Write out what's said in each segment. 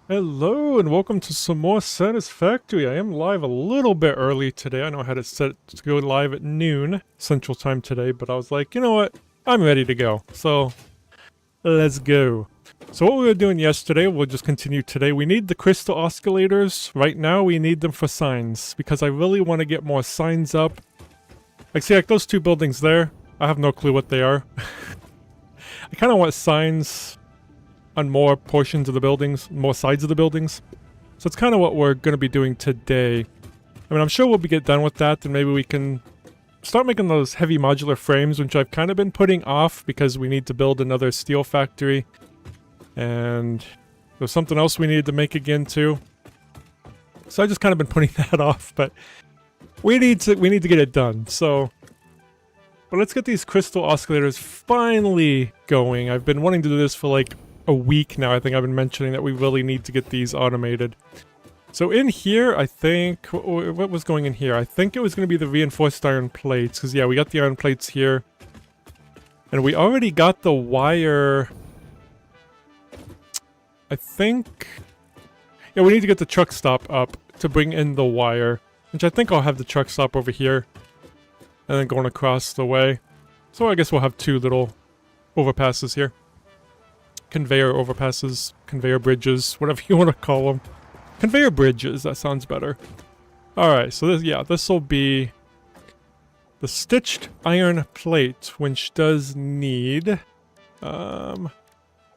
Hello and welcome to some more Satisfactory. I am live a little bit early today. I know I had it set to go live at noon Central Time today, but I was like, you know what? I'm ready to go. So, let's go. So what we were doing yesterday, we'll just continue today. We need the crystal oscillators. Right now, we need them for signs, because I really want to get more signs up. Like, see, like those two buildings there, I have no clue what they are. I kind of want signs on more portions of the buildings, more sides of the buildings. So it's kind of what we're going to be doing today. I mean, I'm sure we'll get done with that, and maybe we can start making those heavy modular frames, which I've kind of been putting off because we need to build another steel factory. And there's something else we needed to make again too. So I just kind of been putting that off, but we need to get it done. So, but let's get these crystal oscillators finally going. I've been wanting to do this for like a week now. I think I've been mentioning that we really need to get these automated. So in here, I think, what was going in here? I think it was going to be the reinforced iron plates, because yeah, we got the iron plates here. And we already got the wire, I think. Yeah, we need to get the truck stop up to bring in the wire, which I think I'll have the truck stop over here, and then going across the way. So I guess we'll have two little overpasses here. Conveyor overpasses, conveyor bridges, whatever you want to call them. Conveyor bridges, that sounds better. Alright, so this, yeah, this will be the stitched iron plate, which does need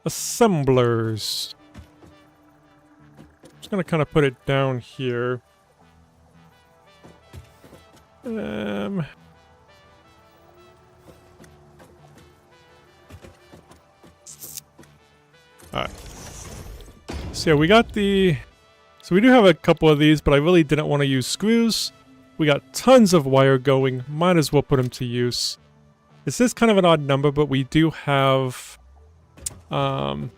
assemblers. Just gonna kind of put it down here. Alright. So yeah, we got the... So we do have a couple of these, but I really didn't want to use screws. We got tons of wire going. Might as well put them to use. This is kind of an odd number, but we do have... that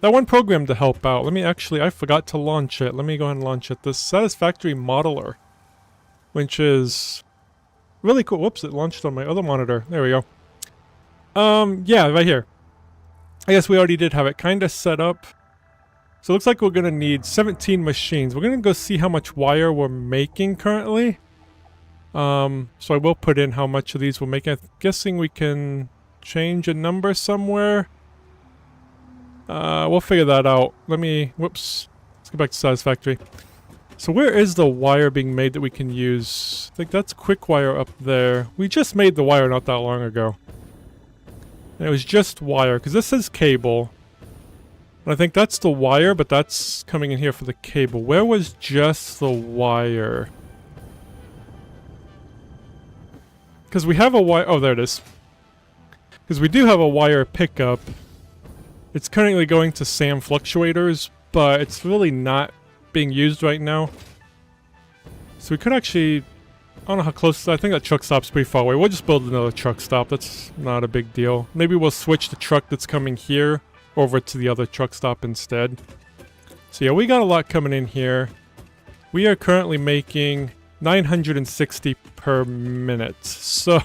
one program to help out. Let me actually... I forgot to launch it. Let me go ahead and launch it. The Satisfactory Modeler. Which is... really cool. Whoops, it launched on my other monitor. There we go. Yeah, right here. I guess we already did have it kind of set up. So it looks like we're going to need 17 machines. We're going to go see how much wire we're making currently. So I will put in how much of these we're making. I'm guessing we can change a number somewhere. We'll figure that out. Let me... Whoops. Let's go back to Satisfactory. So where is the wire being made that we can use? I think that's quick wire up there. We just made the wire not that long ago. And it was just wire, because this is cable. And I think that's the wire, but that's coming in here for the cable. Where was just the wire? Because we have a wire... Oh, there it is. Because we do have a wire pickup. It's currently going to SAM fluctuators, but it's really not being used right now. So we could actually... I don't know how close... I think that truck stop's pretty far away. We'll just build another truck stop. That's not a big deal. Maybe we'll switch the truck that's coming here over to the other truck stop instead. So yeah, we got a lot coming in here. We are currently making 960 per minute. So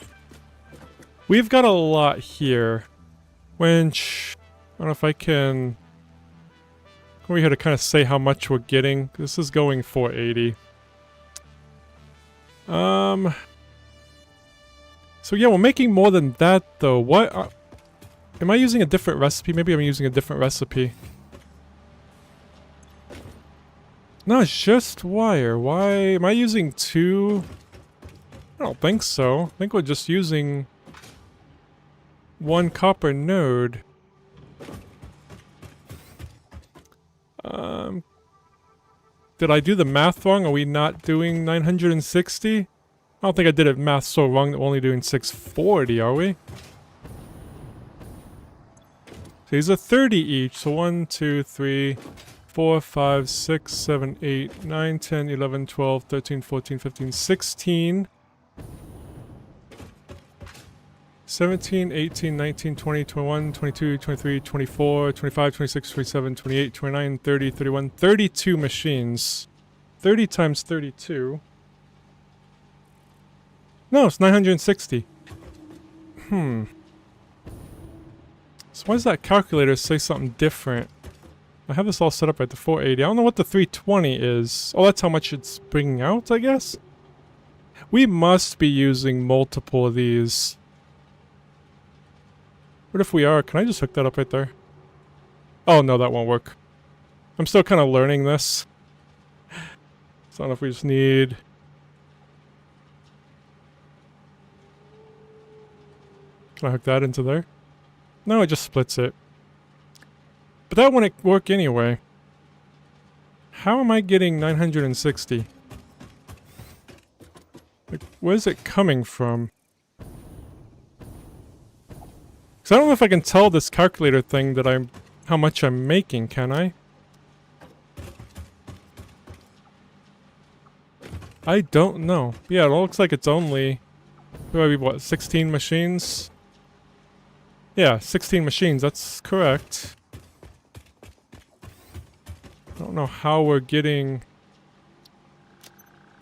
we've got a lot here. Which... I don't know if I can... come over here to kind of say how much we're getting. This is going 480. So yeah, we're making more than that though. What? Am I using a different recipe? Maybe I'm using a different recipe. No, it's just wire. Why? Am I using two? I don't think so. I think we're just using one copper node. Did I do the math wrong? Are we not doing 960? I don't think I did it math so wrong that we're only doing 640, are we? So these are 30 each. So 1, 2, 3, 4, 5, 6, 7, 8, 9, 10, 11, 12, 13, 14, 15, 16. 17, 18, 19, 20, 21, 22, 23, 24, 25, 26, 27, 28, 29, 30, 31, 32 machines. 30 times 32. No, it's 960. So why does that calculator say something different? I have this all set up at the 480. I don't know what the 320 is. Oh, that's how much it's bringing out, I guess? We must be using multiple of these. What if we are? Can I just hook that up right there? Oh, no, that won't work. I'm still kind of learning this. So I don't know if we just need... Can I hook that into there? No, it just splits it. But that wouldn't work anyway. How am I getting 960? Like, where's it coming from? Because I don't know if I can tell this calculator thing that how much I'm making, can I? I don't know. Yeah, it looks like it's only... Maybe what, 16 machines? Yeah, 16 machines, that's correct. I don't know how we're getting...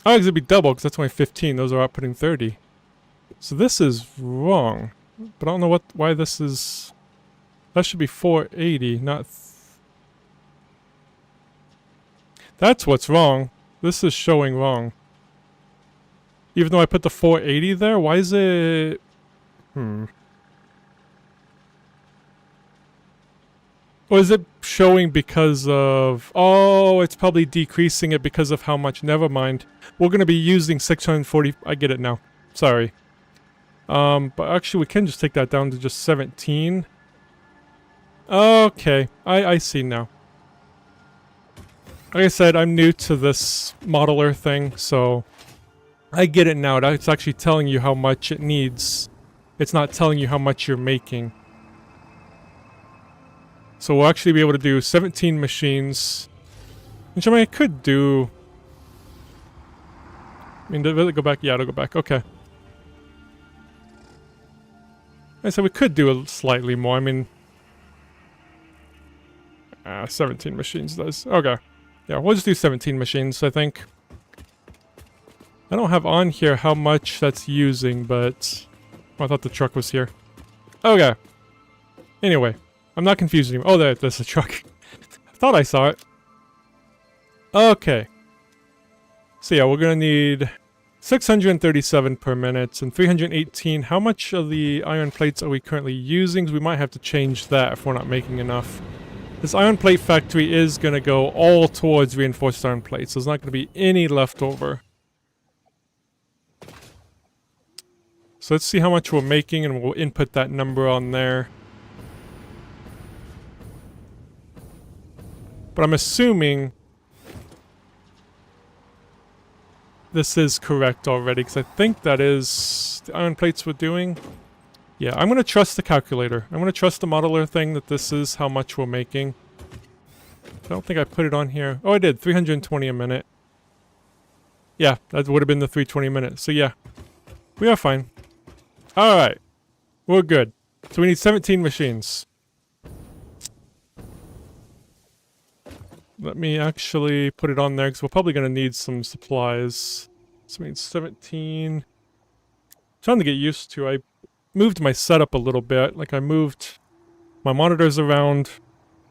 Oh, it'd be double, because that's only 15. Those are outputting 30. So this is wrong. But I don't know why this is... That should be 480, not... That's what's wrong. This is showing wrong. Even though I put the 480 there, why is it... Or is it showing because of... Oh, it's probably decreasing it because of how much... Never mind. We're going to be using 640... I get it now. Sorry. But actually we can just take that down to just 17. Okay. I see now. Like I said, I'm new to this modeler thing, so... I get it now. It's actually telling you how much it needs. It's not telling you how much you're making. So we'll actually be able to do 17 machines. Which I mean, I could do... I mean, will it go back? Yeah, it'll go back. Okay. I said we could do slightly more. I mean... 17 machines does. Okay. Yeah, we'll just do 17 machines, I think. I don't have on here how much that's using, but... Oh, I thought the truck was here. Okay. Anyway. I'm not confused anymore. Oh, there's a truck. I thought I saw it. Okay. So yeah, we're gonna need 637 per minute and 318. How much of the iron plates are we currently using? 'Cause we might have to change that if we're not making enough. This iron plate factory is gonna go all towards reinforced iron plates. So there's not gonna be any left over. So let's see how much we're making and we'll input that number on there. But I'm assuming this is correct already, because I think that is the iron plates we're doing. Yeah, I'm going to trust the calculator. I'm going to trust the modeler thing that this is how much we're making. I don't think I put it on here. Oh, I did. 320 a minute. Yeah, that would have been the 320 a minute. So yeah, we are fine. Alright. We're good. So we need 17 machines. Let me actually put it on there, because we're probably going to need some supplies. So we need 17. I'm trying to get used to. I moved my setup a little bit. Like, I moved my monitors around.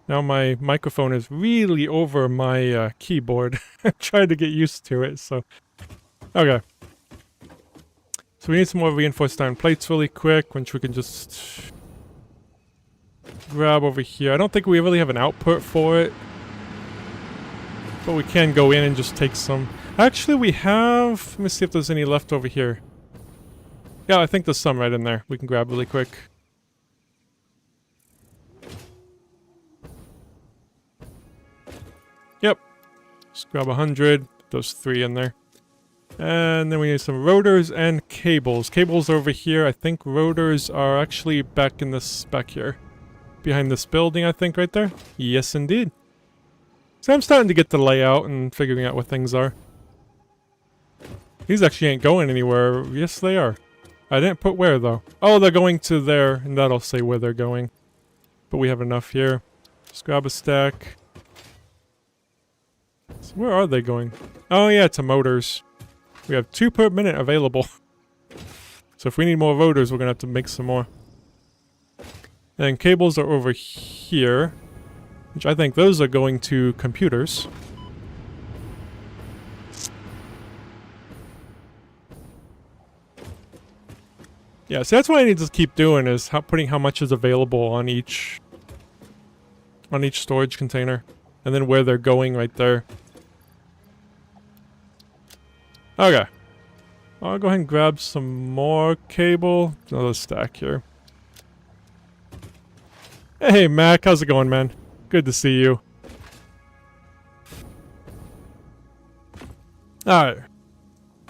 Now my microphone is really over my keyboard. I'm trying to get used to it, so... Okay. So we need some more reinforced iron plates really quick, which we can just... grab over here. I don't think we really have an output for it. But we can go in and just take some. Actually, we have... Let me see if there's any left over here. Yeah, I think there's some right in there. We can grab really quick. Yep. Just grab 100. Those 3 in there. And then we need some rotors and cables. Cables are over here. I think rotors are actually back in this... back here. Behind this building, I think, right there. Yes, indeed. So I'm starting to get the layout and figuring out what things are. These actually ain't going anywhere. Yes, they are. I didn't put where, though. Oh, they're going to there, and that'll say where they're going. But we have enough here. Just grab a stack. So where are they going? Oh, yeah, to motors. We have 2 per minute available. So if we need more rotors, we're going to have to make some more. And cables are over here. which I think those are going to computers. Yeah, so that's what I need to keep doing, is putting how much is available on each storage container, and then where they're going right there. Okay. I'll go ahead and grab some more cable. Another stack here. Hey, Mac, how's it going, man? Good to see you. Alright.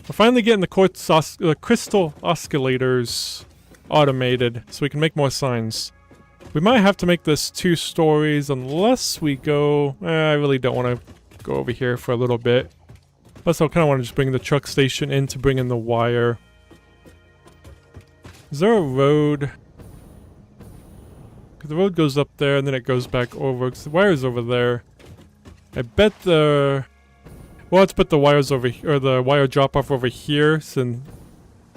We're finally getting the crystal oscillators automated, so we can make more signs. We might have to make this 2 stories unless we go... I really don't want to go over here for a little bit. Plus, I kind of want to just bring the truck station in to bring in the wire. Is there a road? Because the road goes up there and then it goes back over. Because the wire's over there. I bet the... Well, let's put the wires over here, or the wire drop off over here, so then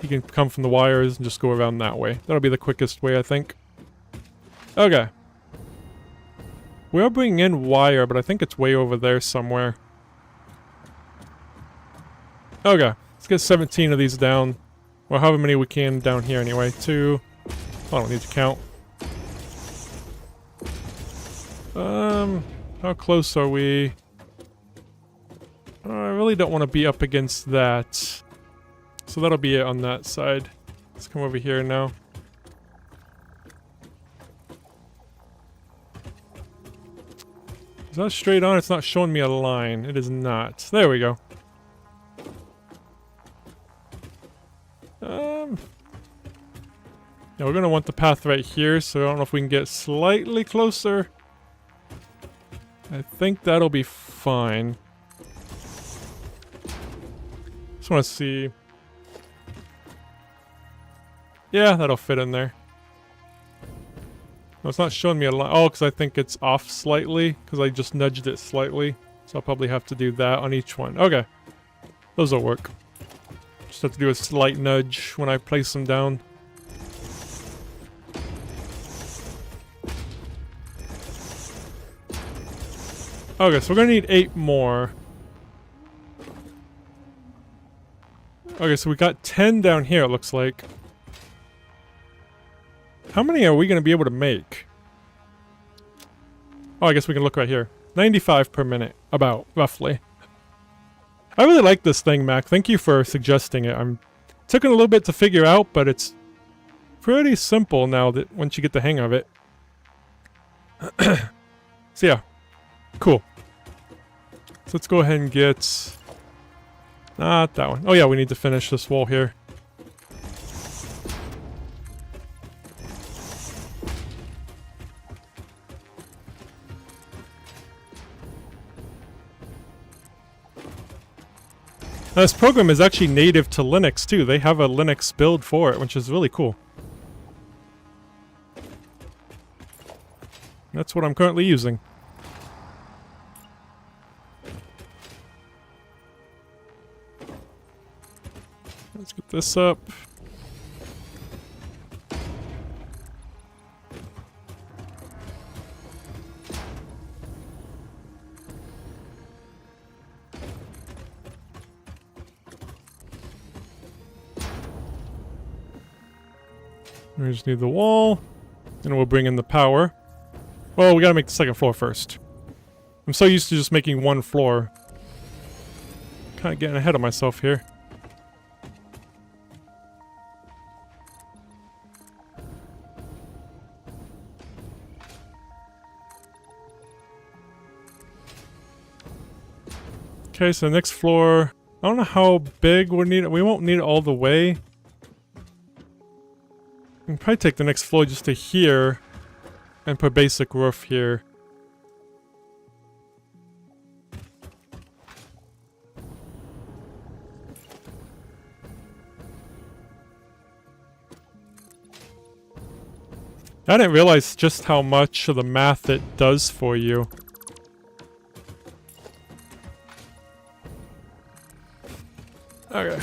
you can come from the wires and just go around that way. That'll be the quickest way, I think. Okay. We are bringing in wire, but I think it's way over there somewhere. Okay, let's get 17 of these down. Or however many we can down here anyway. 2. I don't need to count. How close are we? I really don't want to be up against that. So that'll be it on that side. Let's come over here now. Is that straight on? It's not showing me a line. It is not. There we go. Yeah, we're gonna want the path right here, so I don't know if we can get slightly closer. I think that'll be fine. Just want to see. Yeah, that'll fit in there. No, it's not showing me a line. Oh, because I think it's off slightly, because I just nudged it slightly. So I'll probably have to do that on each one. Okay. Those will work. Just have to do a slight nudge when I place them down. Okay, so we're gonna need 8 more. Okay, so we got 10 down here, it looks like. How many are we gonna be able to make? Oh, I guess we can look right here. 95 per minute, about, roughly. I really like this thing, Mac. Thank you for suggesting it. Took it a little bit to figure out, but it's pretty simple now that once you get the hang of it. So yeah, cool. So let's go ahead and get... Not that one. Oh yeah, we need to finish this wall here. Now, this program is actually native to Linux too. They have a Linux build for it, which is really cool. That's what I'm currently using. Let's get this up. We just need the wall, and we'll bring in the power. Well, we gotta make the second floor first. I'm so used to just making one floor. Kinda getting ahead of myself here. Okay, so the next floor, I don't know how big we need it. We won't need it all the way. We can probably take the next floor just to here and put basic roof here. I didn't realize just how much of the math it does for you. Okay.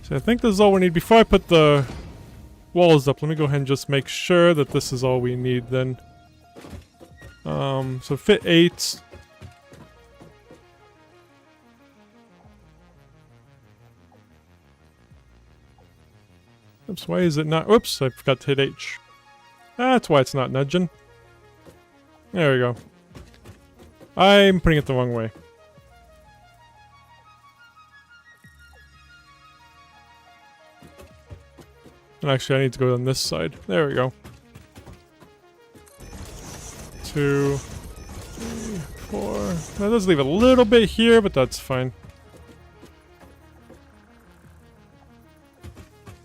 So I think this is all we need. Before I put the walls up, let me go ahead and just make sure that this is all we need then. So fit 8. Oops, why is it not? Oops, I forgot to hit H. That's why it's not nudging. There we go. I'm putting it the wrong way. And actually, I need to go on this side. There we go. 2, 3, 4. That does leave a little bit here, but that's fine.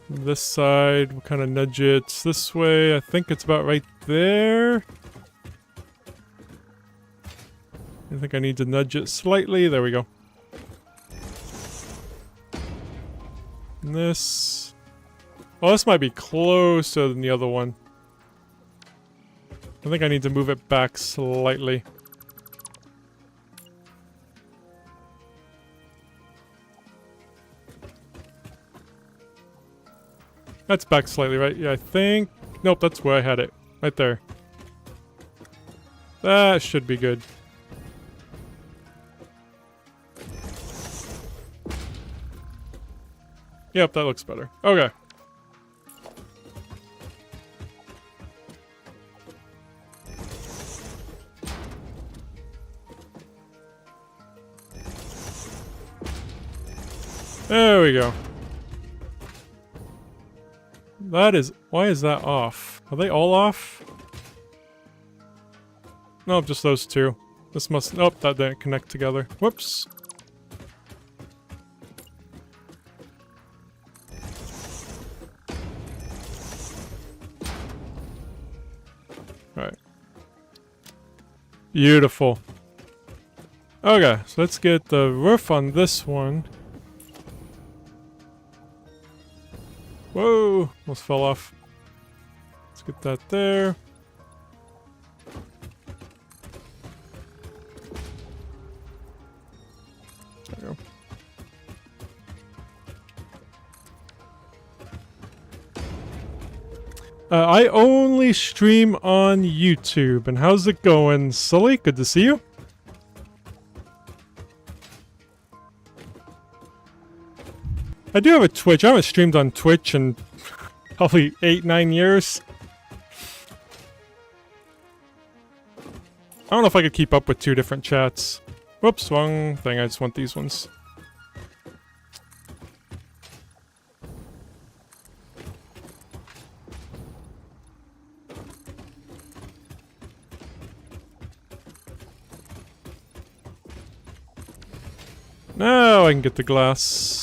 This side, we'll kind of nudge it this way. I think it's about right there. I think I need to nudge it slightly. There we go. And this... well, this might be closer than the other one. I think I need to move it back slightly. That's back slightly, right? Yeah, I think... nope, that's where I had it. Right there. That should be good. Yep, that looks better. Okay. There we go. That is... why is that off? Are they all off? No, just those two. This must... nope, that didn't connect together. Whoops. Alright. Beautiful. Okay, so let's get the roof on this one. Whoa! Almost fell off. Let's get that there. There we go. I only stream on YouTube. And how's it going, Sully? Good to see you. I do have a Twitch. I haven't streamed on Twitch in probably 8-9 years. I don't know if I could keep up with 2 different chats. Whoops, wrong thing. I just want these ones. Now I can get the glass.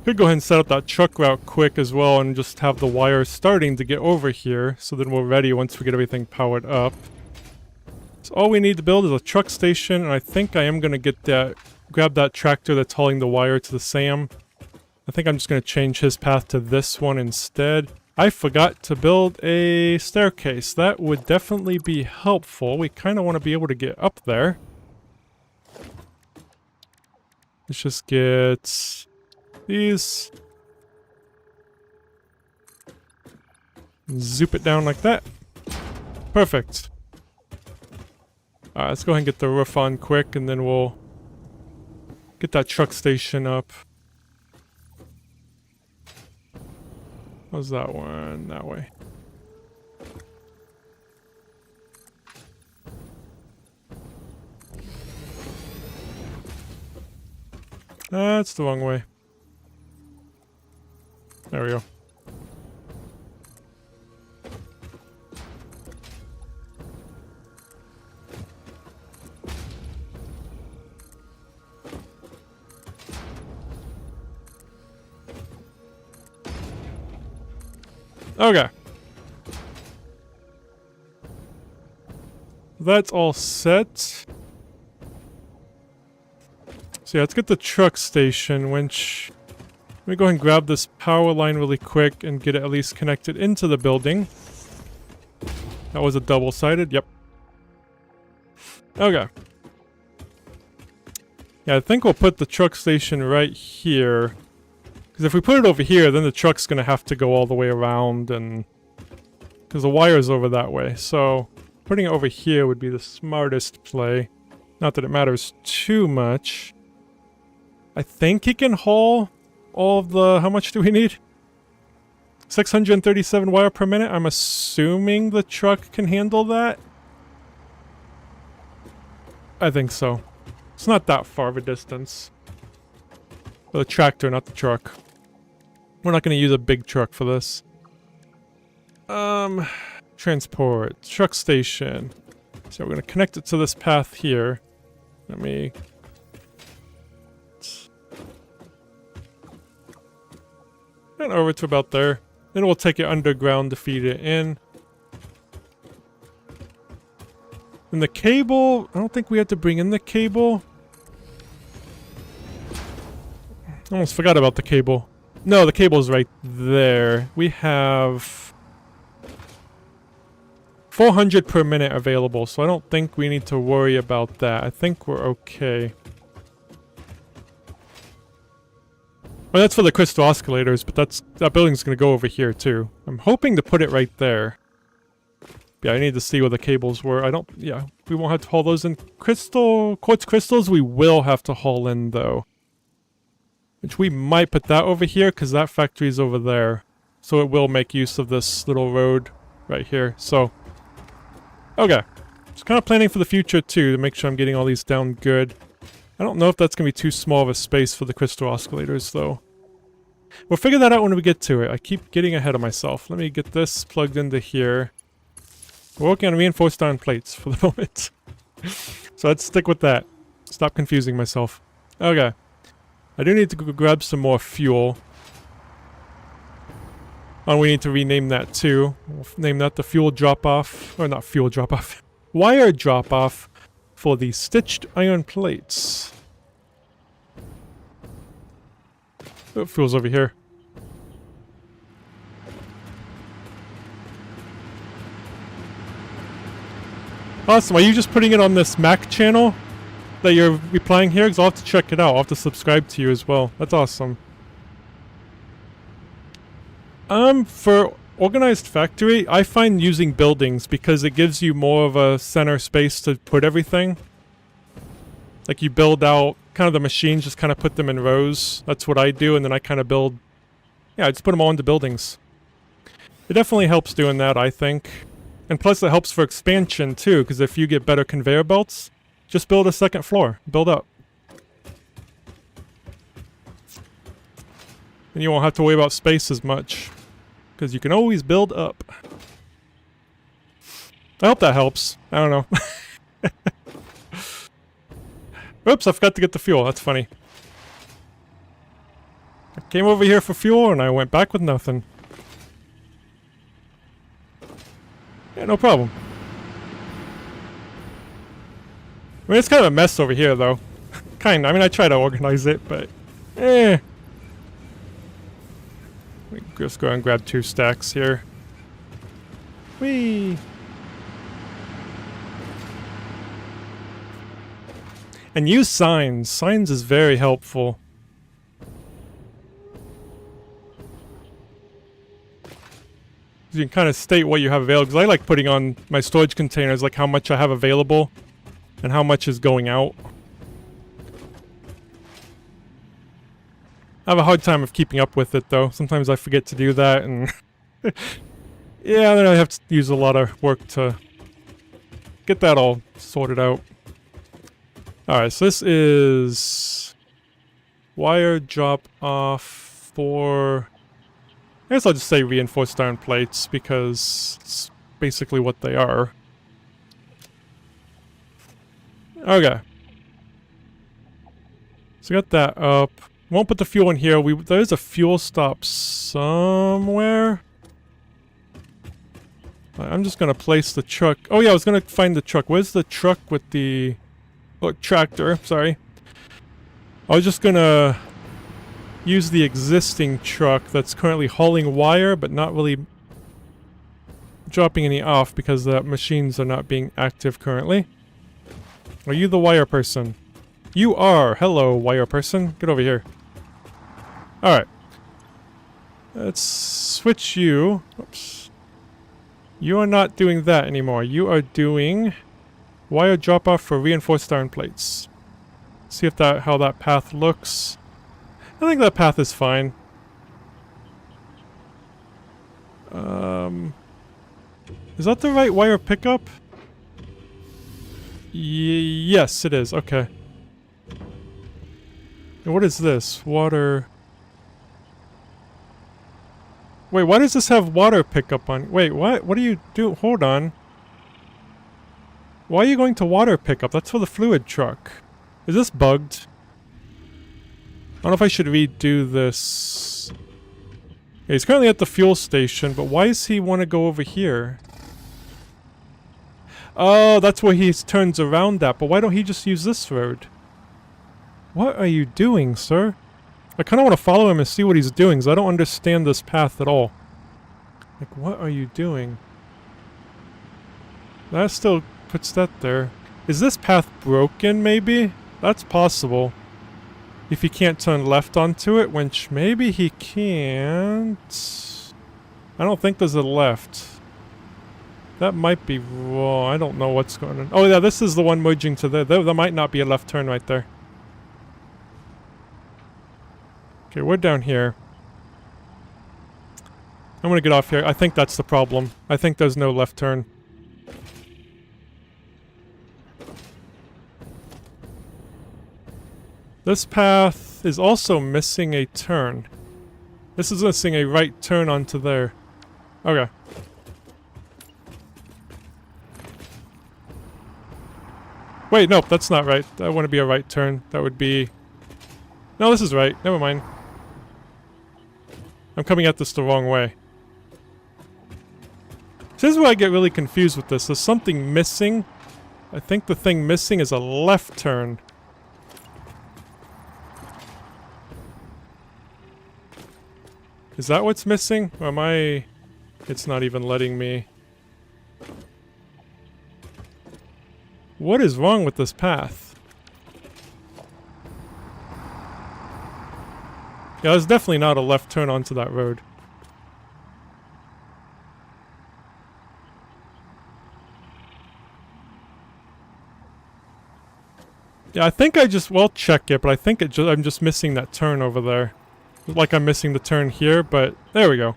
Could go ahead and set up that truck route quick as well and just have the wires starting to get over here, so then we're ready once we get everything powered up. So all we need to build is a truck station, and I think I am going to get that, grab that tractor that's hauling the wire to the SAM. I think I'm just going to change his path to this one instead. I forgot to build a staircase. That would definitely be helpful. We kind of want to be able to get up there. Let's just get... these. Zoop it down like that. Perfect. Alright, let's go ahead and get the roof on quick, and then we'll get that truck station up. How's that one? That way. That's the wrong way. There we go. Okay. That's all set. So yeah, let's get the truck station winch. Let me go ahead and grab this power line really quick and get it at least connected into the building. That was a double-sided, yep. Okay. Yeah, I think we'll put the truck station right here. Because if we put it over here, then the truck's going to have to go all the way around and... because the wire's over that way. So, putting it over here would be the smartest play. Not that it matters too much. I think he can haul all of the... how much do we need? 637 wire per minute? I'm assuming the truck can handle that? I think so. It's not that far of a distance. The tractor, not the truck. We're not going to use a big truck for this. Transport. Truck station. So we're going to connect it to this path here. Let me... and over to about there. Then we'll take it underground to feed it in. And the cable... I don't think we had to bring in the cable. I almost forgot about the cable. No, the cable's right there. We have 400 per minute available, so I don't think we need to worry about that. I think we're okay. Well, that's for the crystal oscillators, but that building's gonna go over here too. I'm hoping to put it right there. Yeah, I need to see where the cables were. Yeah, we won't have to haul those in. Quartz crystals we will have to haul in though. Which we might put that over here, because that factory's over there. So it will make use of this little road right here. So, okay. Just kind of planning for the future too, to make sure I'm getting all these down good. I don't know if that's going to be too small of a space for the crystal oscillators though. We'll figure that out when we get to it. I keep getting ahead of myself. Let me get this plugged into here. We're working on reinforced iron plates for the moment. So let's stick with that. Stop confusing myself. Okay. I do need to go grab some more fuel. Oh, we need to rename that too. We'll name that the fuel drop-off. Or not fuel drop-off. Wire drop-off for the stitched iron plates. Oh, fuel's over here. Awesome. Are you just putting it on this Mac channel that you're replying here? Because I'll have to check it out. I'll have to subscribe to you as well. That's awesome. For organized factory, I find using buildings because it gives you more of a center space to put everything. Like you build out kind of the machines, just kind of put them in rows. That's what I do, and then I kind of build... yeah, I just put them all into buildings. It definitely helps doing that, I think. And plus it helps for expansion too, because if you get better conveyor belts, just build a second floor. Build up. And you won't have to worry about space as much, because you can always build up. I hope that helps. I don't know. Oops, I forgot to get the fuel. That's funny. I came over here for fuel and I went back with nothing. Yeah, no problem. I mean, it's kind of a mess over here, though. Kinda. I mean, I try to organize it, but... Let me just go and grab 2 stacks here. Whee! And use signs. Signs is very helpful. You can kind of state what you have available, because I like putting on my storage containers like how much I have available and how much is going out. I have a hard time of keeping up with it though. Sometimes I forget to do that, and yeah, then I have to use a lot of work to get that all sorted out. Alright, so this is wire drop off for... I guess I'll just say reinforced iron plates, because it's basically what they are. Okay. So got that up. Won't put the fuel in here. There's a fuel stop somewhere. I'm just gonna place the truck. Oh yeah, I was gonna find the truck. Where's the truck with the... oh, tractor, sorry. I was just gonna use the existing truck that's currently hauling wire, but not really dropping any off because the machines are not being active currently. Are you the wire person? You are! Hello, wire person. Get over here. Alright. Let's switch you. Oops. You are not doing that anymore. You are doing wire drop-off for reinforced iron plates. See if how that path looks. I think that path is fine. Is that the right wire pickup? Yes, it is. Okay. And what is this? Water. Wait, why does this have water pickup on? Wait, what? What do you do? Hold on. Why are you going to water pickup? That's for the fluid truck. Is this bugged? I don't know if I should redo this. Yeah, he's currently at the fuel station, but why does he want to go over here? Oh, that's where he turns around at, but why don't he just use this road? What are you doing, sir? I kind of want to follow him and see what he's doing, because I don't understand this path at all. Like, what are you doing? That still puts that there. Is this path broken, maybe? That's possible. If he can't turn left onto it, which maybe he can't. I don't think there's a left. That might be wrong. I don't know what's going on. Oh yeah, this is the one merging to there. There might not be a left turn right there. Okay, we're down here. I'm gonna get off here. I think that's the problem. I think there's no left turn. This path is also missing a turn. This is missing a right turn onto there. Okay. Wait, nope, that's not right. That wouldn't be a right turn. That would be... No, this is right. Never mind. I'm coming at this the wrong way. This is where I get really confused with this. There's something missing. I think the thing missing is a left turn. Is that what's missing? Or am I... It's not even letting me... What is wrong with this path? Yeah, there's definitely not a left turn onto that road. Yeah, I think I just... Well, check it, but I think I'm just missing that turn over there. Like I'm missing the turn here, but... There we go.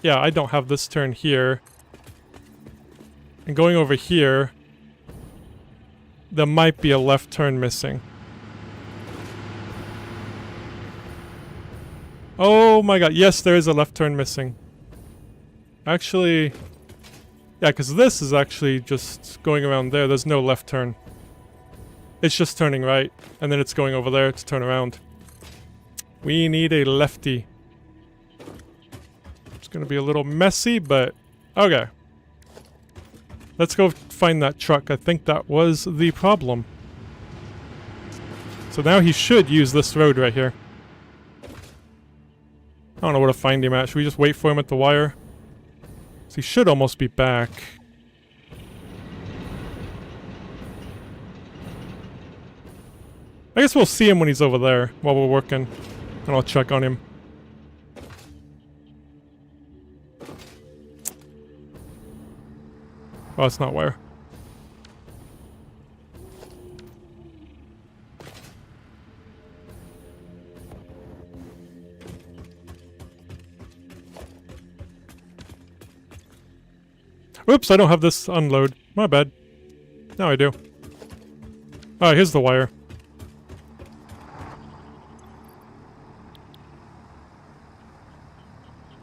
Yeah, I don't have this turn here. And going over here... There might be a left turn missing. Oh my god, yes, there is a left turn missing. Actually... Yeah, because this is actually just going around there. There's no left turn. It's just turning right, and then it's going over there to turn around. We need a lefty. It's gonna be a little messy, but... Okay. Let's go find that truck. I think that was the problem. So now he should use this road right here. I don't know where to find him at. Should we just wait for him at the wire? So he should almost be back. I guess we'll see him when he's over there while we're working. And I'll check on him. Oh, it's not wire. Oops, I don't have this unload. My bad. Now I do. Alright, here's the wire.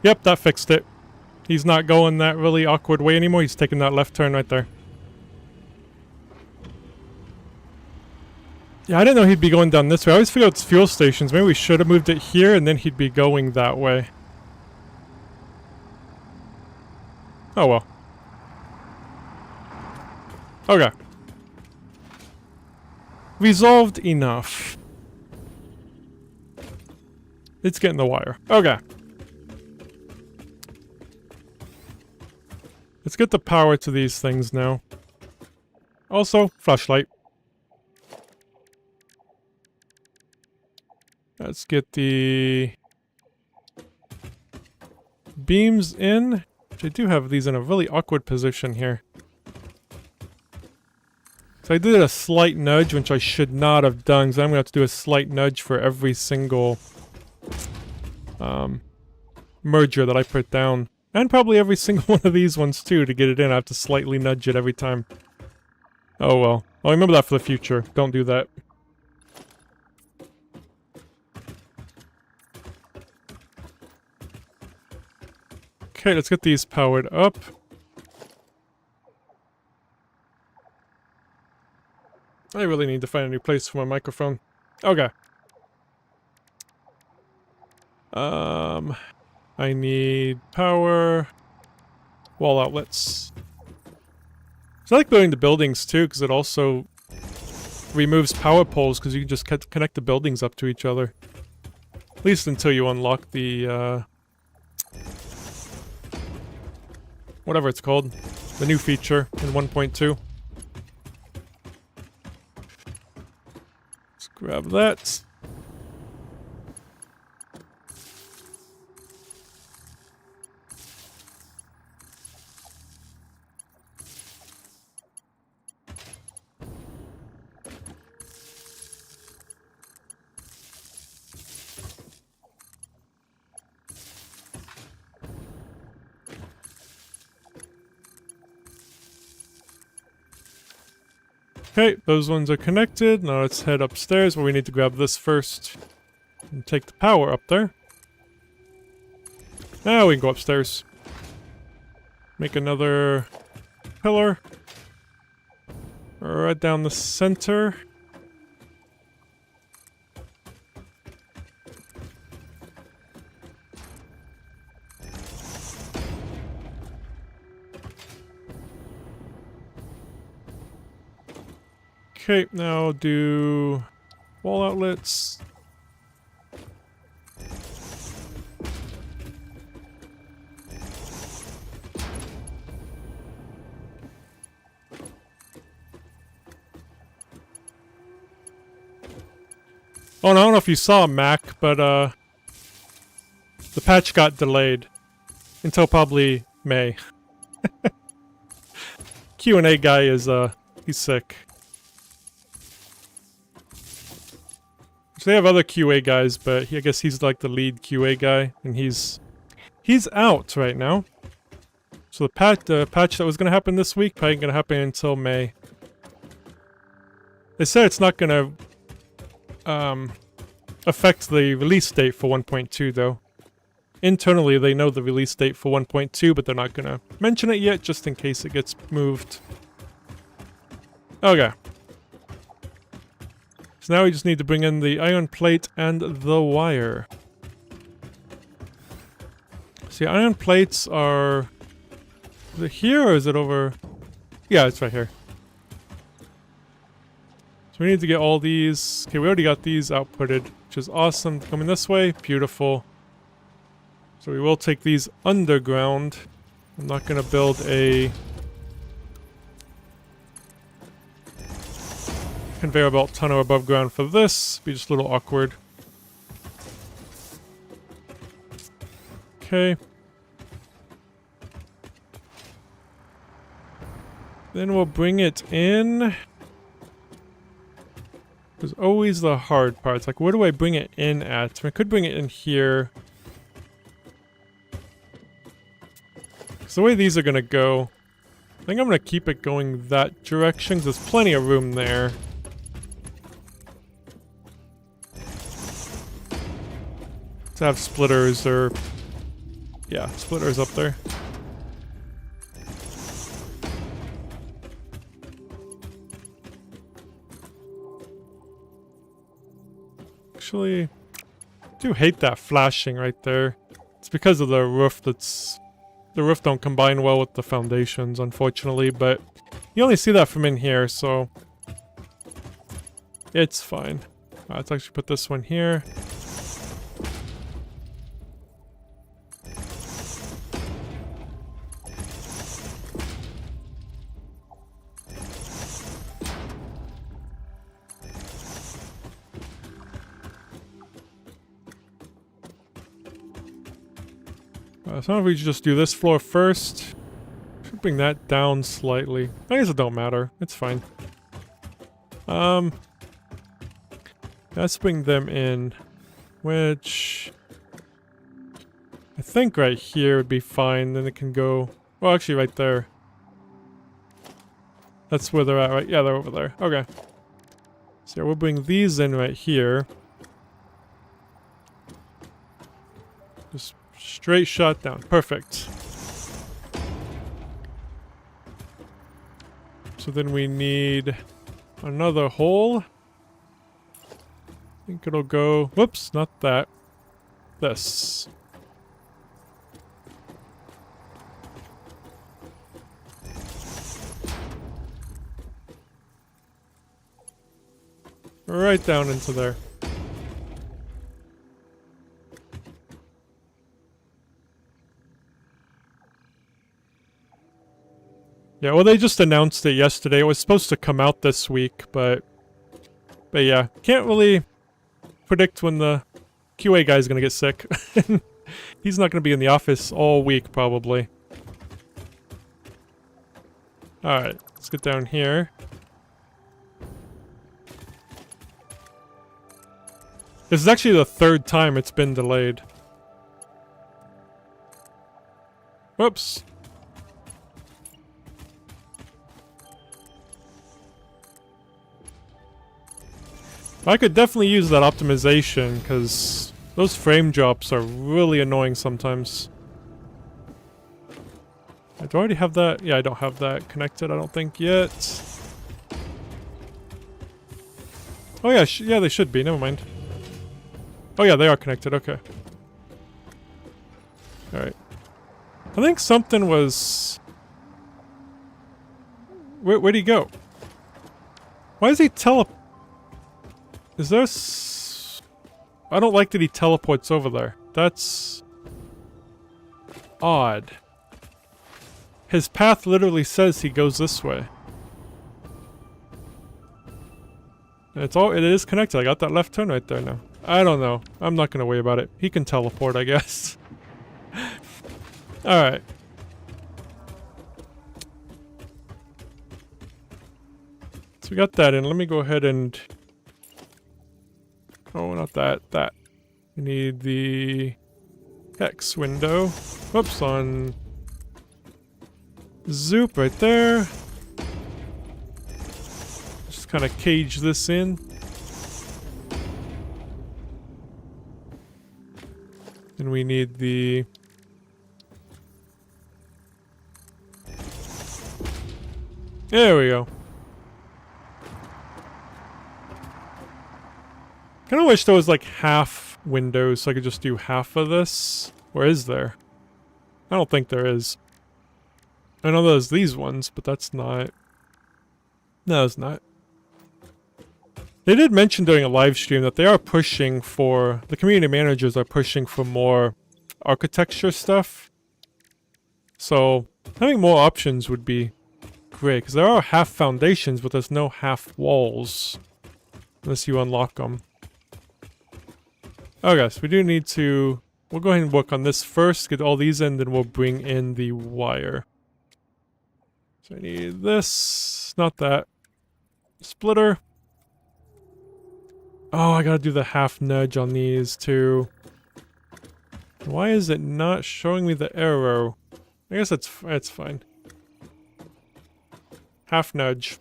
Yep, that fixed it. He's not going that really awkward way anymore. He's taking that left turn right there. Yeah, I didn't know he'd be going down this way. I always figure out it's fuel stations. Maybe we should have moved it here and then he'd be going that way. Oh well. Okay. Resolved enough. It's getting the wire. Okay. Let's get the power to these things now. Also, flashlight. Let's get the beams in. Which I do have these in a really awkward position here. So I did a slight nudge, which I should not have done, so I'm going to have to do a slight nudge for every single merger that I put down. And probably every single one of these ones too, to get it in. I have to slightly nudge it every time. Oh well. I'll remember that for the future. Don't do that. Okay, let's get these powered up. I really need to find a new place for my microphone. Okay. I need power, wall outlets. So I like building the buildings too, because it also removes power poles, because you can just connect the buildings up to each other. At least until you unlock the, whatever it's called. The new feature in 1.2. Let's grab that. Okay, those ones are connected. Now let's head upstairs where we need to grab this first and take the power up there. Now we can go upstairs. Make another pillar right down the center. Okay, now do wall outlets. Oh, and I don't know if you saw, Mac, but the patch got delayed until probably May. Q&A guy is he's sick. So they have other QA guys, but I guess he's like the lead QA guy, and he's out right now. So the patch that was gonna happen this week probably ain't gonna happen until May. They said it's not gonna affect the release date for 1.2 though. Internally, they know the release date for 1.2, but they're not gonna mention it yet, just in case it gets moved. Okay. So now we just need to bring in the iron plate and the wire. See, iron plates are... Is it here or is it over... Yeah, it's right here. So we need to get all these... Okay, we already got these outputted, which is awesome. Coming this way, beautiful. So we will take these underground. I'm not going to build a... conveyor belt tunnel above ground for this. Be just a little awkward. Okay. Then we'll bring it in. There's always the hard parts. Like, where do I bring it in at? I could bring it in here. So the way these are gonna go, I think I'm gonna keep it going that direction, because there's plenty of room there. To have splitters or... yeah, splitters up there. Actually, I do hate that flashing right there. It's because of the roof that's... the roof don't combine well with the foundations, unfortunately, but you only see that from in here, so... it's fine. Let's actually put this one here. So if we just do this floor first. Should bring that down slightly. I guess it don't matter. It's fine. Let's bring them in, which I think right here would be fine. Then it can go, well, actually right there. That's where they're at, right? Yeah, they're over there. Okay. So we'll bring these in right here. Just straight shot down. Perfect. So then we need another hole. I think it'll go... Whoops, not that. This. Right down into there. Yeah, well, they just announced it yesterday. It was supposed to come out this week, but yeah, can't really predict when the QA guy's gonna get sick. He's not gonna be in the office all week, probably. Alright, let's get down here. This is actually the third time it's been delayed. Whoops. I could definitely use that optimization, because those frame drops are really annoying sometimes. Do I already have that? Yeah, I don't have that connected, I don't think, yet. Oh yeah, yeah, they should be, never mind. Oh yeah, they are connected, okay. Alright. I think something was... Where'd he go? Why is he Is there I don't like that he teleports over there. That's... odd. His path literally says he goes this way. And it is connected. I got that left turn right there now. I don't know. I'm not gonna worry about it. He can teleport, I guess. Alright. So we got that in. Let me go ahead and... Oh, not that. That. We need the hex window. Whoops, on Zoop right there. Just kind of cage this in. And we need the... There we go. Kinda wish there was like half windows so I could just do half of this. Or is there? I don't think there is. I know there's these ones, but that's not... No, it's not. They did mention during a live stream that they are pushing for... The community managers are pushing for more architecture stuff. So, having more options would be great. Because there are half foundations, but there's no half walls. Unless you unlock them. Okay, so we do need to... We'll go ahead and work on this first, get all these in, then we'll bring in the wire. So I need this, not that. Splitter. Oh, I gotta do the half nudge on these too. Why is it not showing me the arrow? I guess it's fine. Half nudge.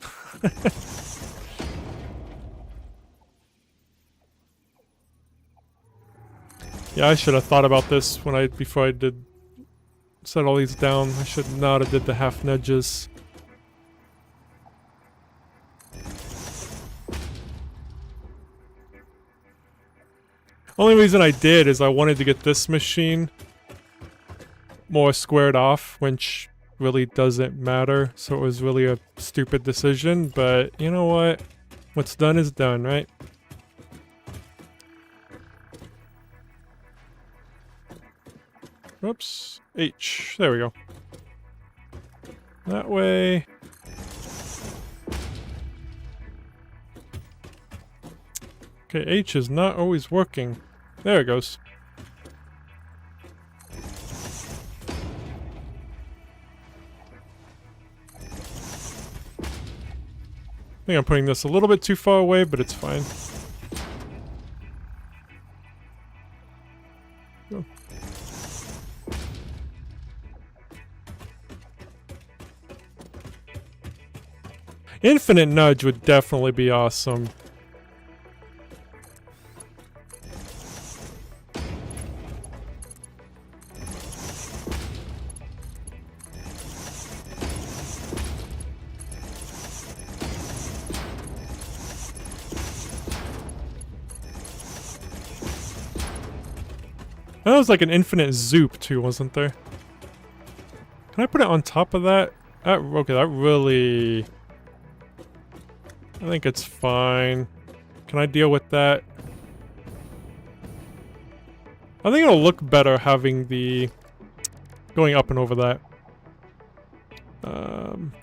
Yeah, I should have thought about this before I did set all these down. I should not have did the half nudges. Only reason I did is I wanted to get this machine more squared off, which really doesn't matter. So it was really a stupid decision, but you know what? What's done is done, right? Oops. H. There we go. That way. Okay, H is not always working. There it goes. think I'm putting this a little bit too far away, but it's fine. Go. Infinite nudge would definitely be awesome. That was like an infinite zoop too, wasn't there? Can I put it on top of that? Okay, that really... I think it's fine. Can I deal with that? I think it'll look better having the... going up and over that. I'm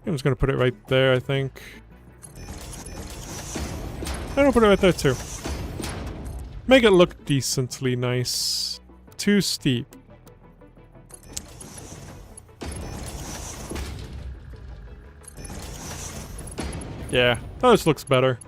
just gonna put it right there, I think. And I'll put it right there too. Make it look decently nice. Too steep. Yeah, that just looks better.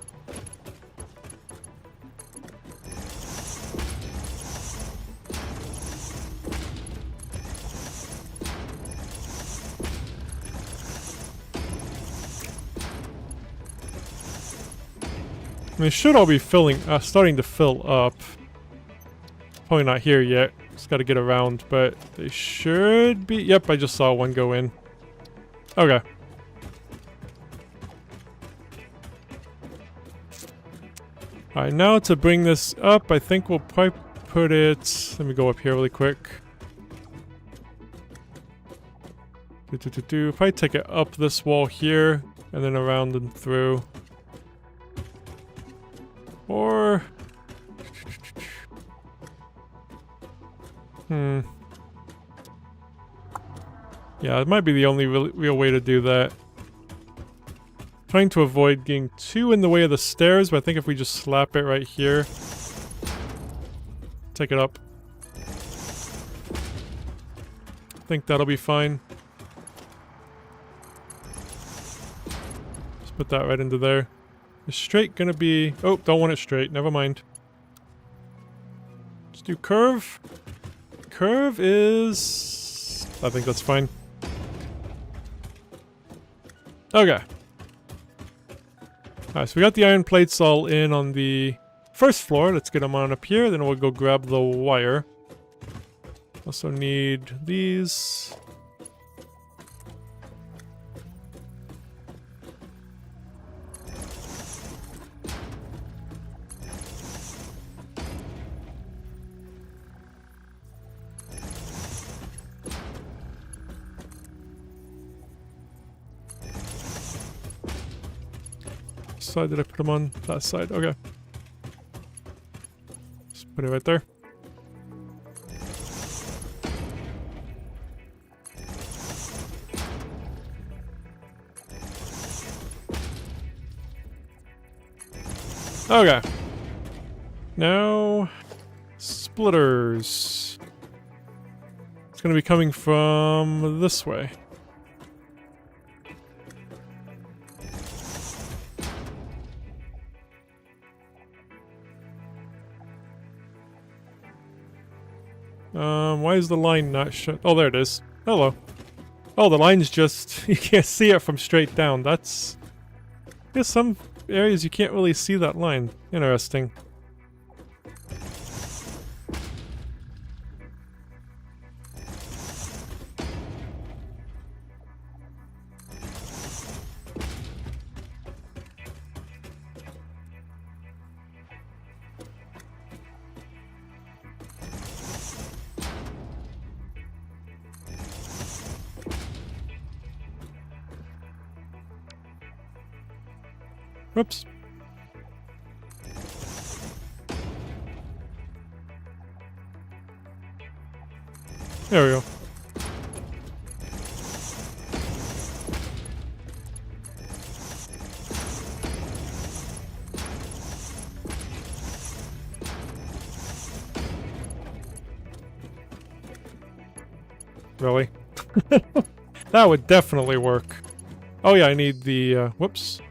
They should all be starting to fill up. Probably not here yet. Just gotta get around, but they should be. Yep, I just saw one go in. Okay. Alright, now to bring this up, I think we'll probably put it... Let me go up here really quick. Probably take it up this wall here, and then around and through. Or... Yeah, it might be the only real way to do that. Trying to avoid getting too in the way of the stairs, but I think if we just slap it right here... Take it up. I think that'll be fine. Just put that right into there. Is straight gonna be... Oh, don't want it straight. Never mind. Let's do curve. Curve is... I think that's fine. Okay. Alright, so we got the iron plates all in on the first floor. Let's get them on up here, then we'll go grab the wire. Also need these. Side did I put them on? That side, okay. Just put it right there. Okay. Now, splitters. It's gonna be coming from this way. Why is the line not shut? Oh, there it is. Hello. Oh, the line's just... You can't see it from straight down. That's... There's some areas you can't really see that line. Interesting. Whoops. There we go. Really? That would definitely work. Oh yeah, I need the, whoops.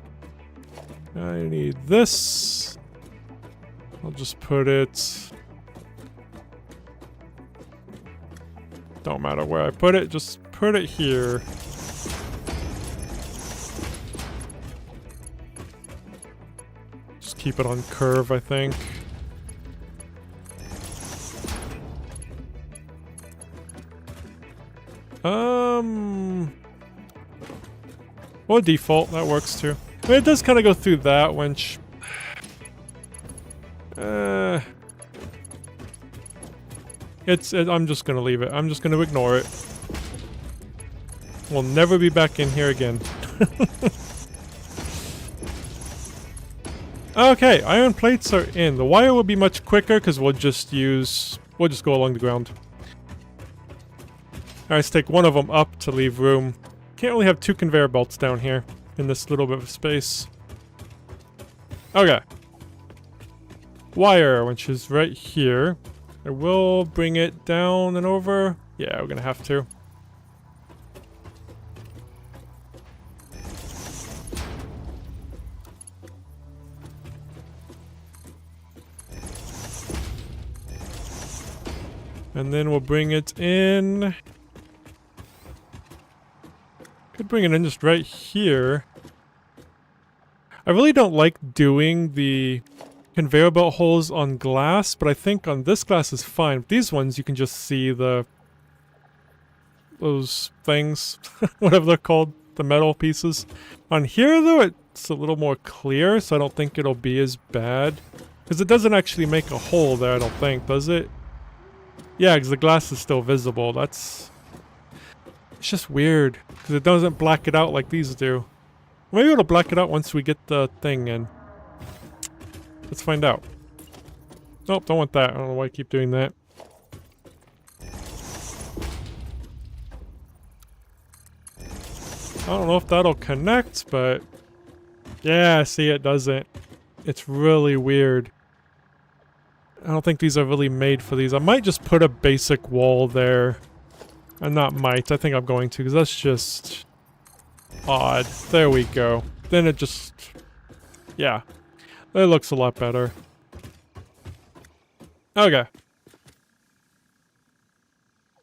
I need this. I'll just put it... Don't matter where I put it, just put it here. Just keep it on curve, I think. Or default, that works too. I mean, it does kind of go through that winch. I'm just gonna leave it. I'm just gonna ignore it. We'll never be back in here again. Okay, iron plates are in. The wire will be much quicker because we'll just go along the ground. Alright, let's take one of them up to leave room. Can't really have two conveyor belts down here in this little bit of space. Okay. Wire, which is right here. I will bring it down and over. Yeah, we're gonna have to. And then we'll bring it in. Could bring it in just right here. I really don't like doing the conveyor belt holes on glass, but I think on this glass is fine. These ones you can just see those things, whatever they're called, the metal pieces. On here though, it's a little more clear, so I don't think it'll be as bad. Because it doesn't actually make a hole there, I don't think, does it? Yeah, because the glass is still visible. It's just weird, because it doesn't black it out like these do. Maybe it'll black it out once we get the thing in. Let's find out. Nope, don't want that. I don't know why I keep doing that. I don't know if that'll connect, but... Yeah, see, it doesn't. It's really weird. I don't think these are really made for these. I might just put a basic wall there. And not might. I think I'm going to, because that's just... odd. There we go. Then it just... yeah. It looks a lot better. Okay.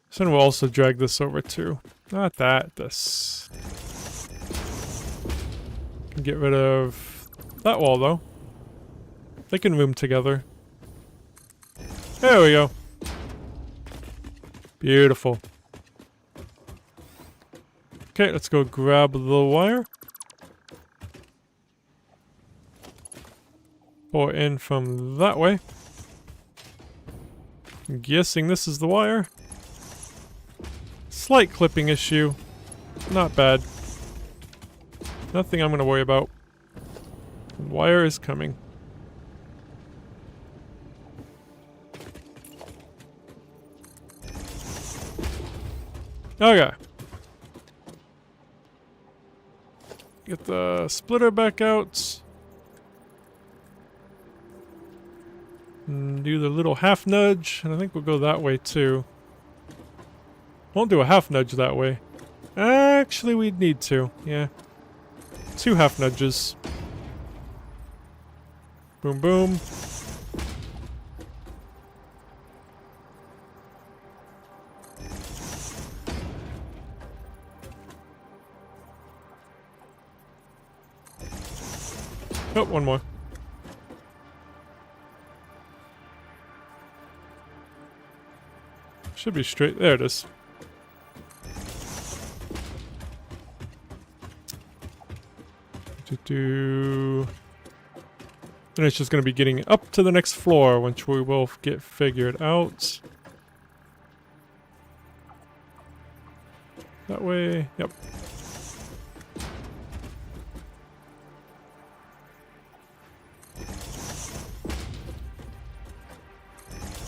So then we'll also drag this over too. Not that, this. Get rid of that wall though. They can room together. There we go. Beautiful. Okay, let's go grab the wire. Pour in from that way. I'm guessing this is the wire. Slight clipping issue. Not bad. Nothing I'm going to worry about. Wire is coming. Okay. Get the splitter back out. And do the little half nudge, and I think we'll go that way too. Won't do a half nudge that way. Actually, we'd need to, yeah. 2 half nudges. Boom, boom. Oh, one more. Should be straight. There it is. And it's just going to be getting up to the next floor, which we will get figured out. That way. Yep.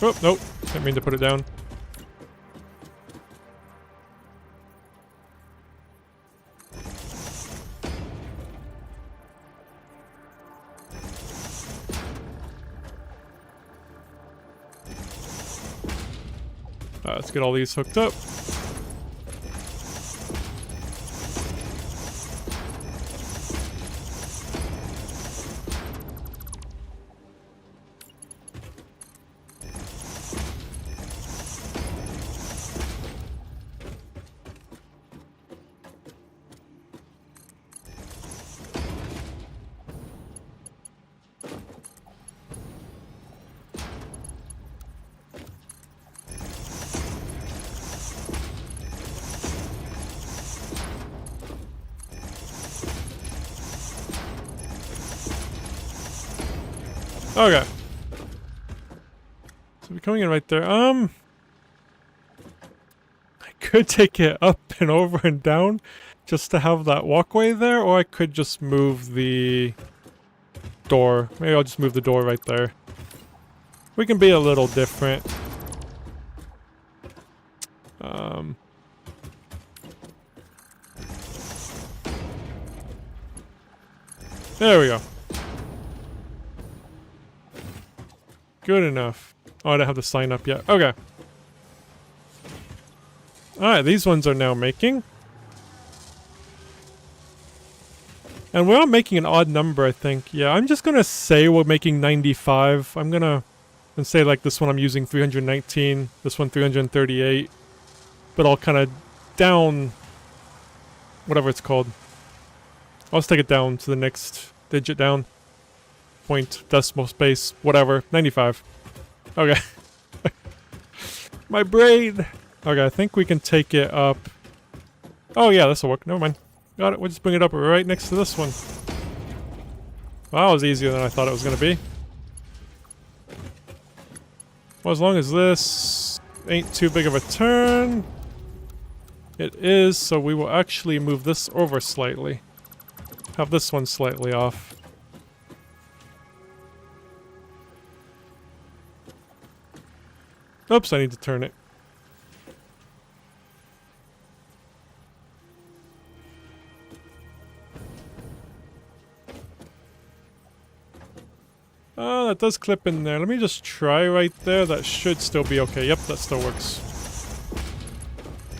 Oh, nope. Didn't mean to put it down. Let's get all these hooked up. Okay. So we're coming in right there. I could take it up and over and down just to have that walkway there, or I could just move the door. Maybe I'll just move the door right there. We can be a little different. There we go. Good enough. Oh, I don't have the sign up yet. Okay. Alright, these ones are now making. And we're all making an odd number, I think. Yeah, I'm just gonna say we're making 95. I'm gonna say like this one I'm using 319, this one 338. But I'll kind of down... whatever it's called. I'll just take it down to the next digit down. Point, decimal space, whatever. 95. Okay. My brain! Okay, I think we can take it up. Oh yeah, this'll work. Never mind. Got it. We'll just bring it up right next to this one. Well, that was easier than I thought it was going to be. Well, as long as this ain't too big of a turn. It is, so we will actually move this over slightly. Have this one slightly off. Oops, I need to turn it. Oh, that does clip in there. Let me just try right there. That should still be okay. Yep, that still works.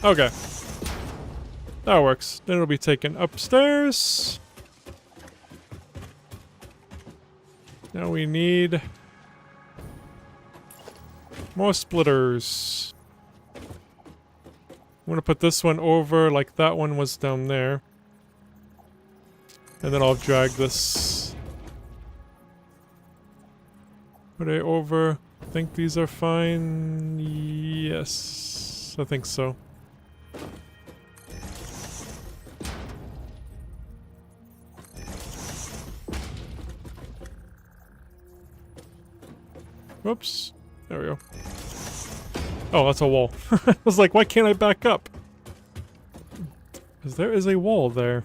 Okay. That works. Then it'll be taken upstairs. Now we need more splitters. I'm gonna put this one over like that one was down there. And then I'll drag this. Put it over. I think these are fine. Yes, I think so. Whoops. There we go. Oh, that's a wall. I was like, why can't I back up? Because there is a wall there.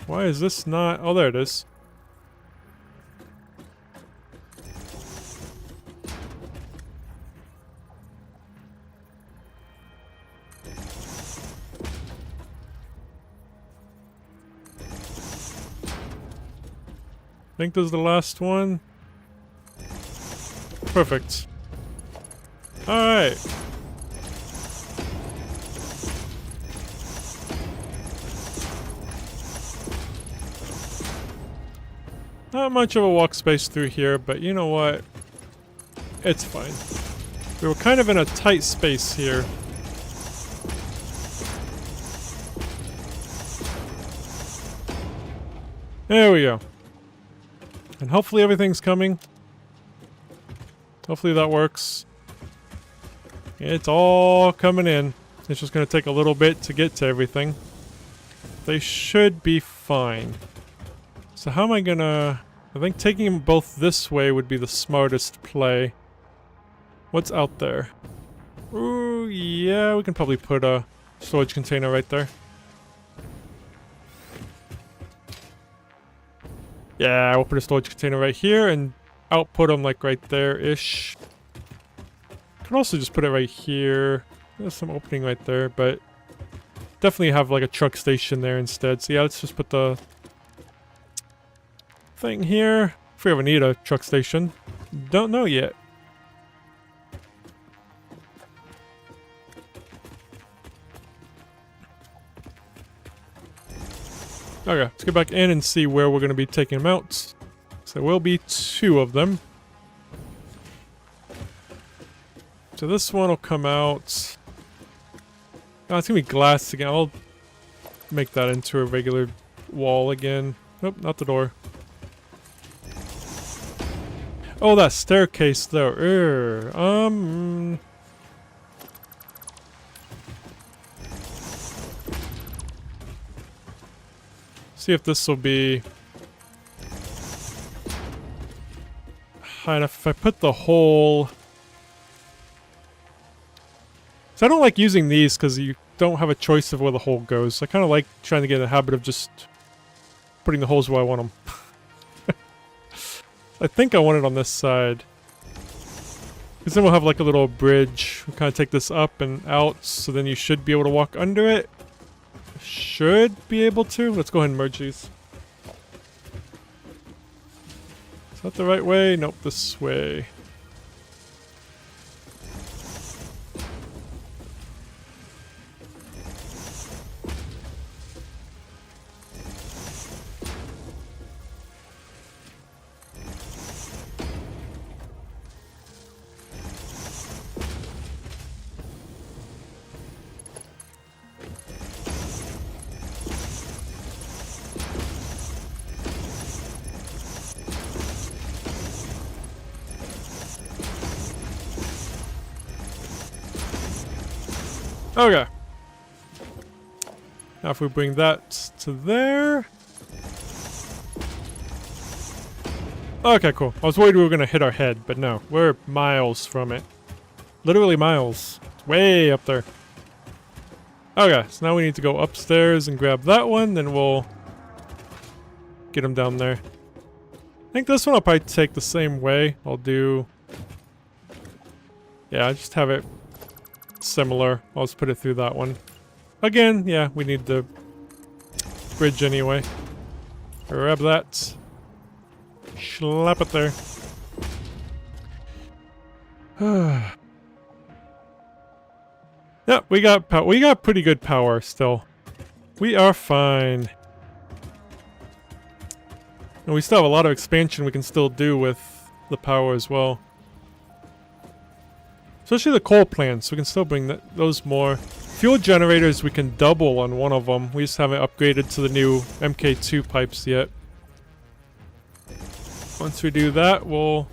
Why is this not... Oh, there it is. I think this is the last one. Perfect. Alright. Not much of a walk space through here, but you know what? It's fine. We were kind of in a tight space here. There we go. And hopefully everything's coming. Hopefully that works. It's all coming in. It's just going to take a little bit to get to everything. They should be fine. So how am I gonna... I think taking them both this way would be the smartest play. What's out there? Ooh, yeah, we can probably put a storage container right there. Yeah, we'll put a storage container right here and output them like right there-ish. Could also just put it right here. There's some opening right there, but definitely have like a truck station there instead. So yeah, let's just put the thing here. If we ever need a truck station. Don't know yet. Okay, let's get back in and see where we're going to be taking them out. So there will be 2 of them. So this one will come out. Oh, it's going to be glass again. I'll make that into a regular wall again. Nope, not the door. Oh, that staircase there. See if this will be high enough if I put the whole... So I don't like using these because you don't have a choice of where the hole goes. I kind of like trying to get in the habit of just putting the holes where I want them. I think I want it on this side. Because then we'll have like a little bridge. We'll kind of take this up and out, so then you should be able to walk under it. Should be able to. Let's go ahead and merge these. Is that the right way? Nope, this way. Okay. Now if we bring that to there. Okay, cool. I was worried we were gonna hit our head, but no. We're miles from it. Literally miles. It's way up there. Okay, so now we need to go upstairs and grab that one, then we'll get him down there. I think this one I'll probably take the same way. I'll do... Yeah, I just have it similar. I'll just put it through that one. Again, yeah, we need the bridge anyway. Grab that. Slap it there. Yeah, we got pretty good power still. We are fine. And we still have a lot of expansion we can still do with the power as well. Especially the coal plants, we can still bring those more. Fuel generators we can double on one of them. We just haven't upgraded to the new MK2 pipes yet. Once we do that, we'll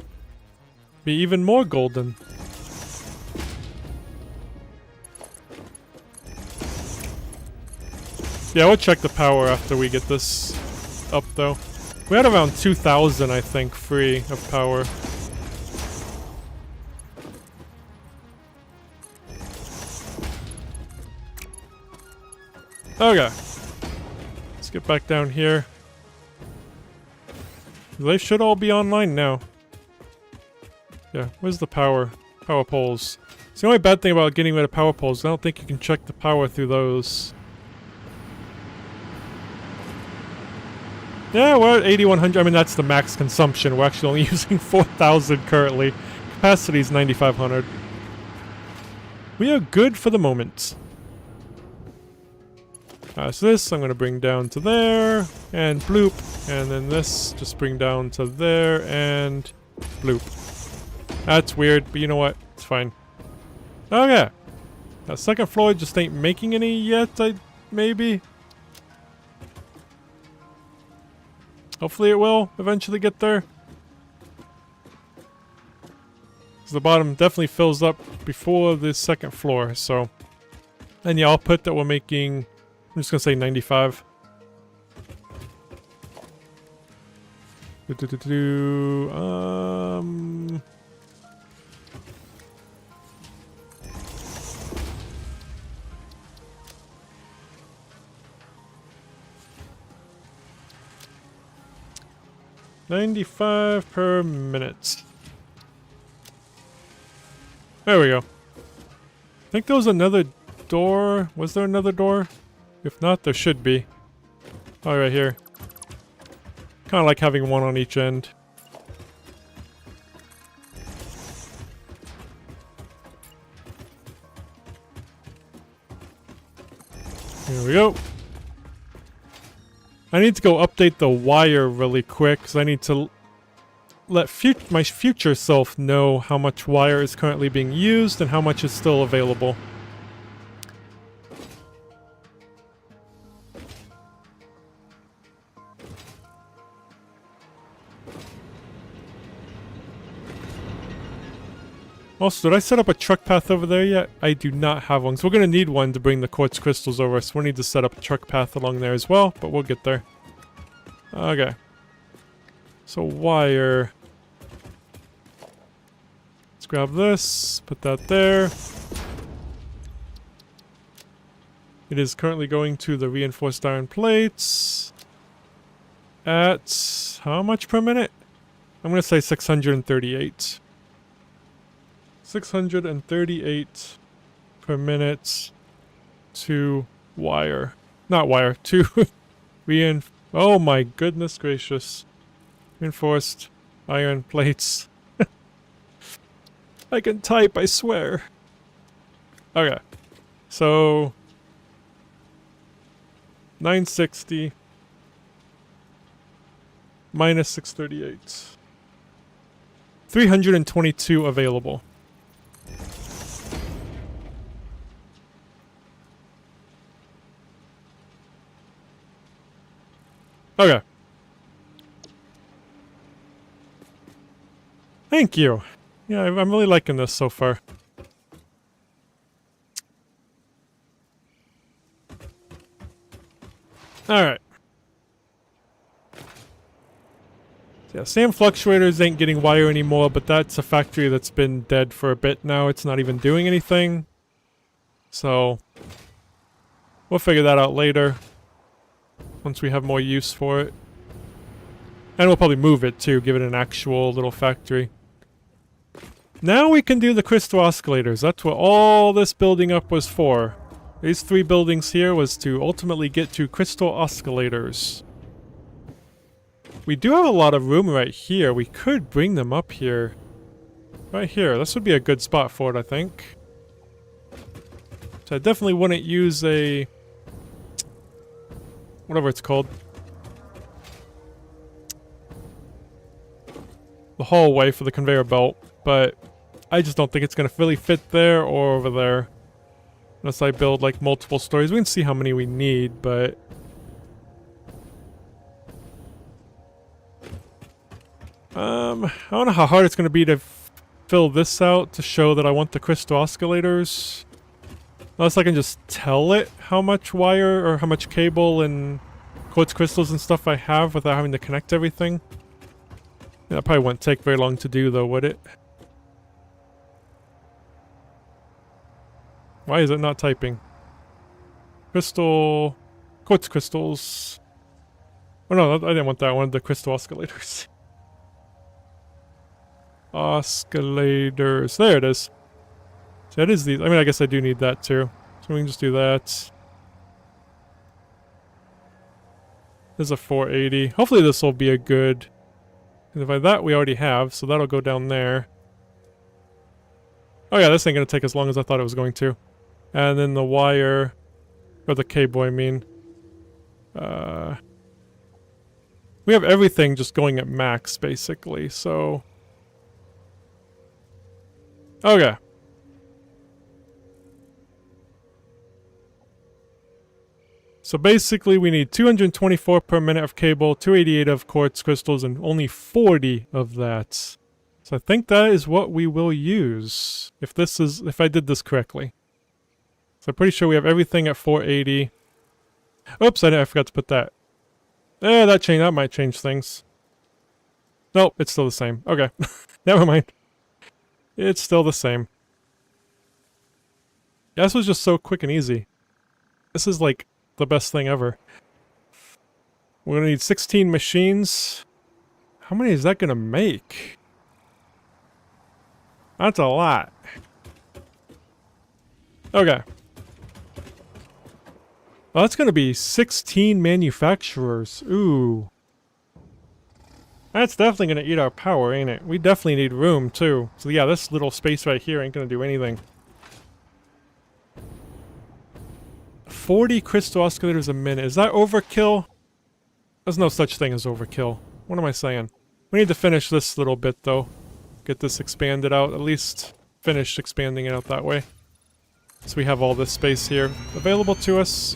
be even more golden. Yeah, we'll check the power after we get this up though. We had around 2,000, I think, free of power. Okay. Let's get back down here. They should all be online now. Yeah, where's the power? Power poles. It's the only bad thing about getting rid of power poles. I don't think you can check the power through those. Yeah, we're at 8,100. I mean, that's the max consumption. We're actually only using 4,000 currently. Capacity is 9,500. We are good for the moment. So this I'm going to bring down to there, and bloop. And then this, just bring down to there, and bloop. That's weird, but you know what? It's fine. Okay. That second floor just ain't making any yet, maybe? Hopefully it will eventually get there. Because the bottom definitely fills up before the second floor, so... And yeah, I'll put that we're making... I'm just gonna say 95. 95 per minute. There we go. I think there was another door. Was there another door? If not, there should be. Oh, right here. Kind of like having one on each end. Here we go. I need to go update the wire really quick, because I need to let my future self know how much wire is currently being used and how much is still available. Also, did I set up a truck path over there yet? I do not have one, so we're going to need one to bring the quartz crystals over, so we'll need to set up a truck path along there as well, but we'll get there. Okay. So wire... grab this, put that there. It is currently going to the reinforced iron plates at how much per minute? I'm going to say 638. 638 per minute to wire. Not wire, to oh my goodness gracious. Reinforced iron plates. I can type, I swear. Okay. So 960 minus 638. 322 available. Okay. Thank you. Yeah, I'm really liking this so far. Alright. Yeah, SAM fluctuators ain't getting wire anymore, but that's a factory that's been dead for a bit now. It's not even doing anything. So, we'll figure that out later. Once we have more use for it. And we'll probably move it too, give it an actual little factory. Now we can do the crystal oscillators. That's what all this building up was for. These 3 buildings here was to ultimately get to crystal oscillators. We do have a lot of room right here. We could bring them up here. Right here. This would be a good spot for it, I think. So I definitely wouldn't use a... whatever it's called. The hallway for the conveyor belt, but I just don't think it's going to really fit there or over there. Unless I build like multiple stories. We can see how many we need, but... I don't know how hard it's going to be to fill this out to show that I want the crystal oscillators. Unless I can just tell it how much wire or how much cable and quartz crystals and stuff I have without having to connect everything. Yeah, that probably wouldn't take very long to do though, would it? Why is it not typing? Crystal... quartz crystals... Oh no, I didn't want that. I wanted the crystal oscillators. Oscillators. There it is. So it is these. I mean, I guess I do need that too. So we can just do that. There's a 480. Hopefully this will be a good... because by that we already have, so that'll go down there. Oh yeah, this ain't gonna take as long as I thought it was going to. And then the wire... or the cable, I mean. We have everything just going at max, basically, so... okay. So basically we need 224 per minute of cable, 288 of quartz crystals, and only 40 of that. So I think that is what we will use. If I did this correctly. So I'm pretty sure we have everything at 480. Oops, I forgot to put that. That might change things. Nope, it's still the same. Okay. Never mind. It's still the same. Yeah, this was just so quick and easy. This is like the best thing ever. We're gonna need 16 machines. How many is that gonna make? That's a lot. Okay. Well, that's gonna be 16 manufacturers. Ooh. That's definitely gonna eat our power, ain't it? We definitely need room, too. So yeah, this little space right here ain't gonna do anything. 40 crystal oscillators a minute. Is that overkill? There's no such thing as overkill. What am I saying? We need to finish this little bit, though. Get this expanded out. At least finish expanding it out that way. So we have all this space here available to us.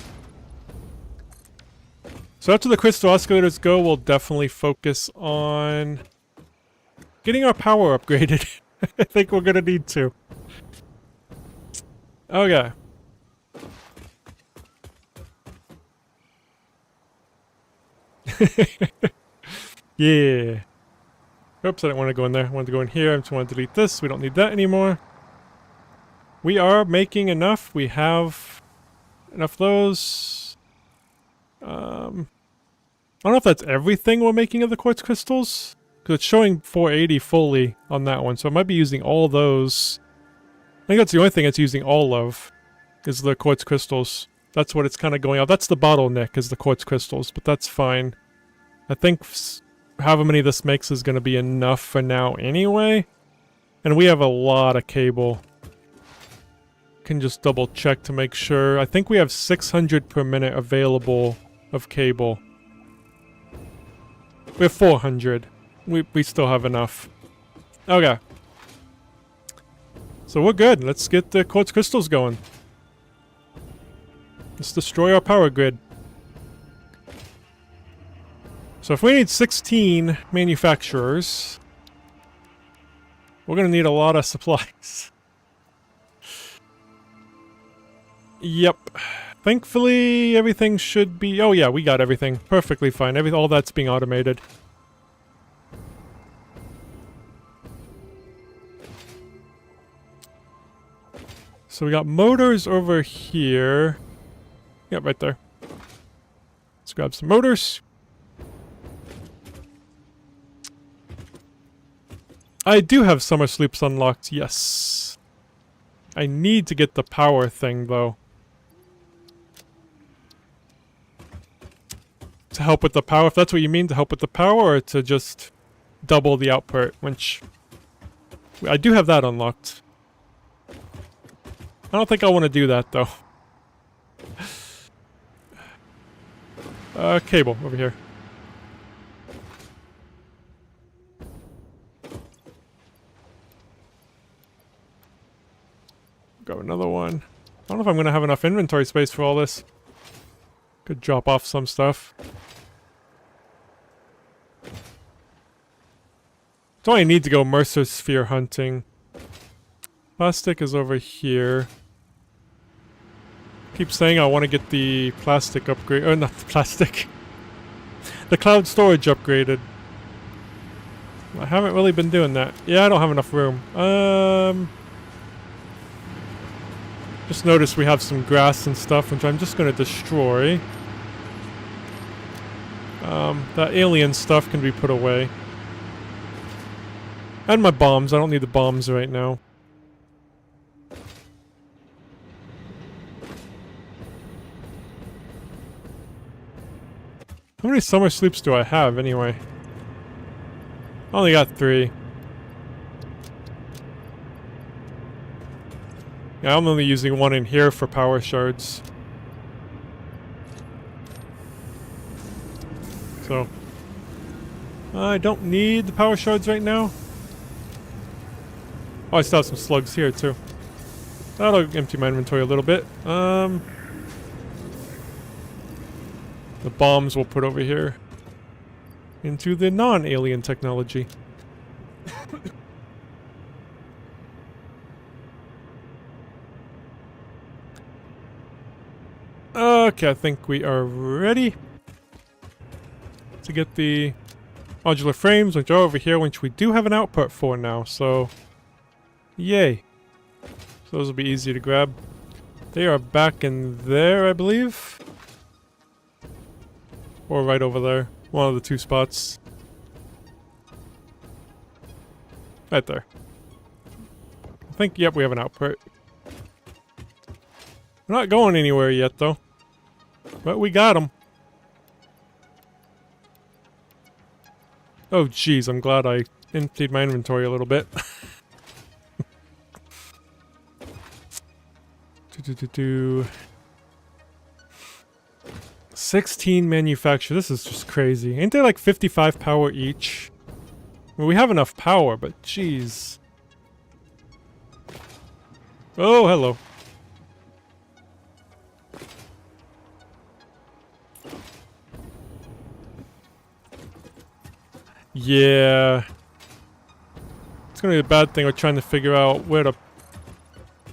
So after the crystal oscillators go, we'll definitely focus on getting our power upgraded. I think we're gonna need to. Okay. Yeah. Oops, I didn't want to go in there. I wanted to go in here. I just want to delete this. We don't need that anymore. We are making enough. We have enough of those. I don't know if that's everything we're making of the quartz crystals. Because it's showing 480 fully on that one. So I might be using all those. I think that's the only thing it's using all of. Is the quartz crystals. That's what it's kind of going out. That's the bottleneck, is the quartz crystals. But that's fine. I think however many this makes is going to be enough for now anyway. And we have a lot of cable. Can just double check to make sure. I think we have 600 per minute available of cable. We have 400. We still have enough. Okay. So we're good. Let's get the quartz crystals going. Let's destroy our power grid. So if we need 16 manufacturers, we're going to need a lot of supplies. Yep. Thankfully, everything should be... Oh yeah, we got everything. Perfectly fine. All that's being automated. So we got motors over here. Yep, right there. Let's grab some motors. I do have summer sleeps unlocked, yes. I need to get the power thing, though. To help with the power, if that's what you mean, to help with the power, or to just double the output, which... I do have that unlocked. I don't think I want to do that, though. Cable, over here. Go another one. I don't know if I'm going to have enough inventory space for all this. Could drop off some stuff. Don't I need to go Mercer Sphere hunting? Plastic is over here. Keep saying I want to get the plastic upgrade. Or not the plastic. The cloud storage upgraded. I haven't really been doing that. Yeah, I don't have enough room. Just noticed we have some grass and stuff, which I'm just going to destroy. That alien stuff can be put away. And my bombs. I don't need the bombs right now. How many summer sleeps do I have, anyway? I only got 3. Yeah, I'm only using 1 in here for power shards. So... I don't need the power shards right now. Oh, I still have some slugs here, too. That'll empty my inventory a little bit. The bombs we'll put over here. Into the non-alien technology. Okay, I think we are ready to get the modular frames, which are over here, which we do have an output for now, so yay. So those will be easy to grab. They are back in there, I believe. Or right over there. One of the 2 spots. Right there. I think, yep, we have an output. We're not going anywhere yet, though. But we got them. Oh, jeez, I'm glad I emptied my inventory a little bit. 16 manufacture. This is just crazy. Ain't there like 55 power each? I mean, we have enough power, but jeez. Oh, hello. Yeah. It's gonna be a bad thing. We're trying to figure out where to...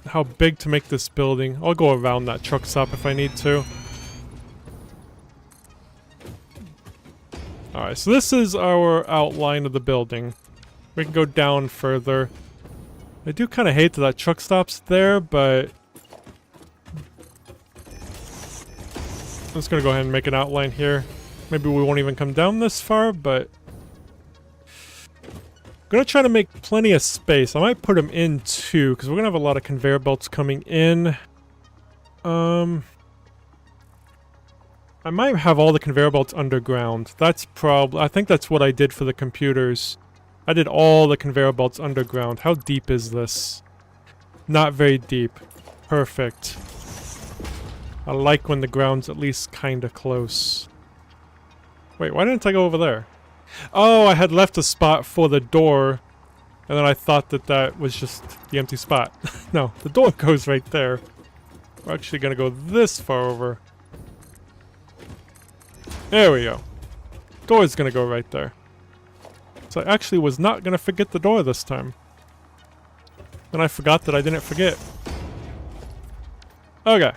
how big to make this building. I'll go around that truck stop if I need to. Alright, so this is our outline of the building. We can go down further. I do kind of hate that truck stops there, but I'm just gonna go ahead and make an outline here. Maybe we won't even come down this far, but I'm gonna try to make plenty of space. I might put them in too, because we're gonna have a lot of conveyor belts coming in. I might have all the conveyor belts underground. That's I think that's what I did for the computers. I did all the conveyor belts underground. How deep is this? Not very deep. Perfect. I like when the ground's at least kinda close. Wait, why didn't I go over there? Oh, I had left a spot for the door, and then I thought that that was just the empty spot. No, the door goes right there. We're actually gonna go this far over. There we go. Door's gonna go right there. So I actually was not gonna forget the door this time. Then I forgot that I didn't forget. Okay.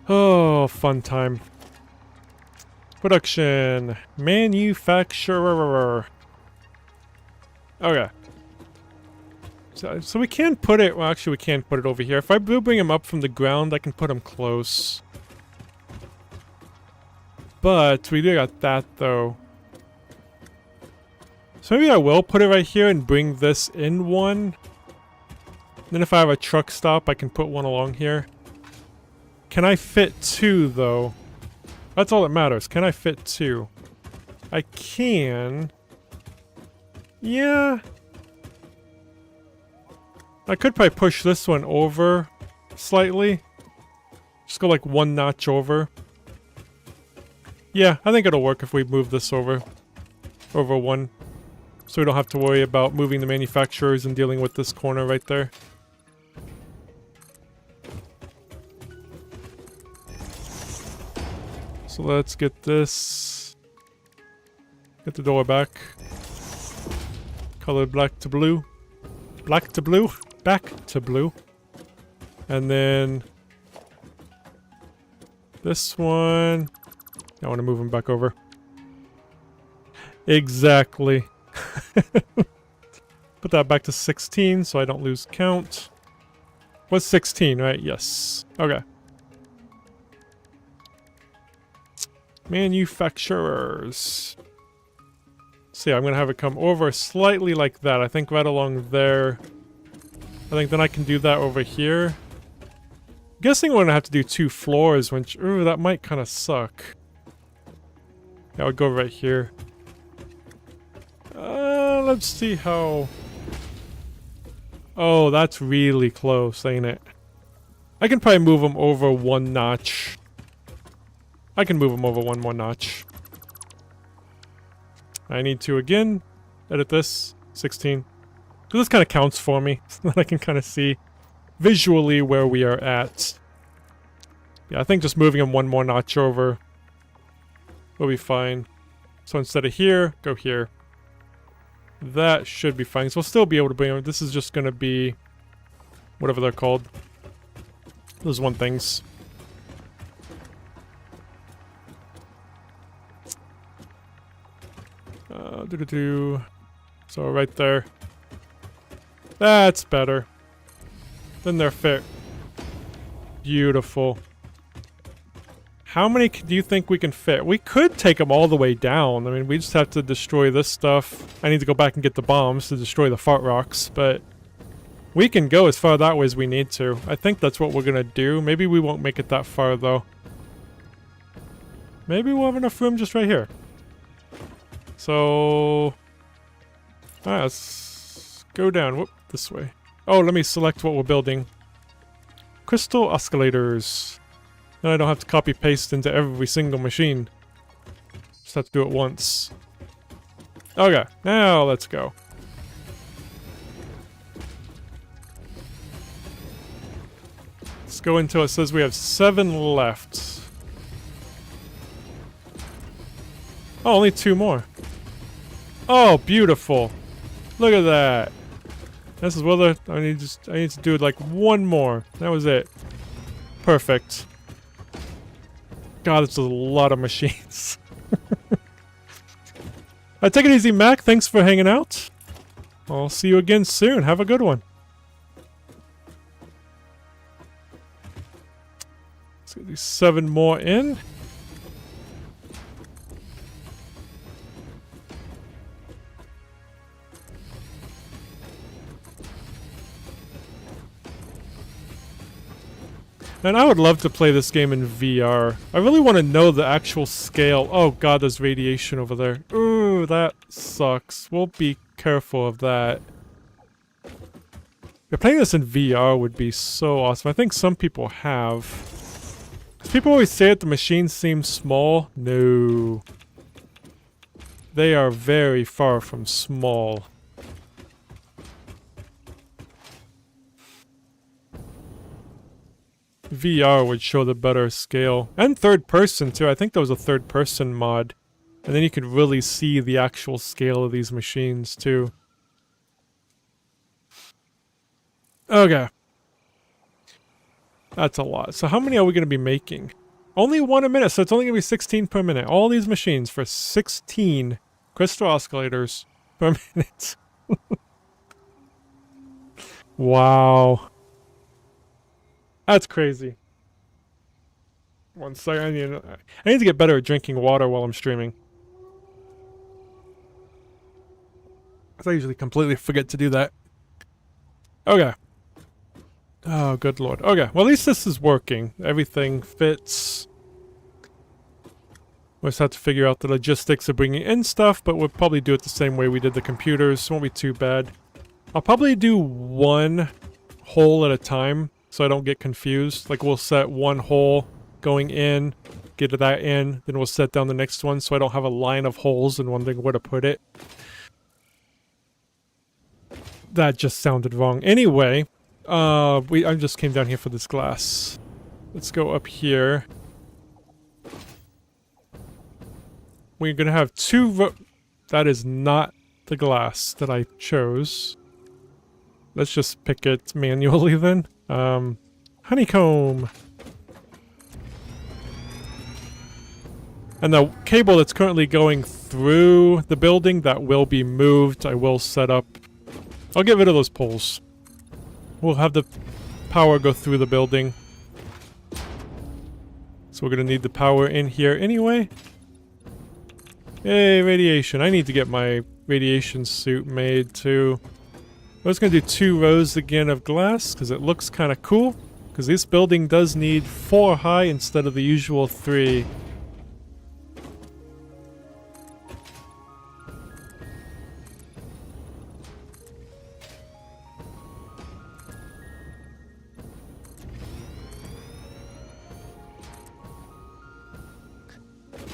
Oh, fun time. Production. Manufacturer. Okay. So we can put it... Well, actually we can't put it over here. If I do bring him up from the ground, I can put him close. But we do got that, though. So maybe I will put it right here and bring this in one. Then if I have a truck stop, I can put one along here. Can I fit two, though? That's all that matters. Can I fit two? I can. Yeah. I could probably push this one over slightly. Just go like one notch over. Yeah, I think it'll work if we move this over one. So we don't have to worry about moving the manufacturers and dealing with this corner right there. So let's get this. Get the door back. Color black to blue. Black to blue? Back to blue. And then this one. I want to move them back over. Exactly. Put that back to 16 so I don't lose count. Was 16, right? Yes. Okay. Manufacturers. See, I'm gonna have it come over slightly like that. I think right along there. I think then I can do that over here. I'm guessing we're gonna have to do 2 floors, which, ooh, that might kind of suck. Yeah, I would go right here. Let's see how... Oh, that's really close, ain't it? I can probably move them over one notch. I can move them over one more notch. I need to, again, edit this. 16. So this kind of counts for me, so that I can kind of see visually where we are at. Yeah, I think just moving them one more notch over will be fine. So instead of here, go here. That should be fine. So we'll still be able to bring them. This is just going to be whatever they're called. Those one things. So right there. That's better. Then they're fit. Beautiful. How many do you think we can fit? We could take them all the way down. I mean, we just have to destroy this stuff. I need to go back and get the bombs to destroy the fart rocks, but we can go as far that way as we need to. I think that's what we're gonna do. Maybe we won't make it that far, though. Maybe we'll have enough room just right here. So... Alright, let's go down. Whoop, this way. Oh, let me select what we're building. Crystal escalators. Then I don't have to copy-paste into every single machine. Just have to do it once. Okay, now let's go. Let's go until it says we have 7 left. Oh, only 2 more. Oh, beautiful. Look at that. This is whether I need to do like 1 more. That was it. Perfect. God, this is a lot of machines. Take it easy, Mac. Thanks for hanging out. I'll see you again soon. Have a good one. Let's get these 7 more in. And I would love to play this game in VR. I really want to know the actual scale. Oh god, there's radiation over there. Ooh, that sucks. We'll be careful of that. Yeah, playing this in VR would be so awesome. I think some people have. People always say that the machines seem small. No. They are very far from small. VR would show the better scale. And third person too. I think there was a third person mod. And then you could really see the actual scale of these machines too. Okay. That's a lot. So how many are we going to be making? Only 1 a minute, so it's only going to be 16 per minute. All these machines for 16 crystal oscillators per minute. Wow. That's crazy. 1 second. I need to get better at drinking water while I'm streaming. Because I usually completely forget to do that. Okay. Oh, good lord. Okay, well at least this is working. Everything fits. We'll just have to figure out the logistics of bringing in stuff, but we'll probably do it the same way we did the computers. It won't be too bad. I'll probably do 1 hole at a time, so I don't get confused. Like, we'll set 1 hole going in, get that in, then we'll set down the next one so I don't have a line of holes and wondering where to put it. That just sounded wrong. Anyway, I just came down here for this glass. Let's go up here. We're gonna have 2 that is not the glass that I chose. Let's just pick it manually then. Honeycomb. And the cable that's currently going through the building, that will be moved. I will set up... I'll get rid of those poles. We'll have the power go through the building. So we're gonna need the power in here anyway. Yay, radiation. I need to get my radiation suit made too. I was gonna do 2 rows again of glass, because it looks kind of cool. Because this building does need 4 high instead of the usual 3.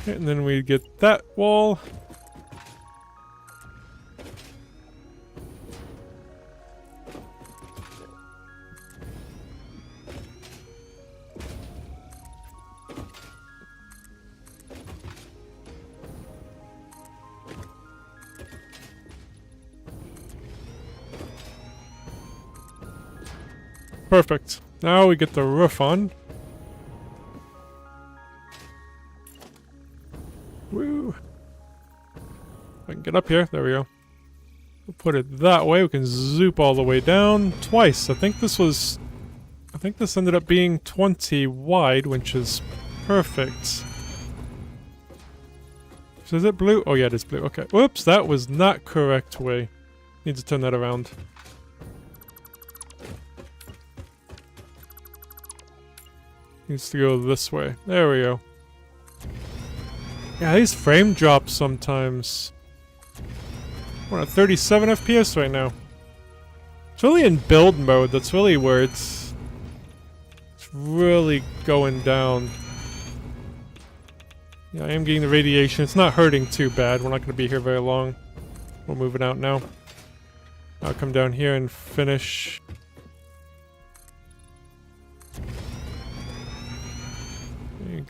And then we get that wall. Perfect. Now we get the roof on. Woo! I can get up here. There we go. We'll put it that way. We can zoop all the way down twice. I think this ended up being 20 wide, which is perfect. So is it blue? Oh yeah, it is blue. Okay. Whoops, that was not correct way. Need to turn that around. Needs to go this way. There we go. Yeah, these frame drops sometimes. We're at 37 FPS right now. It's really in build mode. That's really where it's really going down. Yeah, I am getting the radiation. It's not hurting too bad. We're not going to be here very long. We'll move it out now. I'll come down here and finish.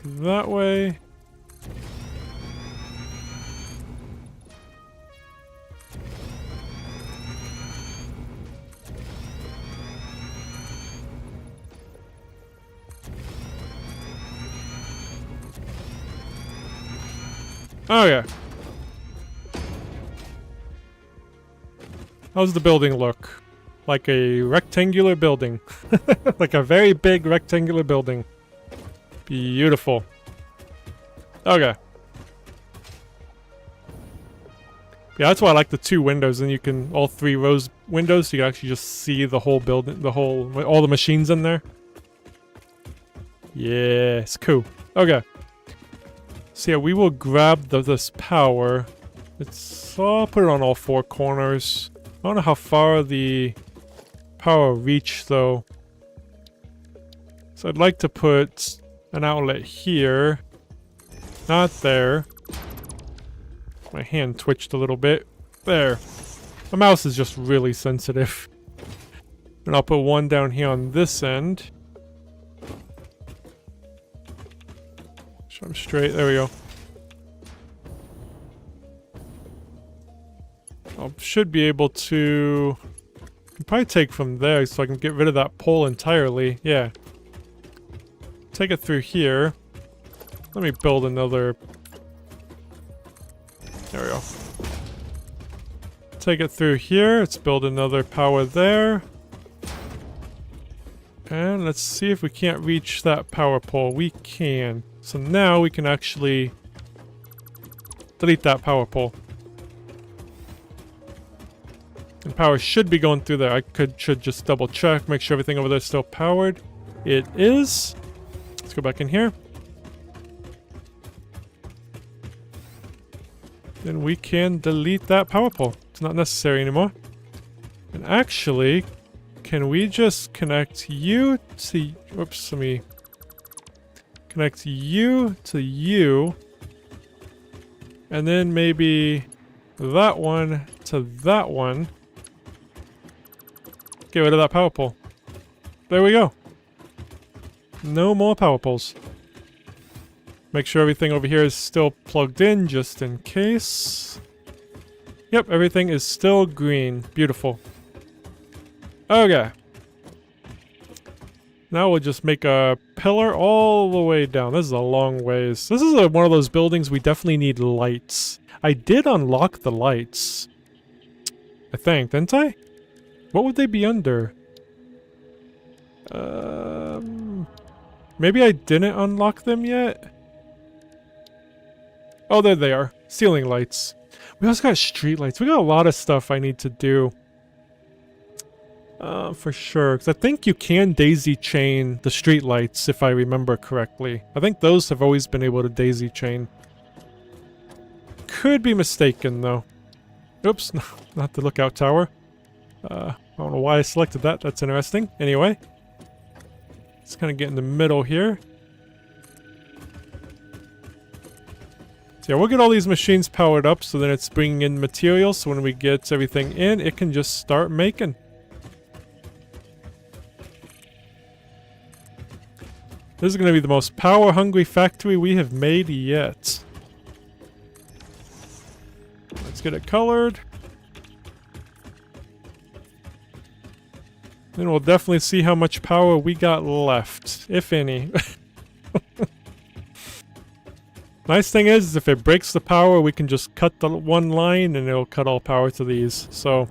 That way. Oh yeah. How's the building look? Like a rectangular building. Like a very big rectangular building. Beautiful. Okay. Yeah, that's why I like the 2 windows, and you can, all 3 rows windows, so you can actually just see the whole building, all the machines in there. Yeah, it's cool. Okay. So yeah, we will grab this power. I'll put it on all 4 corners. I don't know how far the power reach though. So I'd like to put an outlet here. Not there. My hand twitched a little bit. There. My mouse is just really sensitive. And I'll put one down here on this end. Show them straight. There we go. I should be able to... probably take from there so I can get rid of that pole entirely. Yeah. Take it through here. Let me build another... There we go. Take it through here. Let's build another power there. And let's see if we can't reach that power pole. We can. So now we can actually delete that power pole. And power should be going through there. I should just double check, make sure everything over there is still powered. It is. Let's go back in here. Then we can delete that power pole. It's not necessary anymore. And actually, can we just connect you to... Whoops, let me... Connect you to you. And then maybe that one to that one. Get rid of that power pole. There we go. No more power poles. Make sure everything over here is still plugged in, just in case. Yep, everything is still green. Beautiful. Okay. Now we'll just make a pillar all the way down. This is a long ways. This is one of those buildings we definitely need lights. I did unlock the lights. I think, didn't I? What would they be under? Maybe I didn't unlock them yet? Oh, there they are. Ceiling lights. We also got street lights. We got a lot of stuff I need to do. For sure. Because I think you can daisy chain the street lights, if I remember correctly. I think those have always been able to daisy chain. Could be mistaken, though. Oops, not the lookout tower. I don't know why I selected that. That's interesting. Anyway. Let's kind of get in the middle here. So yeah, we'll get all these machines powered up so then it's bringing in materials. So when we get everything in, it can just start making. This is going to be the most power-hungry factory we have made yet. Let's get it colored. Then we'll definitely see how much power we got left, if any. Nice thing is, if it breaks the power, we can just cut the one line and it'll cut all power to these. So,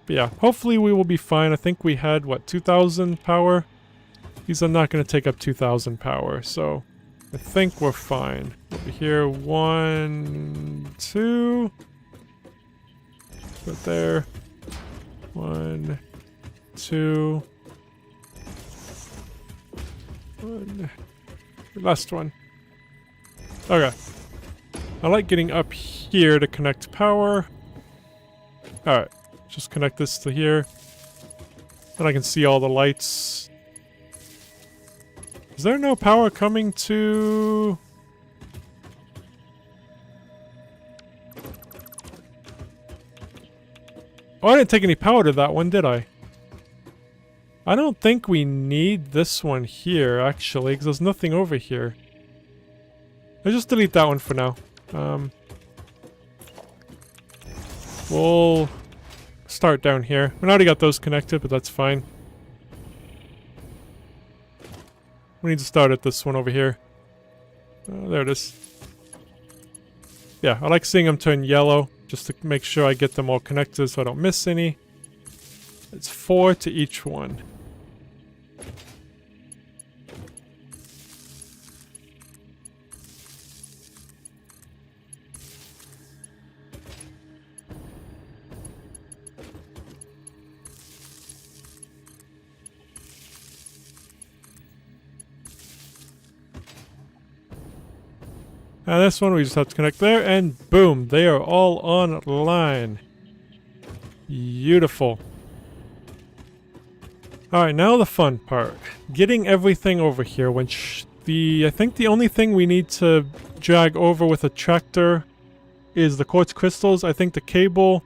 but yeah, hopefully we will be fine. I think we had, what, 2,000 power? These are not going to take up 2,000 power, so I think we're fine. Over here, 1, 2. Right there. 1, 2. 1. Last one. Okay. I like getting up here to connect power. Alright. Just connect this to here. And I can see all the lights. Is there no power coming to... Oh, I didn't take any power to that one, did I? I don't think we need this one here, actually, because there's nothing over here. I'll just delete that one for now. We'll start down here. We already got those connected, but that's fine. We need to start at this one over here. There it is. Yeah, I like seeing them turn yellow. just to make sure I get them all connected so I don't miss any. It's 4 to each one. And this one we just have to connect there, and boom, they are all online. Beautiful. Alright, now the fun part. Getting everything over here, which I think the only thing we need to drag over with a tractor is the quartz crystals. I think the cable's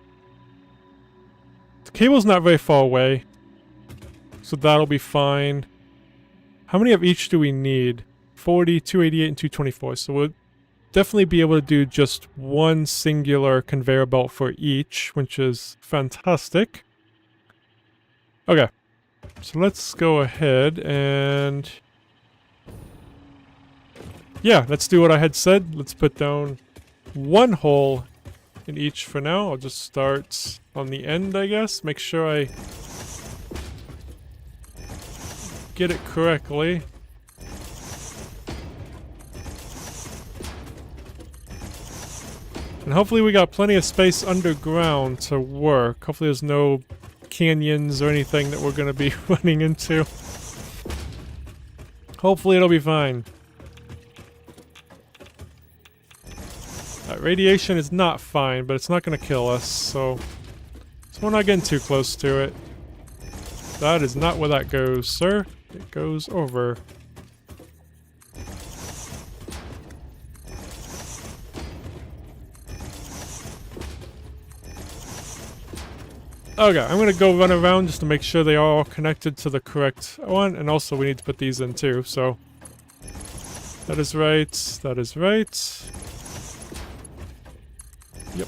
not very far away, so that'll be fine. How many of each do we need? 40, 288, and 224, so we'll definitely be able to do just one singular conveyor belt for each, which is fantastic. Okay, so let's go ahead and... yeah, let's do what I had said. Let's put down one hole in each for now. I'll just start on the end, I guess. Make sure I get it correctly. And hopefully we got plenty of space underground to work. Hopefully there's no canyons or anything that we're going to be running into. Hopefully it'll be fine. Radiation is not fine, but it's not going to kill us, so we're not getting too close to it. That is not where that goes, sir. It goes over. Okay, I'm gonna go run around just to make sure they are all connected to the correct one, and also we need to put these in too, so... that is right, that is right. Yep.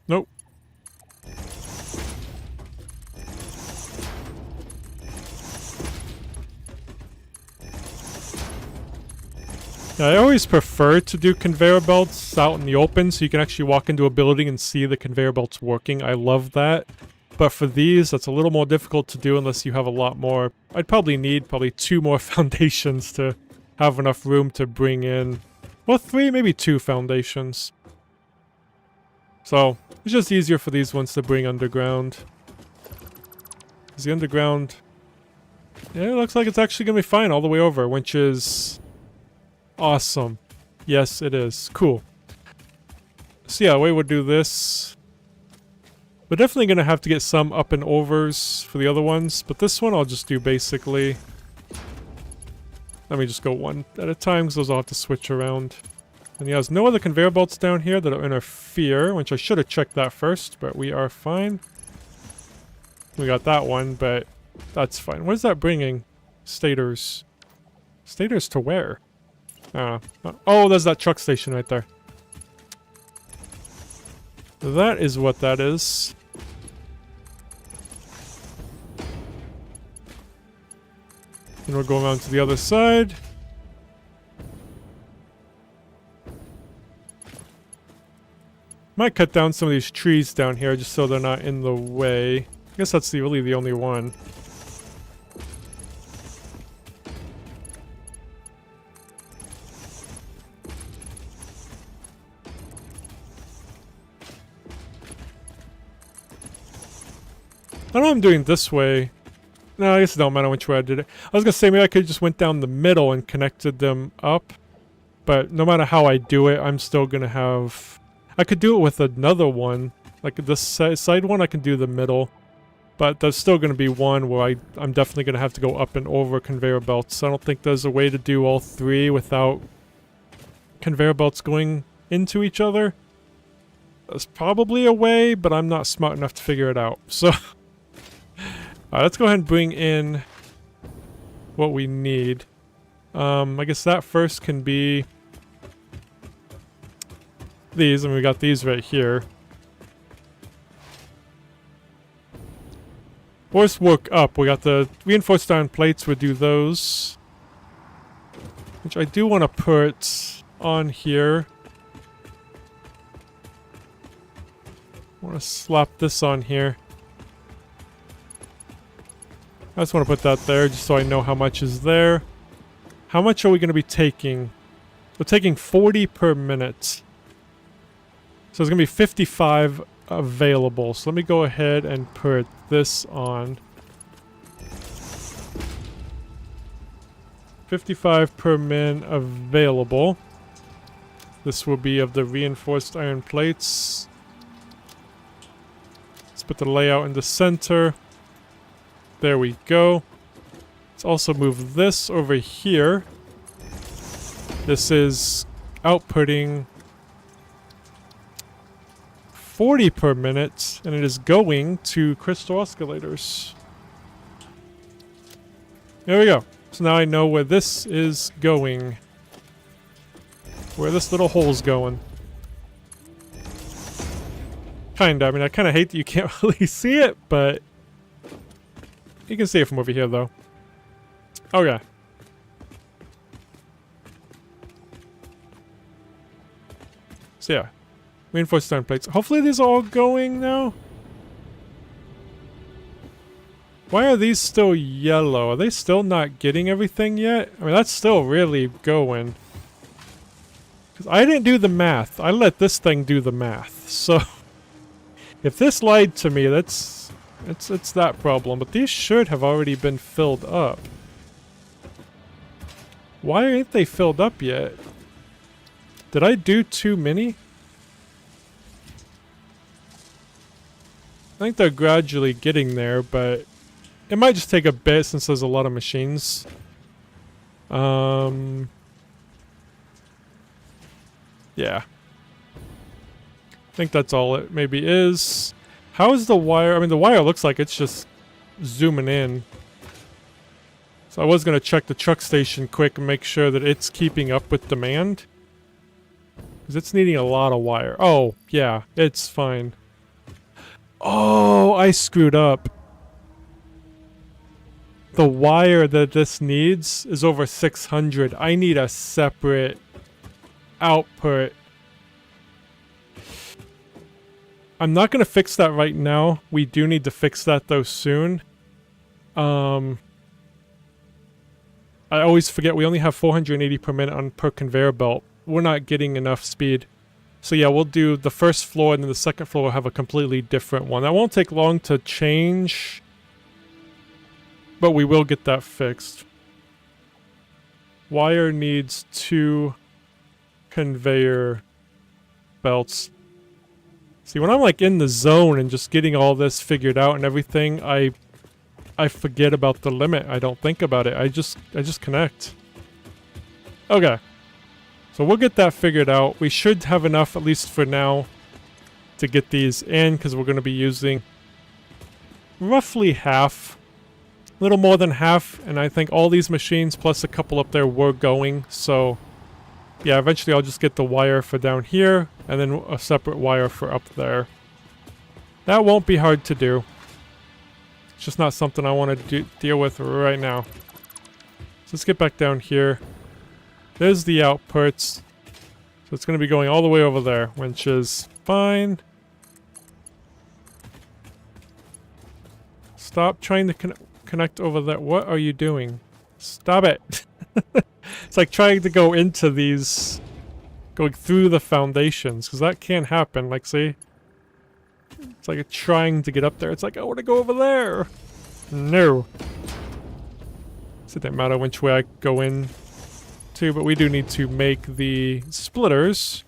Nope. Yeah, I always prefer to do conveyor belts out in the open so you can actually walk into a building and see the conveyor belts working. I love that. But for these, that's a little more difficult to do unless you have a lot more. I'd probably need 2 more foundations to have enough room to bring in. Well, 3, maybe 2 foundations. So, it's just easier for these ones to bring underground. Because the underground... yeah, it looks like it's actually going to be fine all the way over, which is... awesome. Yes, it is. Cool. So yeah, the way we'll do this... we're definitely going to have to get some up and overs for the other ones, but this one I'll just do basically... let me just go one at a time, because those all have to switch around. And yeah, there's no other conveyor belts down here that'll interfere, which I should have checked that first, but we are fine. We got that one, but that's fine. What is that bringing? Stators. Stators to where? Oh, there's that truck station right there. That is what that is. And we'll go around to the other side. Might cut down some of these trees down here just so they're not in the way. I guess that's really the only one. I don't know I'm doing this way. No, I guess it don't matter which way I did it. I was gonna say maybe I could just went down the middle and connected them up. But no matter how I do it, I'm still gonna have... I could do it with another one. Like this side one, I can do the middle. But there's still gonna be one where I'm definitely gonna have to go up and over conveyor belts. I don't think there's a way to do all 3 without conveyor belts going into each other. There's probably a way, but I'm not smart enough to figure it out. So... alright, let's go ahead and bring in what we need. I guess that first can be these, and we got these right here. Let's work up. We got the reinforced iron plates. We'll do those. Which I do want to put on here. I want to slap this on here. I just want to put that there just so I know how much is there. How much are we going to be taking? We're taking 40 per minute. So there's going to be 55 available. So let me go ahead and put this on. 55 per min available. This will be of the reinforced iron plates. Let's put the layout in the center. There we go. Let's also move this over here. This is outputting 40 per minute, and it is going to crystal oscillators. There we go. So now I know where this is going. Where this little hole's going. Kinda. I mean, I kind of hate that you can't really see it, but you can see it from over here, though. Okay. So yeah. Reinforced stone plates. Hopefully these are all going now. Why are these still yellow? Are they still not getting everything yet? I mean, that's still really going. Because I didn't do the math. I let this thing do the math. So, if this lied to me, it's that problem. But these should have already been filled up. Why ain't they filled up yet? Did I do too many? I think they're gradually getting there, but it might just take a bit since there's a lot of machines. Yeah. I think that's all it maybe is. How is the wire? I mean, the wire looks like it's just zooming in. So I was going to check the truck station quick and make sure that it's keeping up with demand. Because it's needing a lot of wire. Oh, yeah, it's fine. Oh, I screwed up. The wire that this needs is over 600. I need a separate output. I'm not going to fix that right now. We do need to fix that though soon. I always forget we only have 480 per minute on per conveyor belt. We're not getting enough speed. So yeah, we'll do the first floor and then the second floor will have a completely different one. That won't take long to change. But we will get that fixed. Wire needs 2 conveyor belts. See, when I'm like in the zone and just getting all this figured out and everything, I forget about the limit. I don't think about it. I just connect. Okay. So we'll get that figured out. We should have enough, at least for now, to get these in, because we're going to be using roughly half. A little more than half, and I think all these machines plus a couple up there were going, so yeah, eventually I'll just get the wire for down here, and then a separate wire for up there. That won't be hard to do. It's just not something I want to deal with right now. So let's get back down here. There's the outputs. So it's going to be going all the way over there, which is fine. Stop trying to connect over there. What are you doing? Stop it. It's like trying to go into these, going through the foundations, because that can't happen. Like, see? It's like trying to get up there. It's like, I want to go over there. No. So it doesn't matter which way I go in to, but we do need to make the splitters.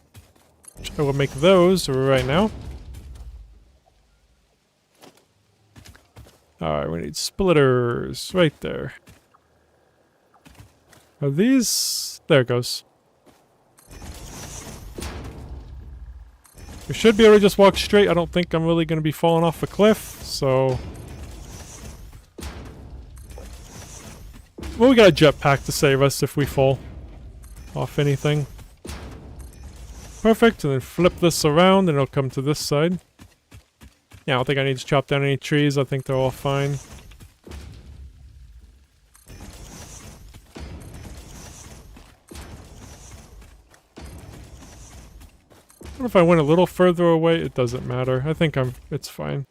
I will make those right now. Alright, we need splitters right there. Are these... There it goes. We should be able to just walk straight. I don't think I'm really going to be falling off a cliff, so... Well, we got a jetpack to save us if we fall off anything. Perfect, and then flip this around and it'll come to this side. Yeah, I don't think I need to chop down any trees. I think they're all fine. What if I went a little further away? It doesn't matter. I think it's fine.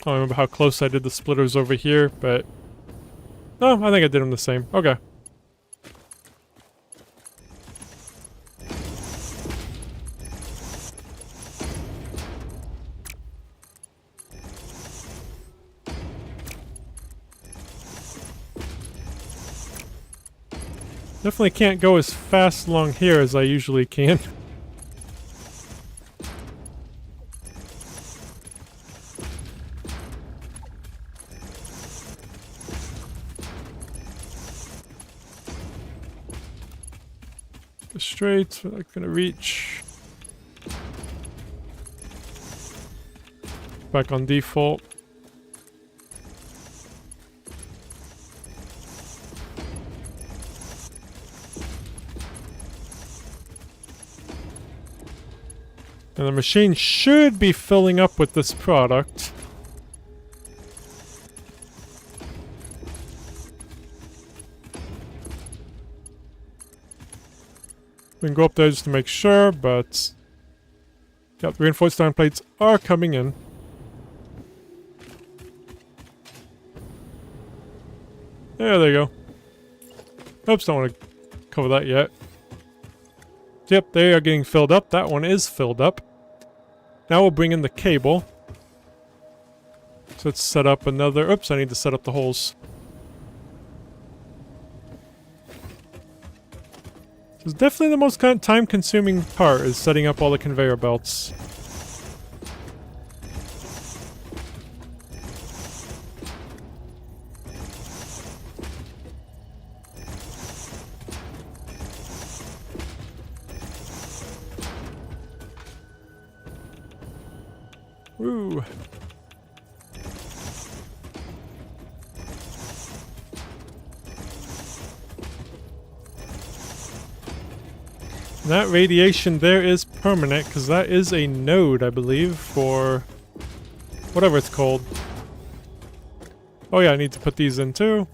I don't remember how close I did the splitters over here, but... No, I think I did them the same. Okay. Definitely can't go as fast along here as I usually can. Straight, we're not gonna reach. Back on default. And the machine should be filling up with this product. We can go up there just to make sure, but... Yep, the reinforced iron plates are coming in. Yeah, there you go. Oops, don't want to cover that yet. Yep, they are getting filled up. That one is filled up. Now we'll bring in the cable. So let's set up another... Oops, I need to set up the holes. It's definitely the most time-consuming part, is setting up all the conveyor belts. Woo! That radiation there is permanent, because that is a node, I believe, for whatever it's called. Oh yeah, I need to put these in too.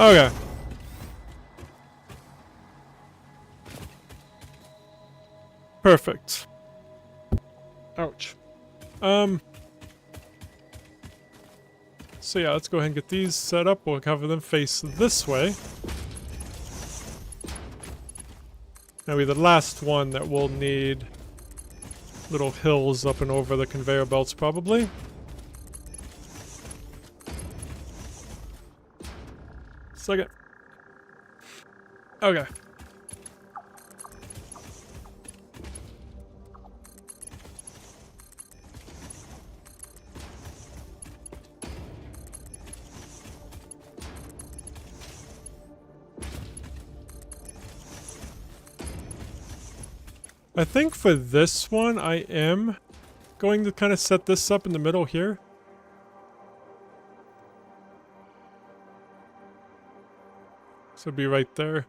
Okay. Perfect. Ouch. So yeah, let's go ahead and get these set up. We'll cover them face this way. Now be the last one that will need little hills up and over the conveyor belts probably. Second. Okay. I think for this one, I am going to kind of set this up in the middle here. So it'd be right there.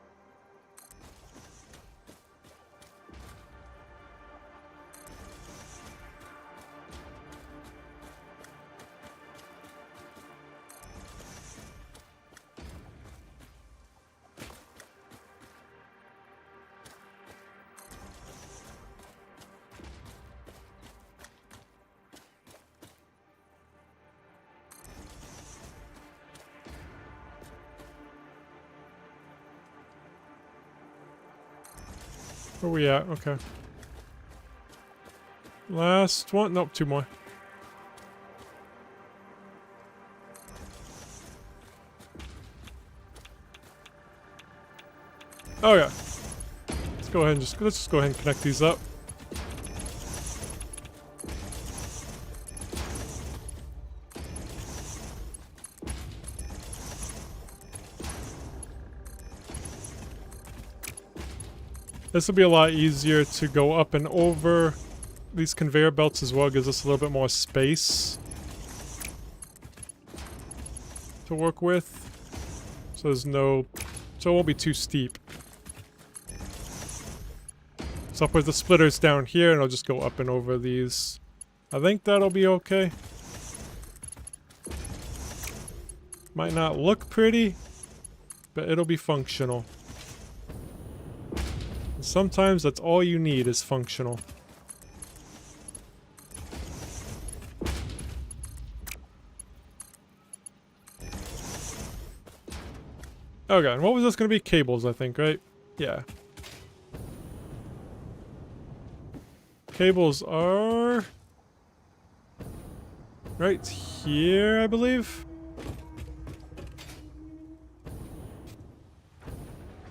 Where we at? Okay. Last one. Nope, two more. Oh yeah. Let's go ahead and let's just go ahead and connect these up. This will be a lot easier to go up and over these conveyor belts as well. Gives us a little bit more space to work with. So there's no... So it won't be too steep. So I'll put the splitters down here and I'll just go up and over these. I think that'll be okay. Might not look pretty, but it'll be functional. And sometimes that's all you need is functional. Okay, and what was this going to be? Cables, I think, right? Yeah. Cables are... right here, I believe?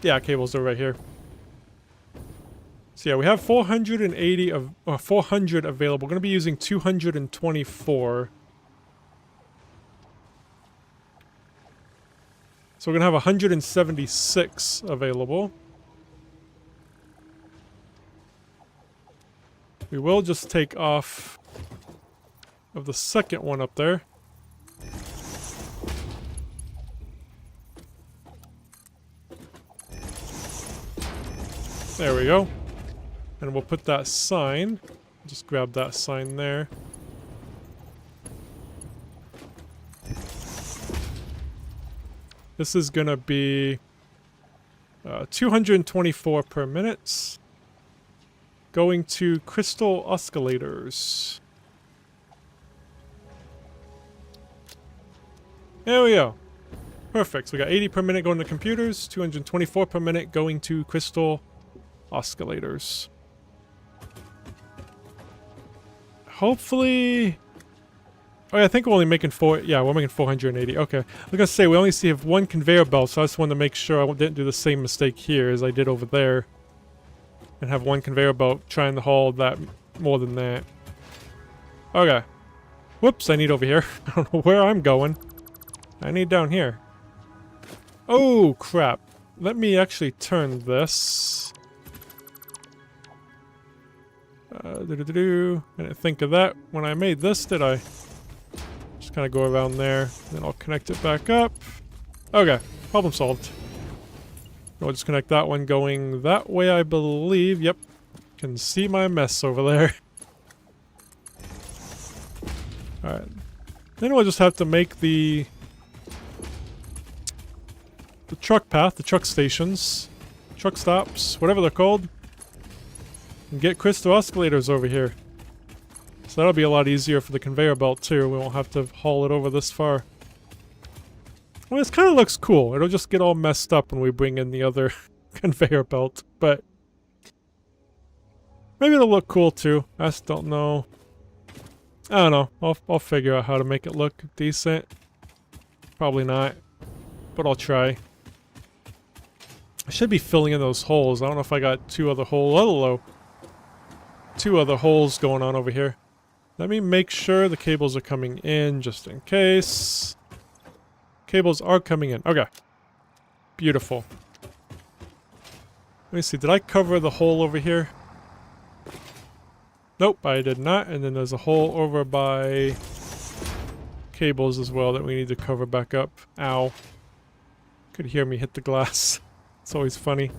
Yeah, cables are right here. So yeah, we have 480 of... 400 available. We're going to be using 224. So we're going to have 176 available. We will just take off of the second one up there. There we go. And we'll put that sign. Just grab that sign there. This is gonna be 224 per minute. Going to crystal oscillators. There we go. Perfect. So we got 80 per minute going to computers, 224 per minute going to crystal oscillators. Hopefully... Oh yeah, I think we're only making we're making 480. Okay. I was gonna say, we only have one conveyor belt, so I just wanted to make sure I didn't do the same mistake here as I did over there. And have one conveyor belt trying to haul that more than that. Okay. Whoops, I need over here. I don't know where I'm going. I need down here. Oh, crap. Let me actually turn this. I didn't think of that when I made this, did I? Just kind of go around there, then I'll connect it back up. Okay, problem solved. We'll just connect that one going that way, I believe. Yep, can see my mess over there. Alright, then we'll just have to make the truck path, the truck stations, truck stops, whatever they're called, and get crystal oscillators over here. So that'll be a lot easier for the conveyor belt too. We won't have to haul it over this far. Well, this kind of looks cool. It'll just get all messed up when we bring in the other conveyor belt, but maybe it'll look cool too. I just don't know. I don't know. I'll figure out how to make it look decent. Probably not, but I'll try. I should be filling in those holes. I don't know if I got two other holes going on over here. Let me make sure the cables are coming in just in case. Cables are coming in. Okay. Beautiful. Let me see. Did I cover the hole over here? Nope, I did not. And then there's a hole over by cables as well that we need to cover back up. Ow. Could hear me hit the glass. It's always funny.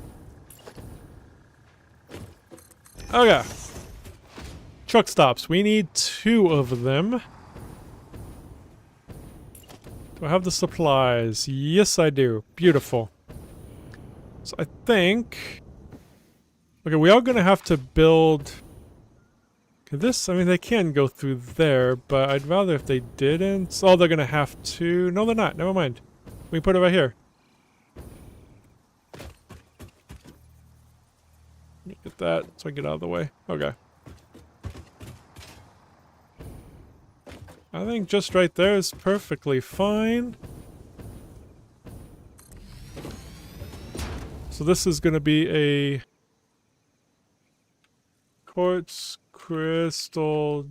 Okay. Truck stops. We need 2 of them. Do I have the supplies? Yes, I do. Beautiful. So I think... Okay, we are going to have to build... Okay, this, I mean, they can go through there, but I'd rather if they didn't. Oh, they're going to have to... No, they're not. Never mind. We can put it right here. me get that so I get out of the way. Okay. I think just right there is perfectly fine. So this is going to be a quartz crystal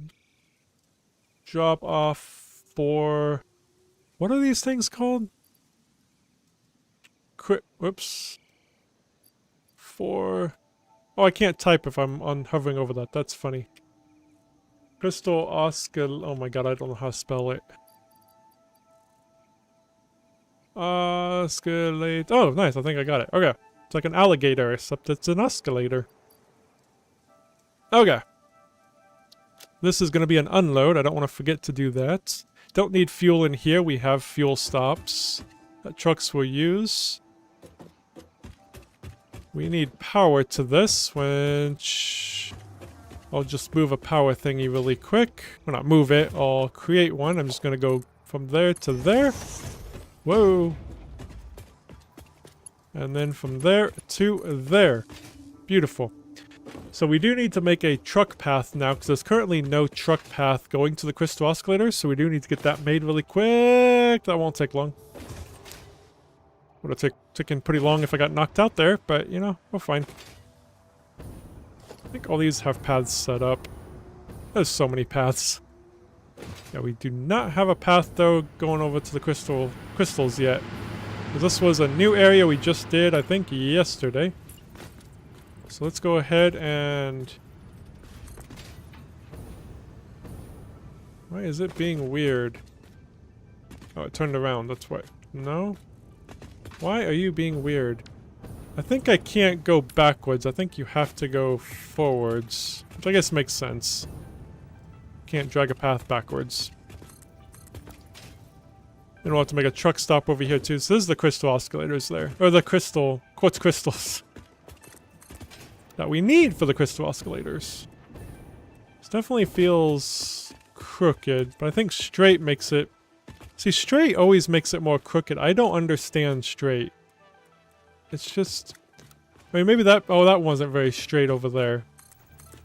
drop off for... What are these things called? Whoops. For... Oh, I can't type if I'm hovering over that. That's funny. Crystal oscil... Oh my god, I don't know how to spell it. Oscillate... Oh, nice. I think I got it. Okay. It's like an alligator, except it's an escalator. Okay. This is going to be an unload. I don't want to forget to do that. Don't need fuel in here. We have fuel stops that trucks will use. We need power to this, which... I'll just move a power thingy really quick. Well, not move it. I'll create one. I'm just going to go from there to there. Whoa. And then from there to there. Beautiful. So we do need to make a truck path now, because there's currently no truck path going to the crystal oscillators, so we do need to get that made really quick. That won't take long. Would have taken pretty long if I got knocked out there, but, you know, we're fine. I think all these have paths set up. There's so many paths. Yeah, we do not have a path, though, going over to the crystals yet. This was a new area we just did, I think, yesterday. So let's go ahead and... Why is it being weird? Oh, it turned around, that's why. No? Why are you being weird? I think I can't go backwards. I think you have to go forwards. Which I guess makes sense. Can't drag a path backwards. And we'll have to make a truck stop over here too. So this is the crystal oscillators there. Or the quartz crystals. That we need for the crystal oscillators. This definitely feels crooked, but I think straight makes it... See, straight always makes it more crooked. I don't understand straight. It's just... I mean, maybe that... Oh, that wasn't very straight over there.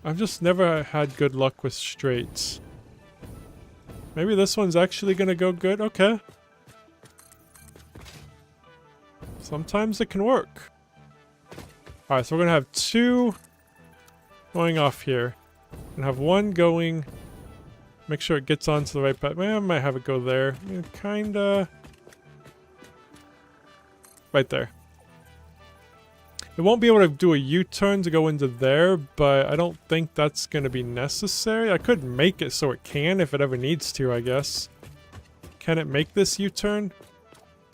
I've just never had good luck with straights. Maybe this one's actually gonna go good? Okay. Sometimes it can work. Alright, so we're gonna have two going off here. And have one going... Make sure it gets onto the right path. I might have it go there. Kinda... Right there. It won't be able to do a U-turn to go into there, but I don't think that's gonna be necessary. I could make it so it can if it ever needs to, I guess. Can it make this U-turn?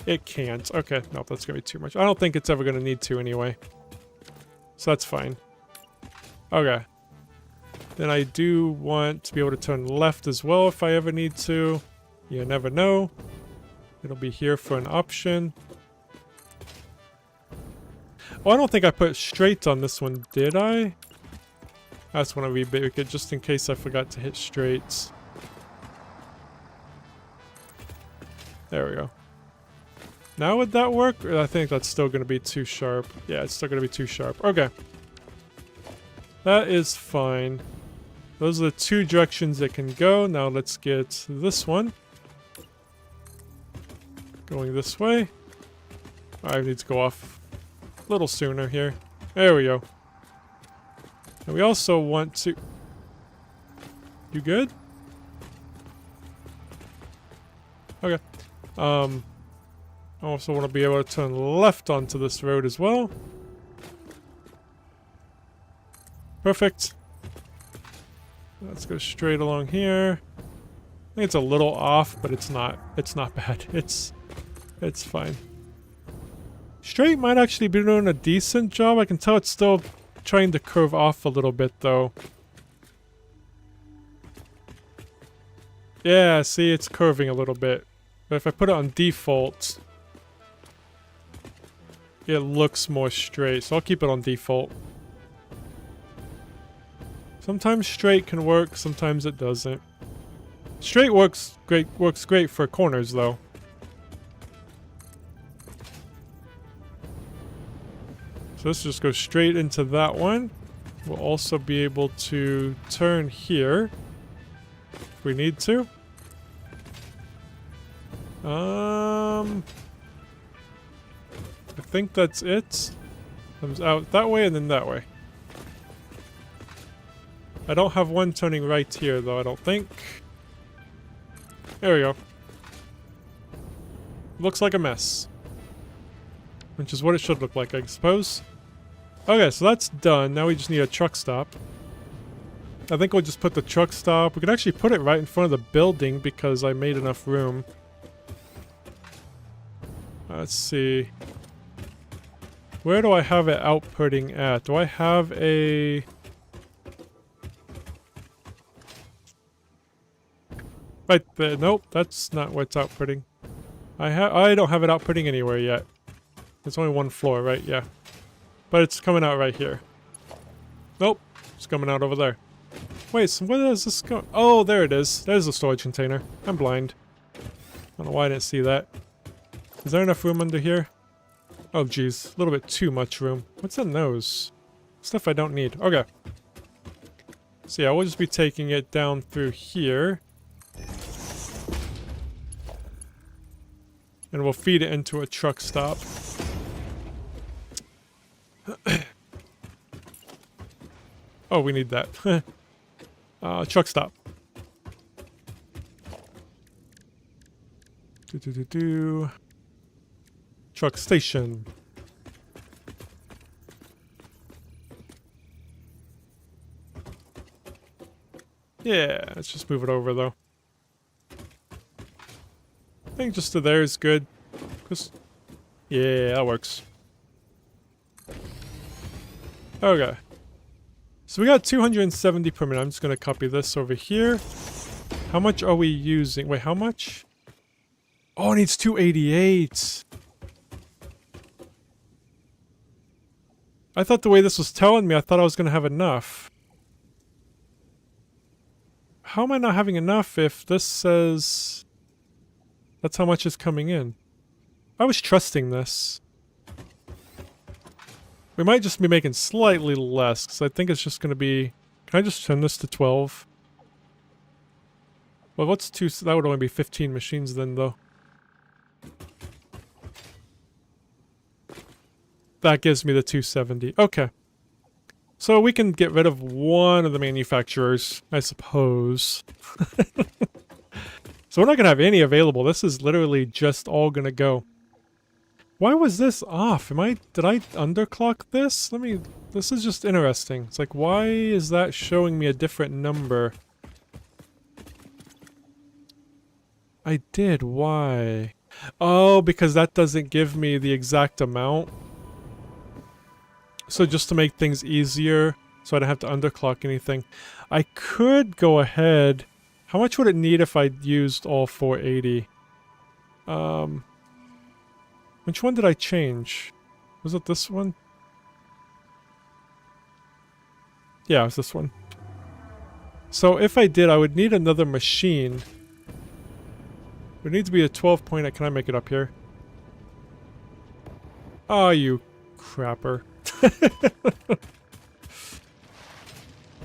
It can't. Okay, no, that's gonna be too much. I don't think it's ever gonna need to anyway. So that's fine. Okay. Then I do want to be able to turn left as well if I ever need to. You never know. It'll be here for an option. Oh, I don't think I put straight on this one, did I? I just want to rebake it just in case I forgot to hit straights. There we go. Now would that work? Or I think that's still going to be too sharp. Yeah, it's still going to be too sharp. Okay. That is fine. Those are the two directions it can go. Now let's get this one. Going this way. I need to go off a little sooner here. There we go. And we also want to... You good? Okay. I also want to be able to turn left onto this road as well. Perfect. Let's go straight along here. I think it's a little off, but it's not bad. It's fine. Straight might actually be doing a decent job. I can tell it's still trying to curve off a little bit though. Yeah, see, it's curving a little bit. But if I put it on default, it looks more straight. So I'll keep it on default. Sometimes straight can work, sometimes it doesn't. Straight works great for corners though. So let's just go straight into that one. We'll also be able to turn here if we need to. I think that's it. Comes out that way and then that way. I don't have one turning right here though, I don't think. There we go. Looks like a mess. Which is what it should look like, I suppose. Okay, so that's done. Now we just need a truck stop. I think we'll just put the truck stop. We could actually put it right in front of the building because I made enough room. Let's see. Where do I have it outputting at? Do I have a... Right there. Nope, that's not what's outputting. I don't have it outputting anywhere yet. There's only one floor, right? Yeah. But it's coming out right here. Nope, it's coming out over there. Wait, so where does this go? Oh, there it is. There's the storage container. I'm blind. I don't know why I didn't see that. Is there enough room under here? Oh, geez. A little bit too much room. What's in those? Stuff I don't need. Okay. So yeah, we'll just be taking it down through here. And we'll feed it into a truck stop. Oh, we need that. Truck stop. Truck station. Yeah, let's just move it over though. I think just to there is good. Yeah, that works. Okay. So we got 270 per minute. I'm just going to copy this over here. How much are we using? Wait, how much? Oh, it needs 288. I thought the way this was telling me, I thought I was going to have enough. How am I not having enough if this says that's how much is coming in? I was trusting this. We might just be making slightly less, because I think it's just going to be... Can I just turn this to 12? Well, what's 2... That would only be 15 machines then, though. That gives me the 270. Okay. So we can get rid of one of the manufacturers, I suppose. So we're not going to have any available. This is literally just all going to go. Why was this off? Did I underclock this? This is just interesting. It's like, why is that showing me a different number? I did, why? Oh, because that doesn't give me the exact amount. So just to make things easier, so I don't have to underclock anything. I could go ahead. How much would it need if I used all 480? Which one did I change? Was it this one? Yeah, it was this one. So if I did, I would need another machine. It would need to be a 12-point. Can I make it up here? Oh, you crapper.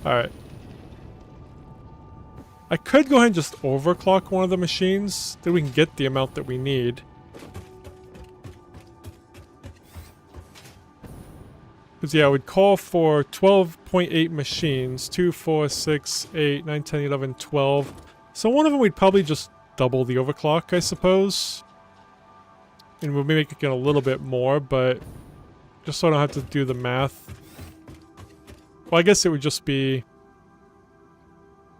Alright. I could go ahead and just overclock one of the machines, then we can get the amount that we need. Because yeah, I would call for 12.8 machines. 2, 4, 6, 8, 9, 10, 11, 12. So one of them we'd probably just double the overclock, I suppose. And we'll be making it a little bit more, but just so I don't have to do the math. Well, I guess it would just be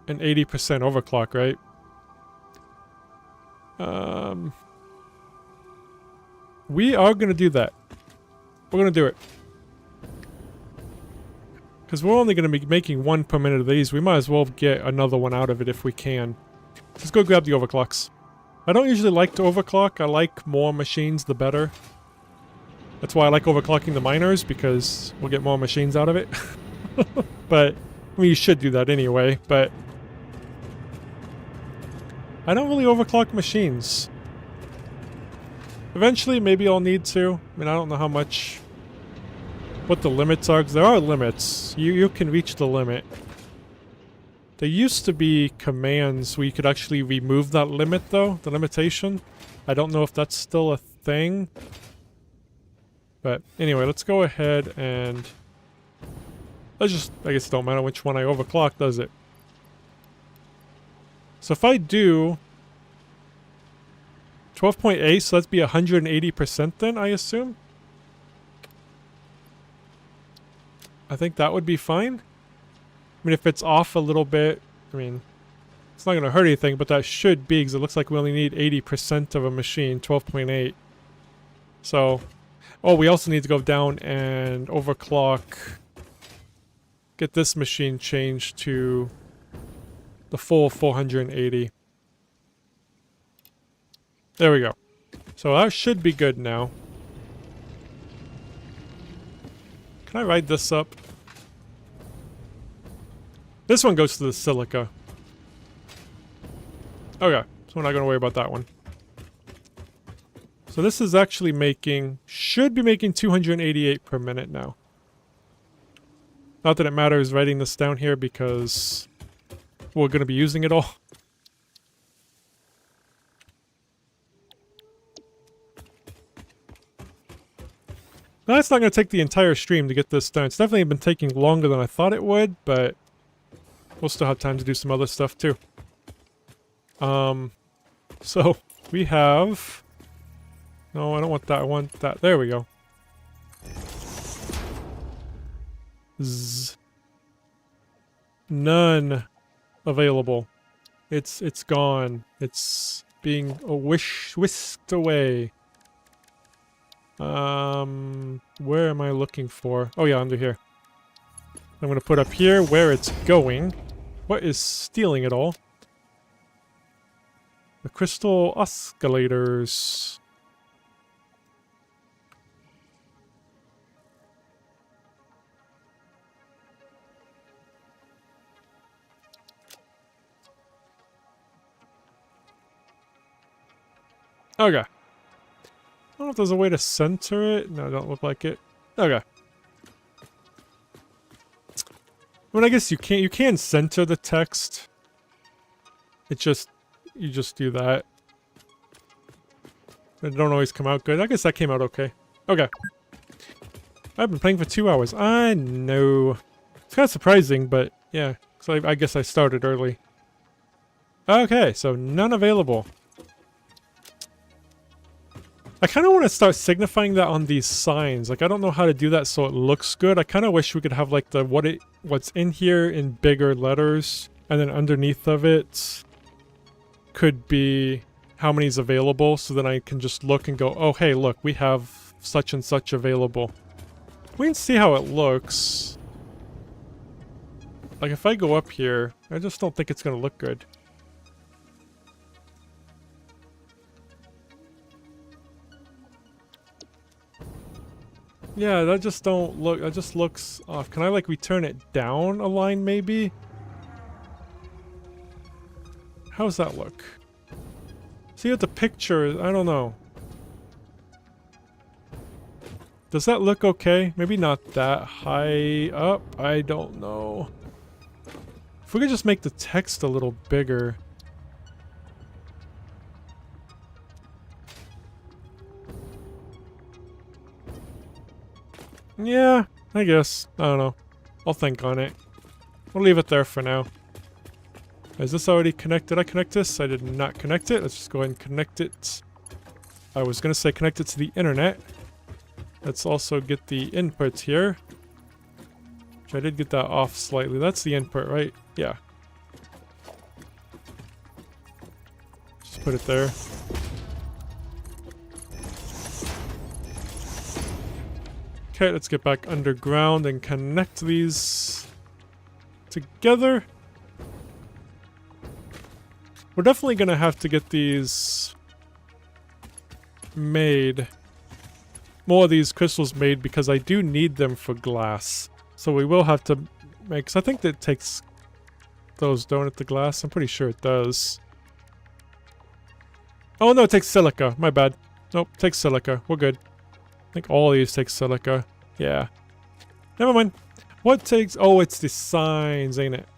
an 80% overclock, right? We are going to do that. We're going to do it. Because we're only going to be making one per minute of these. We might as well get another one out of it if we can. Let's go grab the overclocks. I don't usually like to overclock. I like more machines, the better. That's why I like overclocking the miners, because we'll get more machines out of it. But, I mean, you should do that anyway, but... I don't really overclock machines. Eventually, maybe I'll need to. I mean, I don't know how much what the limits are, because there are limits. You can reach the limit. There used to be commands where you could actually remove that limit, though, the limitation. I don't know if that's still a thing. But anyway, let's go ahead and... let's just... I guess it don't matter which one I overclock, does it? So if I do... 12.8, so that'd be 180% then, I assume? I think that would be fine. I mean, if it's off a little bit, I mean, it's not going to hurt anything, but that should be, because it looks like we only need 80% of a machine, 12.8. So, oh, we also need to go down and overclock, get this machine changed to the full 480. There we go. So that should be good now. Can I ride this up? This one goes to the silica. Okay, so we're not going to worry about that one. So this is actually making, should be making 288 per minute now. Not that it matters writing this down here because we're going to be using it all. Now, it's not going to take the entire stream to get this done. It's definitely been taking longer than I thought it would, but we'll still have time to do some other stuff too. So we have... no, I don't want that. I want that. There we go. None available. It's gone. It's being whisked away. Where am I looking for? Oh yeah, under here. I'm gonna put up here where it's going. What is stealing it all? The crystal oscillators. Okay. I don't know if there's a way to center it. No, it don't look like it. Okay. I mean, I guess you can center the text. It just, you just do that. It don't always come out good. I guess that came out okay. Okay. I've been playing for 2 hours. I know. It's kind of surprising, but yeah. So I guess I started early. Okay, so none available. I kind of want to start signifying that on these signs. Like, I don't know how to do that so it looks good. I kind of wish we could have, like, the what's in here in bigger letters. And then underneath of it could be how many's available. So then I can just look and go, oh, hey, look, we have such and such available. We can see how it looks. Like, if I go up here, I just don't think it's going to look good. Yeah, that just don't look, that just looks off. Can I like return it down a line maybe? How does that look? See what the picture, I don't know. Does that look okay? Maybe not that high up, I don't know. If we could just make the text a little bigger. Yeah, I guess. I don't know. I'll think on it. We'll leave it there for now. Is this already connected? Did I connect this? I did not connect it. Let's just go ahead and connect it. I was going to say connect it to the internet. Let's also get the inputs here. Which I did get that off slightly. That's the input, right? Yeah. Just put it there. Okay, let's get back underground and connect these together. We're definitely gonna have to get these made. More of these crystals made because I do need them for glass. So we will have to make, cause I think that it takes those, don't it, the glass? I'm pretty sure it does. Oh no, it takes silica. My bad. Nope, it takes silica. We're good. I think all of these take silica. Yeah. Never mind. What takes... Oh, it's the signs, ain't it?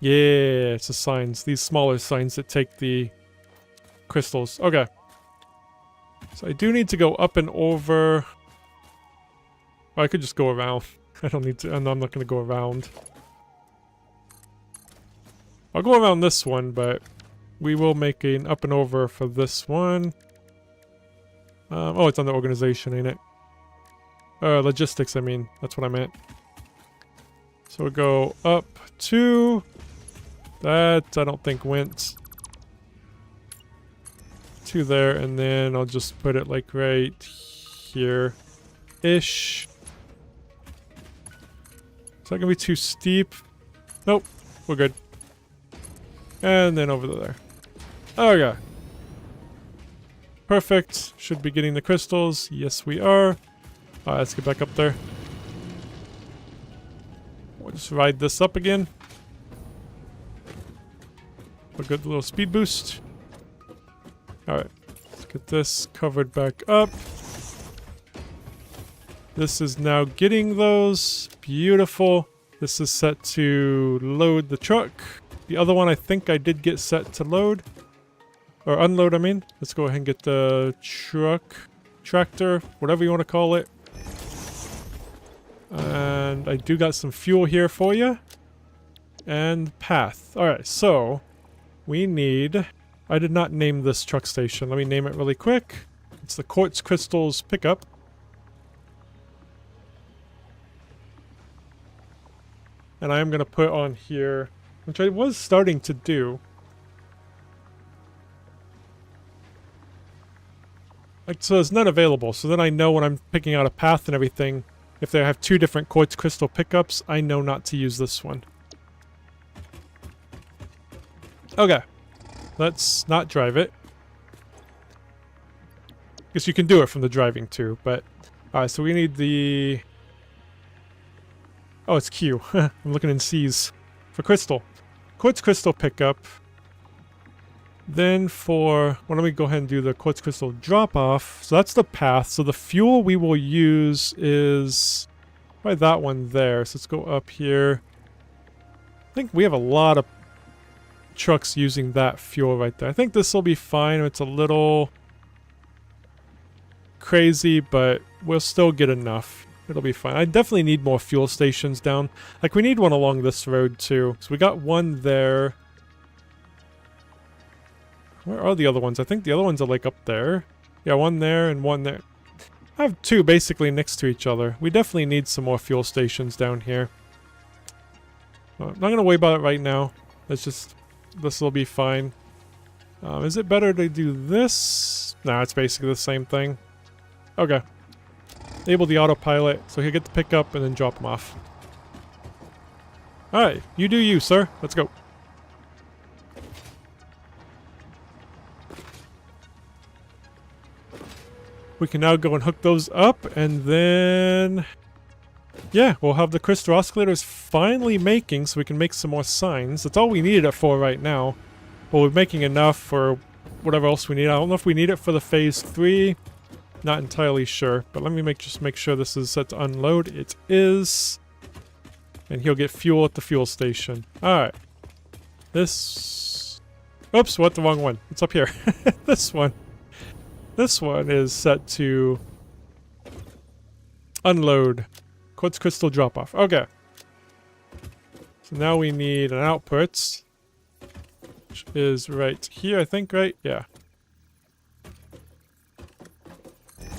Yeah, it's the signs. These smaller signs that take the crystals. Okay. So I do need to go up and over... Oh, I could just go around. I don't need to... I'm not going to go around. I'll go around this one, but we will make an up and over for this one. Oh, it's under organization, ain't it? Logistics, I mean. That's what I meant. So we'll go up to... That, I don't think went to there, and then I'll just put it like right here-ish. Is that gonna be too steep? Nope, we're good. And then over there. Okay. Perfect. Should be getting the crystals. Yes, we are. Alright, let's get back up there. We'll just ride this up again. A good little speed boost. Alright, let's get this covered back up. This is now getting those. Beautiful. This is set to load the truck. The other one I think I did get set to load. Or unload, I mean. Let's go ahead and get the tractor, whatever you want to call it. And I do got some fuel here for you. And path. Alright, so... We need... I did not name this truck station. Let me name it really quick. It's the Quartz Crystals Pickup. And I am going to put on here, which I was starting to do. Like, so it's not available. So then I know when I'm picking out a path and everything, if they have two different Quartz Crystal pickups, I know not to use this one. Okay, let's not drive it. Guess you can do it from the driving too, but... Alright, so we need the... Oh, it's Q. I'm looking in C's. For Crystal. Quartz Crystal pickup. Then for... Well, let me go ahead and do the Quartz Crystal drop-off. So that's the path. So the fuel we will use is... Probably that one there. So let's go up here. I think we have a lot of trucks using that fuel right there. I think this will be fine. It's a little crazy, but we'll still get enough. It'll be fine. I definitely need more fuel stations down. Like, we need one along this road too. So we got one there. Where are the other ones? I think the other ones are like up there. Yeah, one there and one there. I have two basically next to each other. We definitely need some more fuel stations down here. I'm not going to worry about it right now. Let's just... This will be fine. Is it better to do this? Nah, it's basically the same thing. Okay. Enable the autopilot, so he'll get the pickup and then drop him off. Alright, you do you, sir. Let's go. We can now go and hook those up, and then... Yeah, we'll have the crystal oscillators finally making, so we can make some more signs. That's all we needed it for right now. But we're making enough for whatever else we need. I don't know if we need it for the phase 3. Not entirely sure. But let me just make sure this is set to unload. It is. And he'll get fuel at the fuel station. Alright. This... Oops, what? The wrong one. It's up here. This one. This one is set to unload. Quartz Crystal drop-off. Okay. So now we need an output. Which is right here, I think, right? Yeah.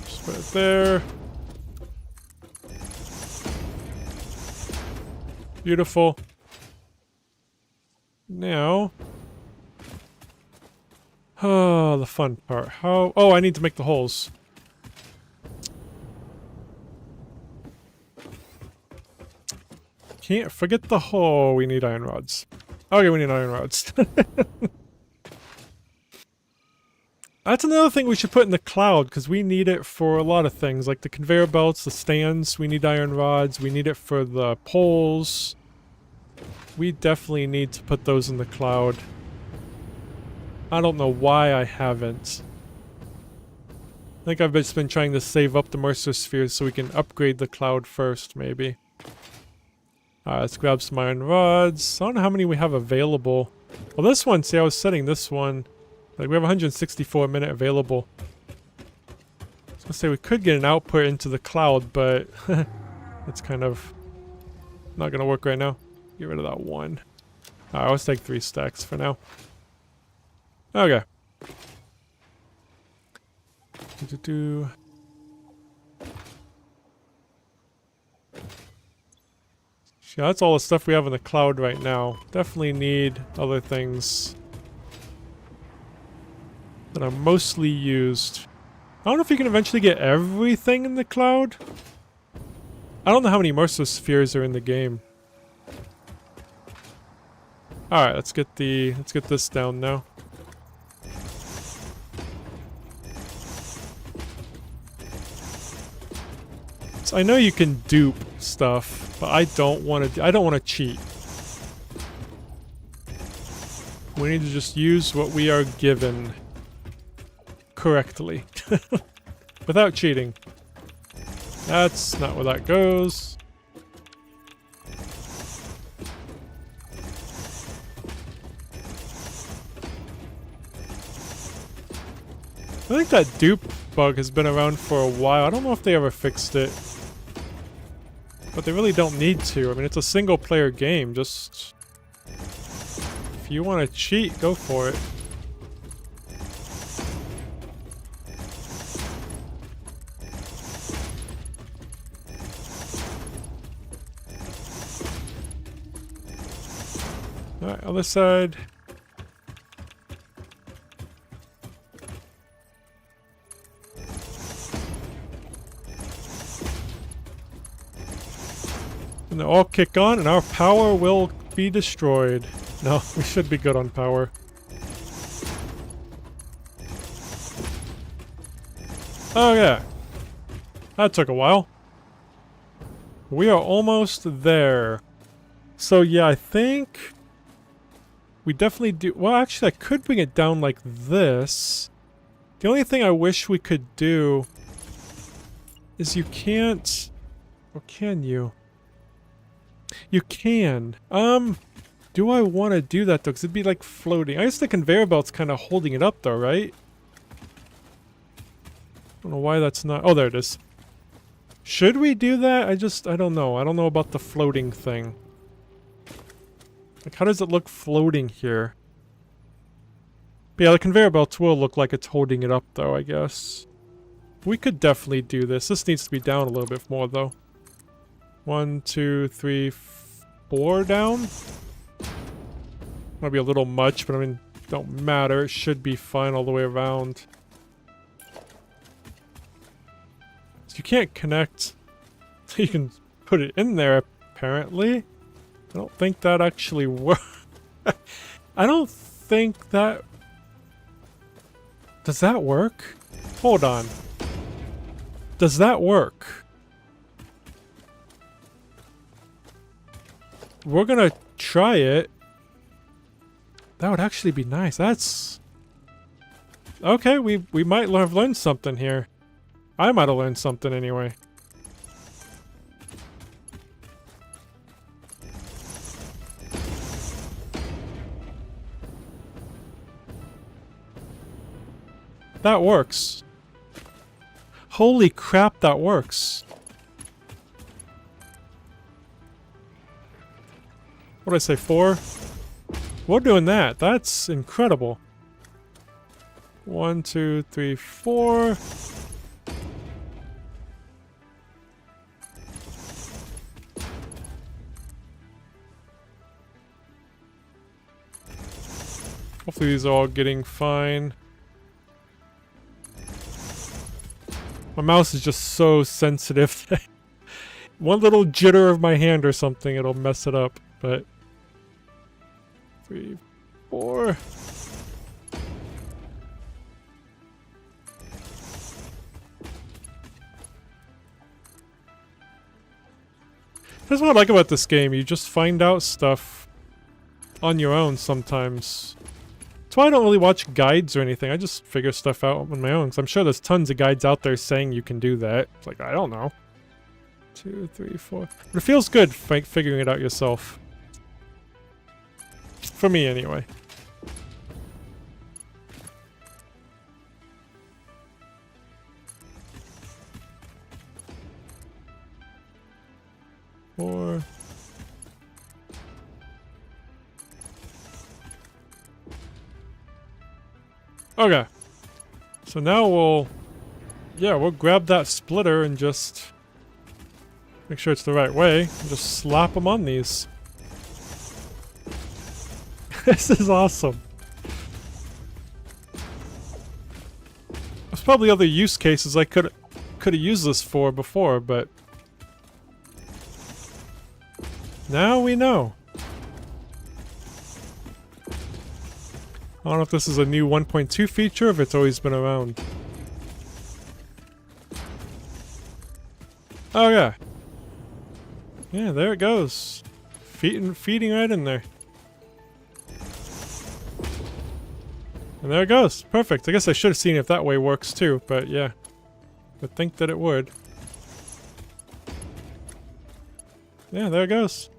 Just put it there. Beautiful. Now... Oh, the fun part. How... Oh, I need to make the holes. Can't forget the hole. We need iron rods. Okay, we need iron rods. That's another thing we should put in the cloud, because we need it for a lot of things, like the conveyor belts, the stands, we need iron rods, we need it for the poles. We definitely need to put those in the cloud. I don't know why I haven't. I think I've just been trying to save up the Mercer spheres so we can upgrade the cloud first, maybe. Alright, let's grab some iron rods. I don't know how many we have available. Well, this one, see, I was setting this one. Like, we have 164 a minute available. I was gonna say we could get an output into the cloud, but it's kind of not gonna work right now. Get rid of that one. Alright, let's take 3 stacks for now. Okay. Yeah, that's all the stuff we have in the cloud right now. Definitely need other things that are mostly used. I don't know if you can eventually get everything in the cloud. I don't know how many immersive spheres are in the game. Alright, let's get this down now. So I know you can dupe stuff, but I don't want to cheat. We need to just use what we are given correctly. Without cheating. That's not where that goes. I think that dupe bug has been around for a while. I don't know if they ever fixed it. But they really don't need to. I mean, it's a single player game. Just... if you want to cheat, go for it. Alright, other side. And they'll all kick on and our power will be destroyed. No, we should be good on power. Oh yeah. That took a while. We are almost there. So yeah, I think we definitely do. Well, actually, I could bring it down like this. The only thing I wish we could do is you can't... or can you? You can. Do I want to do that though? Because it'd be like floating. I guess the conveyor belt's kind of holding it up though, right? I don't know why that's not... oh, there it is. Should we do that? I don't know. I don't know about the floating thing. Like, how does it look floating here? But yeah, the conveyor belt will look like it's holding it up though, I guess. We could definitely do this. This needs to be down a little bit more though. 1, 2, 3, 4 down? Might be a little much, but I mean, don't matter. It should be fine all the way around. So you can't connect. You can put it in there, apparently. I don't think that actually works. I don't think that... does that work? Hold on. Does that work? We're gonna try it. That would actually be nice. That's... okay, we might have learned something here. I might have learned something anyway. That works. Holy crap, that works. What did I say, 4? We're doing that. That's incredible. 1, 2, 3, 4. Hopefully these are all getting fine. My mouse is just so sensitive. One little jitter of my hand or something, it'll mess it up. But 3, 4. That's what I like about this game. You just find out stuff on your own sometimes. That's why I don't really watch guides or anything. I just figure stuff out on my own. Because I'm sure there's tons of guides out there saying you can do that. It's like, I don't know. 2, 3, 4. But it feels good figuring it out yourself. For me, anyway. Four. Okay. So now we'll grab that splitter and just make sure it's the right way and just slap them on these. This is awesome. There's probably other use cases I could have used this for before, but now we know. I don't know if this is a new 1.2 feature, if it's always been around. Oh yeah. Yeah, there it goes. Feeding right in there. And there it goes. Perfect. I guess I should have seen if that way works too, but yeah. I'd think that it would. Yeah, there it goes.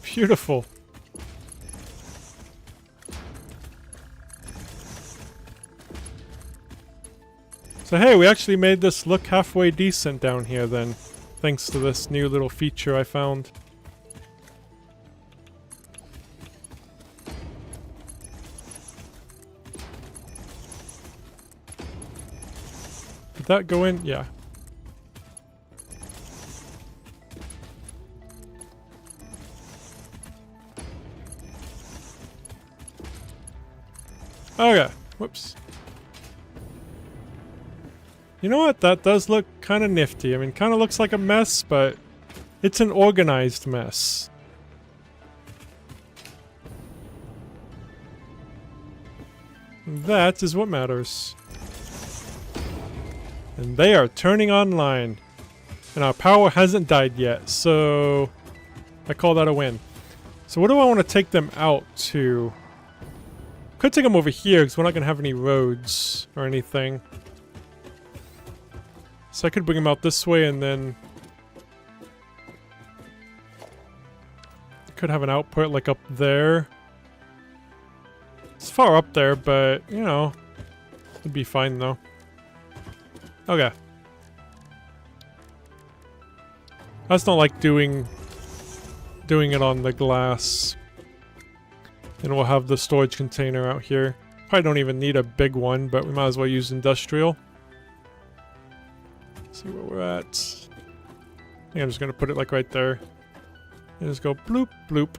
Beautiful. So hey, we actually made this look halfway decent down here then, thanks to this new little feature I found. Did that go in? Yeah. Okay. Whoops. You know what? That does look kind of nifty. I mean, kind of looks like a mess, but it's an organized mess. That is what matters. And they are turning online. And our power hasn't died yet, so I call that a win. So what do I want to take them out to? Could take them over here, because we're not going to have any roads or anything. So I could bring them out this way and then could have an output like up there. It's far up there, but you know, it'd be fine though. Okay. I just don't like doing it on the glass. And we'll have the storage container out here. Probably don't even need a big one, but we might as well use industrial. See where we're at. I think I'm just gonna put it like right there. And just go bloop, bloop.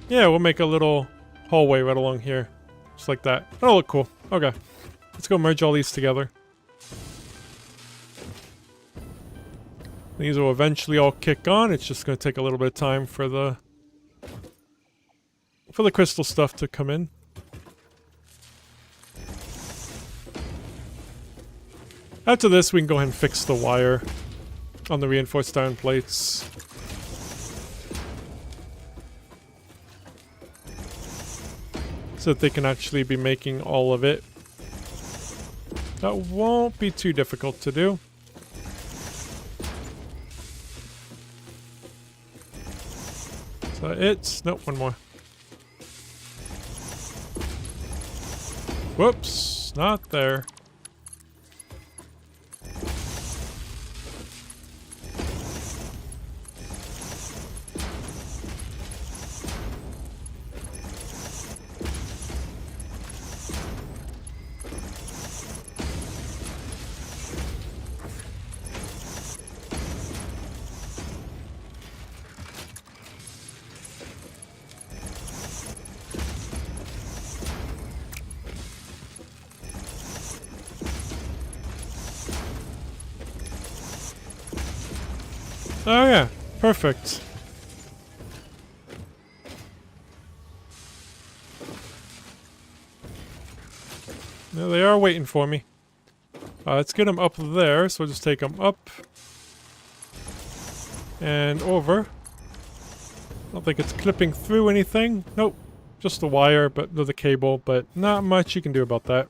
Yeah, we'll make a little hallway right along here. Just like that. That'll look cool. Okay. Let's go merge all these together. These will eventually all kick on. It's just gonna take a little bit of time for the crystal stuff to come in. After this, we can go ahead and fix the wire on the reinforced iron plates. So that they can actually be making all of it. That won't be too difficult to do. Is that it? Nope, one more. Whoops, not there. Oh yeah, perfect. Now they are waiting for me. Let's get them up there, so we'll just take them up and over. I don't think it's clipping through anything. Nope, just the wire, but the cable, but not much you can do about that.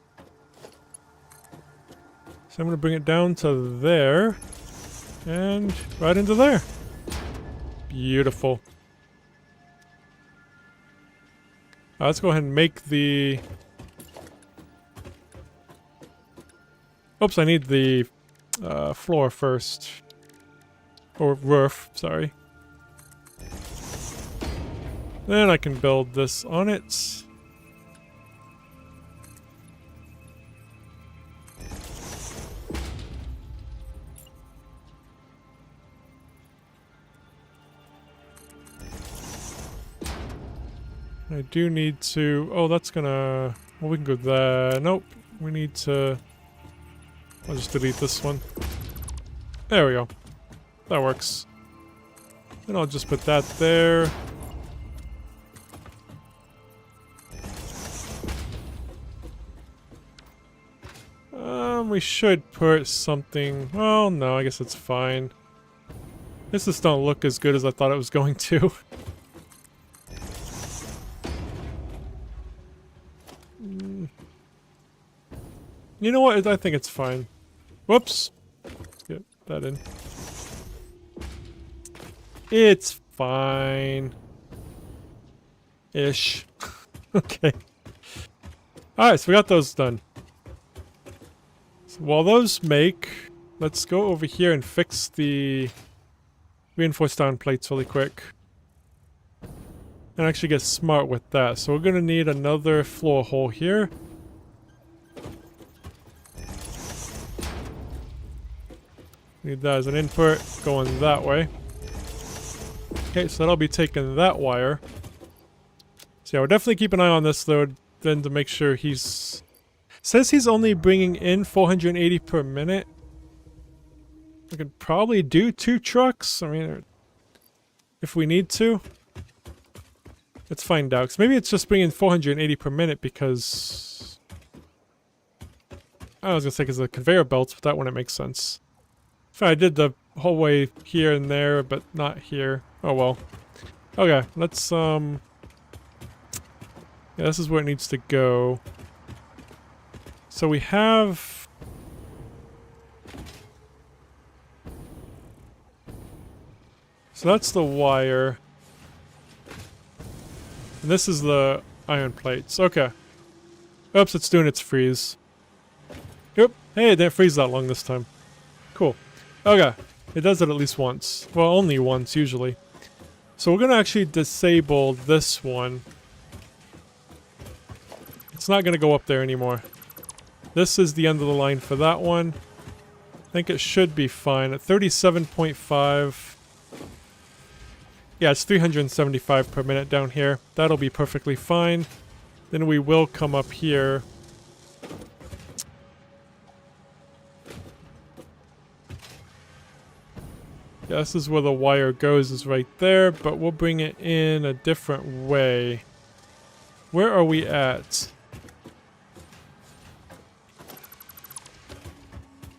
So I'm gonna bring it down to there. And right into there. Beautiful. Let's go ahead and make the... Oops, I need the floor first. Or roof, sorry. Then I can build this on it. I do need to... Oh, that's gonna... Well, we can go there. Nope. We need to... I'll just delete this one. There we go. That works. Then I'll just put that there. We should put something... Well, no, I guess it's fine. This just don't look as good as I thought it was going to. You know what? I think it's fine. Whoops. Let's get that in. It's fine. Ish. Okay. Alright, so we got those done. So while those make, let's go over here and fix the reinforced down plates really quick. And actually get smart with that. So we're gonna need another floor hole here. Need that as an input, going that way. Okay, so that'll be taking that wire. So yeah, we'll definitely keep an eye on this though, then to make sure he's... Says he's only bringing in 480 per minute. We could probably do 2 trucks. I mean, if we need to. Let's find out. 'Cause maybe it's just bringing 480 per minute because... I was gonna say because of the conveyor belts, but that wouldn't make sense. If I did the whole way here and there, but not here. Oh well. Okay, let's, yeah, this is where it needs to go. So we have... So that's the wire. And this is the iron plates. Okay. Oops, it's doing its freeze. Yep. Hey, it didn't freeze that long this time. Cool. Okay. It does it at least once. Well, only once, usually. So we're gonna actually disable this one. It's not gonna go up there anymore. This is the end of the line for that one. I think it should be fine. At 37.5... Yeah, it's 375 per minute down here. That'll be perfectly fine. Then we will come up here. Yeah, this is where the wire goes, is right there, but we'll bring it in a different way. Where are we at?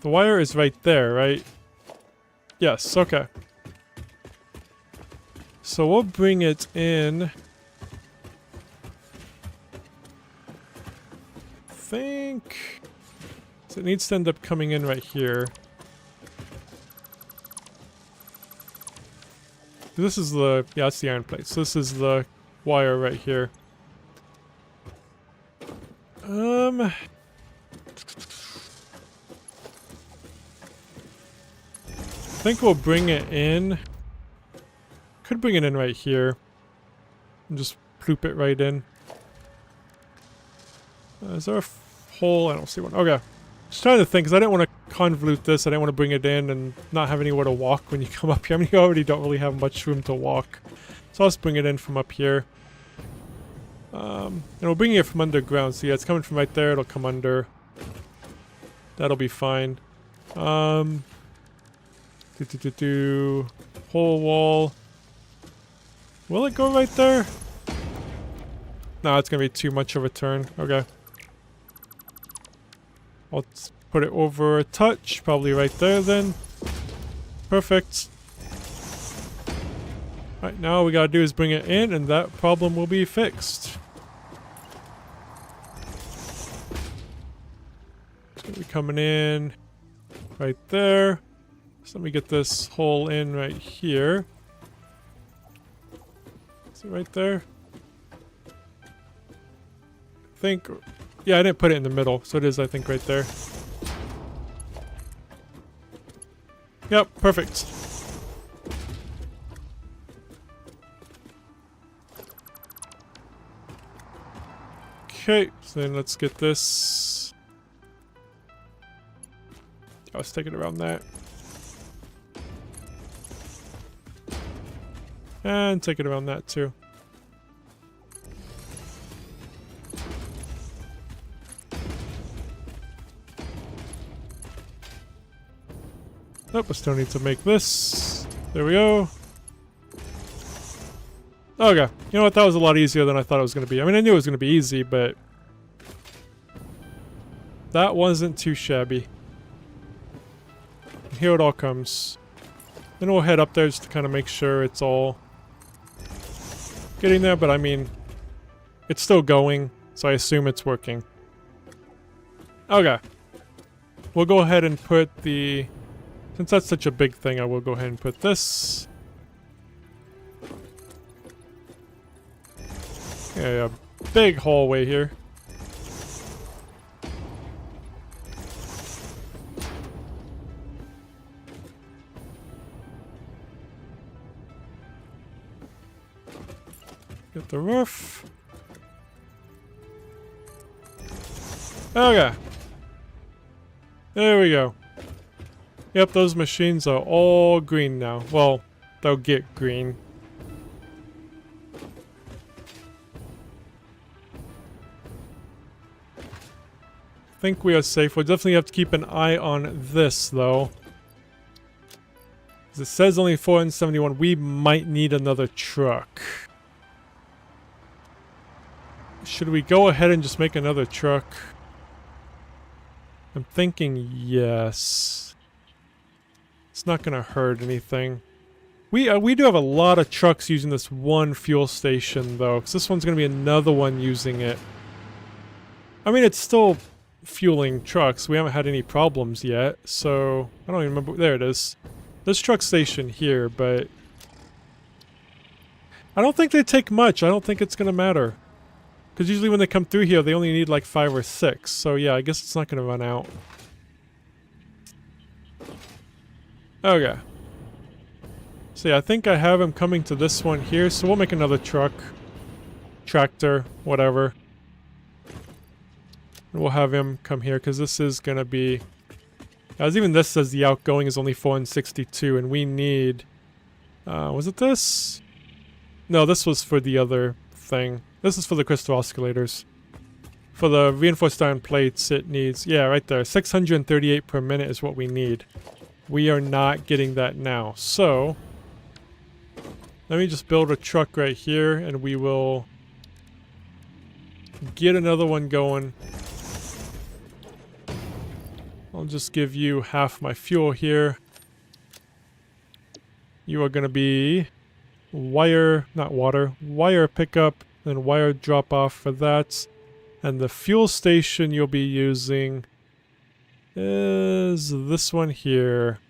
The wire is right there, right? Yes, okay. So we'll bring it in. I think... So it needs to end up coming in right here. This is the... Yeah, it's the iron plate. So this is the wire right here. I think we'll bring it in. Could bring it in right here. And just ploop it right in. Is there a hole? I don't see one. Okay. Just trying to think, because I didn't want to convolute this. I didn't want to bring it in and not have anywhere to walk when you come up here. I mean, you already don't really have much room to walk. So I'll just bring it in from up here. And we're bringing it from underground. So yeah, it's coming from right there. It'll come under. That'll be fine. Whole wall. Will it go right there? No, it's gonna be too much of a turn. Okay. I'll put it over a touch, probably right there then. Perfect. Alright, now all we gotta do is bring it in and that problem will be fixed. It's gonna be coming in right there. So let me get this hole in right here. Is it right there? I think... Yeah, I didn't put it in the middle, so it is, I think, right there. Yep, perfect. Okay, so then let's get this. I was taking around that. And take it around that too. Nope, I still need to make this. There we go. Okay, you know what? That was a lot easier than I thought it was going to be. I mean, I knew it was going to be easy, but that wasn't too shabby. Here it all comes. Then we'll head up there just to kind of make sure it's all getting there, but I mean, it's still going, so I assume it's working. Okay. We'll go ahead and put the... Since that's such a big thing, I will go ahead and put this. Yeah, a big hallway here. Get the roof. Okay. There we go. Yep, those machines are all green now. Well, they'll get green. I think we are safe. We'll definitely have to keep an eye on this, though. It says only 471. We might need another truck. Should we go ahead and just make another truck? I'm thinking yes. It's not gonna hurt anything. We do have a lot of trucks using this one fuel station, though, because this one's gonna be another one using it. I mean, it's still fueling trucks. We haven't had any problems yet, so I don't even remember. There it is. There's truck station here, but I don't think they take much. I don't think it's gonna matter. Because usually when they come through here, they only need like 5 or 6. So yeah, I guess it's not going to run out. Okay. So yeah, I think I have him coming to this one here. So we'll make another truck. Tractor, whatever. And we'll have him come here because this is going to be... As even this says the outgoing is only 462 and we need... was it this? No, this was for the other thing. This is for the crystal oscillators. For the reinforced iron plates, it needs... Yeah, right there. 638 per minute is what we need. We are not getting that now. So, let me just build a truck right here, and we will get another one going. I'll just give you half my fuel here. You are going to be wire... Not water. Wire pickup. Then wire drop off for that. And the fuel station you'll be using is this one here.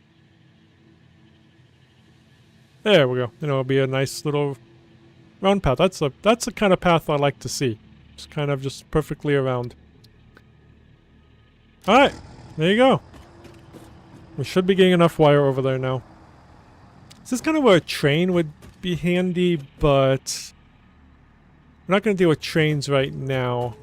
There we go. And it'll be a nice little round path. That's the kind of path I like to see. Just kind of just perfectly around. Alright, there you go. We should be getting enough wire over there now. This is kind of where a train would be handy, but we're not going to deal with trains right now.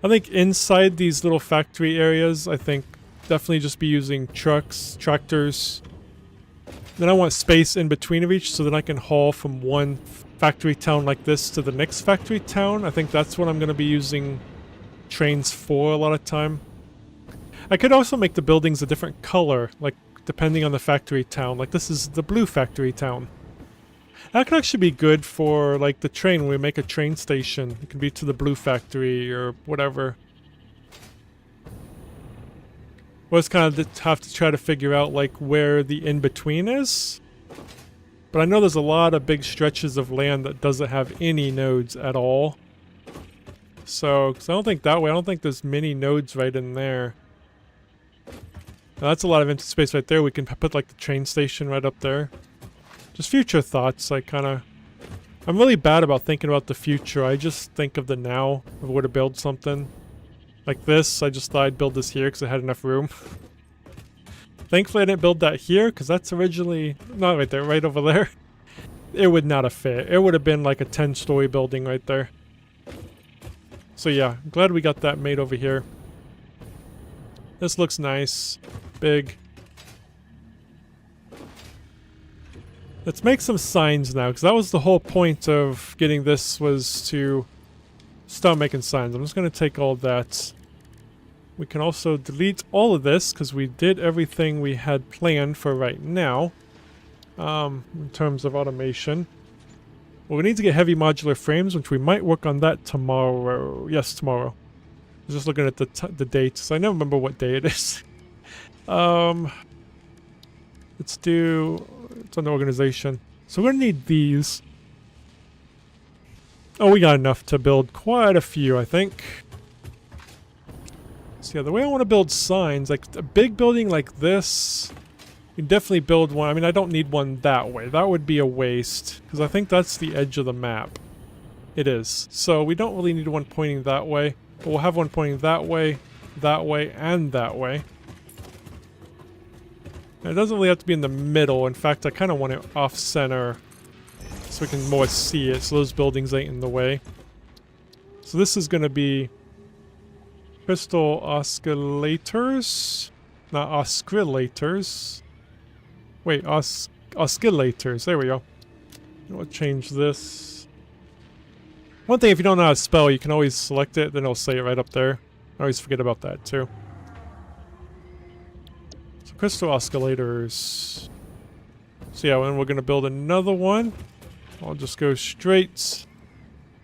I think inside these little factory areas, I think definitely just be using trucks, tractors. Then I want space in between of each so that I can haul from one factory town like this to the next factory town. I think that's what I'm going to be using trains for a lot of time. I could also make the buildings a different color, like depending on the factory town. Like this is the blue factory town. That could actually be good for, like, the train. When we make a train station, it could be to the blue factory or whatever. We'll just kind of have to try to figure out, like, where the in-between is. But I know there's a lot of big stretches of land that doesn't have any nodes at all. So, 'cause I don't think that way. I don't think there's many nodes right in there. Now, that's a lot of empty space right there. We can put like the train station right up there. Just future thoughts. I'm really bad about thinking about the future. I just think of the now, of where to build something. Like this, I just thought I'd build this here because I had enough room. Thankfully I didn't build that here because that's originally, not right there, right over there. It would not have fit. It would have been like a 10-story building right there. So yeah, I'm glad we got that made over here. This looks nice. Big. Let's make some signs now, because that was the whole point of getting this, was to start making signs. I'm just going to take all that. We can also delete all of this, because we did everything we had planned for right now. In terms of automation. Well, we need to get heavy modular frames, which we might work on that tomorrow. Yes, tomorrow. I was just looking at the dates. I never remember what day it is. Let's do... It's on the organization. So we're going to need these. Oh, we got enough to build quite a few, I think. So yeah, the way I want to build signs, like a big building like this, you can definitely build one. I mean, I don't need one that way. That would be a waste, because I think that's the edge of the map. It is. So we don't really need one pointing that way, but we'll have one pointing that way, and that way. And it doesn't really have to be in the middle. In fact, I kind of want it off-center so we can more see it, so those buildings ain't in the way. So this is going to be crystal oscillators, not oscillators. Wait, oscillators. There we go. We'll change this. One thing, if you don't know how to spell, you can always select it, then it'll say it right up there. I always forget about that too. So crystal oscillators. So yeah, and we're gonna build another one. I'll just go straight.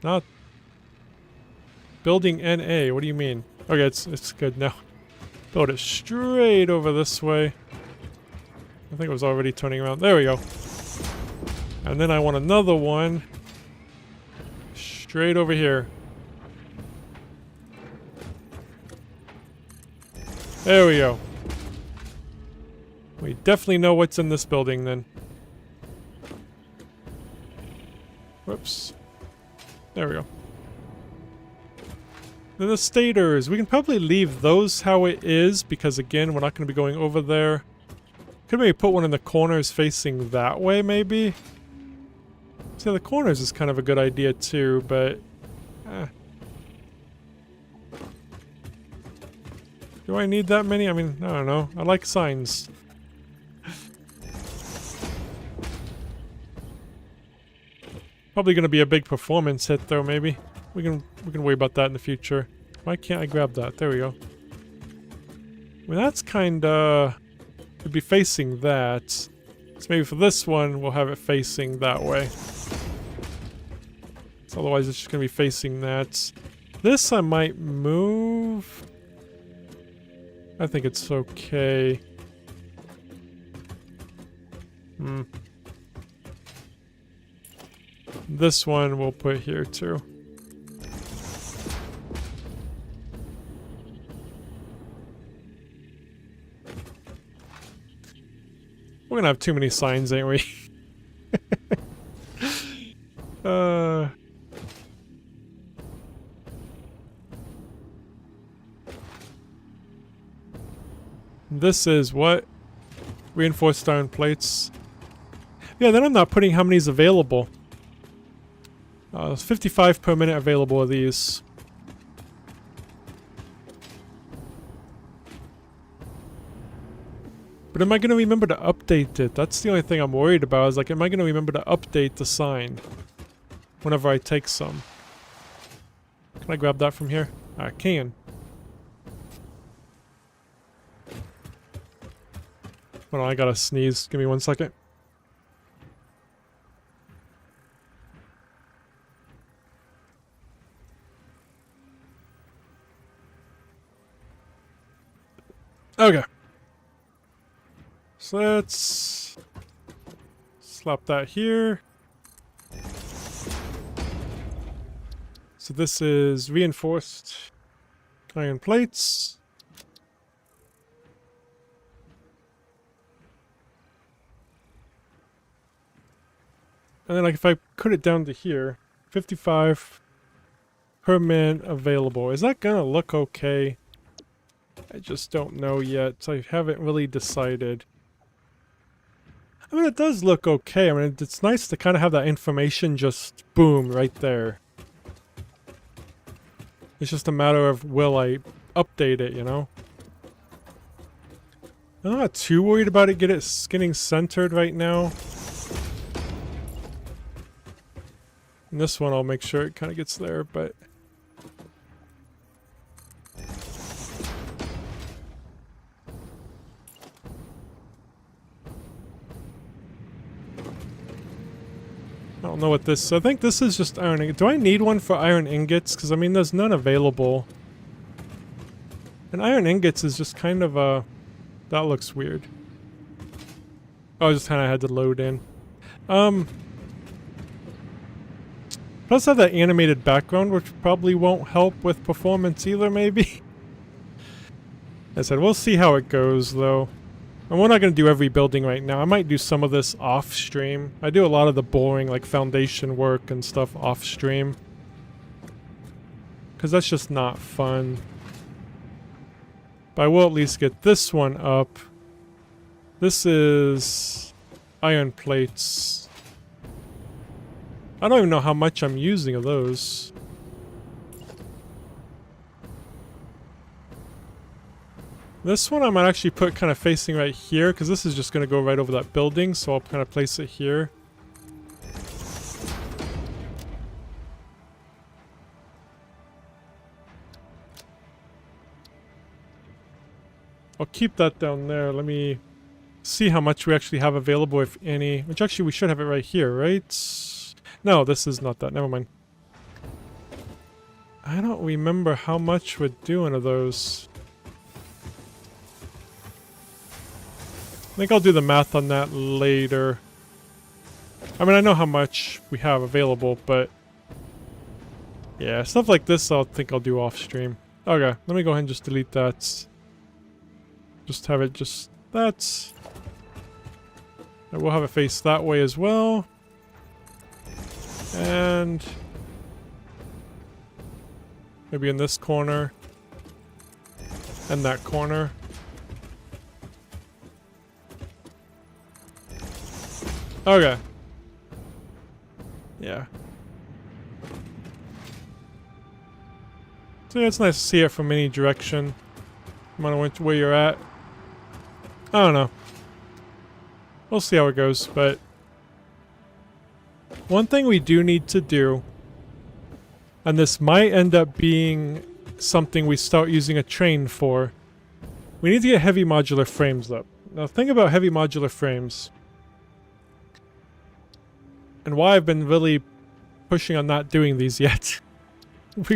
Not building NA. What do you mean? Okay, it's good now. Build it straight over this way. I think it was already turning around. There we go. And then I want another one straight over here. There we go. We definitely know what's in this building then. Whoops. There we go. Then the stators. We can probably leave those how it is because, again, we're not going to be going over there. Could maybe put one in the corners facing that way, maybe? See, the corners is kind of a good idea too, but... Do I need that many? I mean, I don't know. I like signs. Probably going to be a big performance hit, though, maybe. We can worry about that in the future. Why can't I grab that? There we go. I mean, that's kinda... Could be facing that. So maybe for this one, we'll have it facing that way. So otherwise, it's just gonna be facing that. This I might move. I think it's okay. This one we'll put here too. We're gonna have too many signs, ain't we? This is what? Reinforced iron plates. Yeah, then I'm not putting how many's available. 55 per minute available of these. But am I going to remember to update it? That's the only thing I'm worried about, is like, am I going to remember to update the sign whenever I take some? Can I grab that from here? I can. Hold on, I gotta sneeze. Give me 1 second. Okay. So let's slap that here. So this is reinforced iron plates. And then like if I put it down to here, 55 per man available. Is that gonna look okay? I just don't know yet. I haven't really decided. I mean, it does look okay. I mean, it's nice to kind of have that information just boom right there. It's just a matter of will I update it, you know? I'm not too worried about it getting centered right now. And this one I'll make sure it kind of gets there, but... I don't know what this... I think this is just iron ingots. Do I need one for iron ingots? Because, I mean, there's none available. And iron ingots is just kind of a... That looks weird. Oh, I just kind of had to load in. Plus have that animated background, which probably won't help with performance either, maybe. I said, we'll see how it goes, though. And we're not going to do every building right now. I might do some of this off-stream. I do a lot of the boring, like, foundation work and stuff off-stream. Because that's just not fun. But I will at least get this one up. This is iron plates. I don't even know how much I'm using of those. This one I might actually put kind of facing right here, because this is just going to go right over that building, so I'll kind of place it here. I'll keep that down there. Let me see how much we actually have available, if any. Which actually we should have it right here, right? No, this is not that. Never mind. I don't remember how much we're doing of those. I think I'll do the math on that later. I mean, I know how much we have available, but... yeah, stuff like this I think I'll do off-stream. Okay, let me go ahead and just delete that. Just have it just... that. And we'll have it face that way as well. And... maybe in this corner. And that corner. Okay. Yeah. So yeah, it's nice to see it from any direction. No matter where you're at. I don't know. We'll see how it goes, but... one thing we do need to do, and this might end up being something we start using a train for, we need to get heavy modular frames up. Now think about heavy modular frames. And why I've been really pushing on not doing these yet.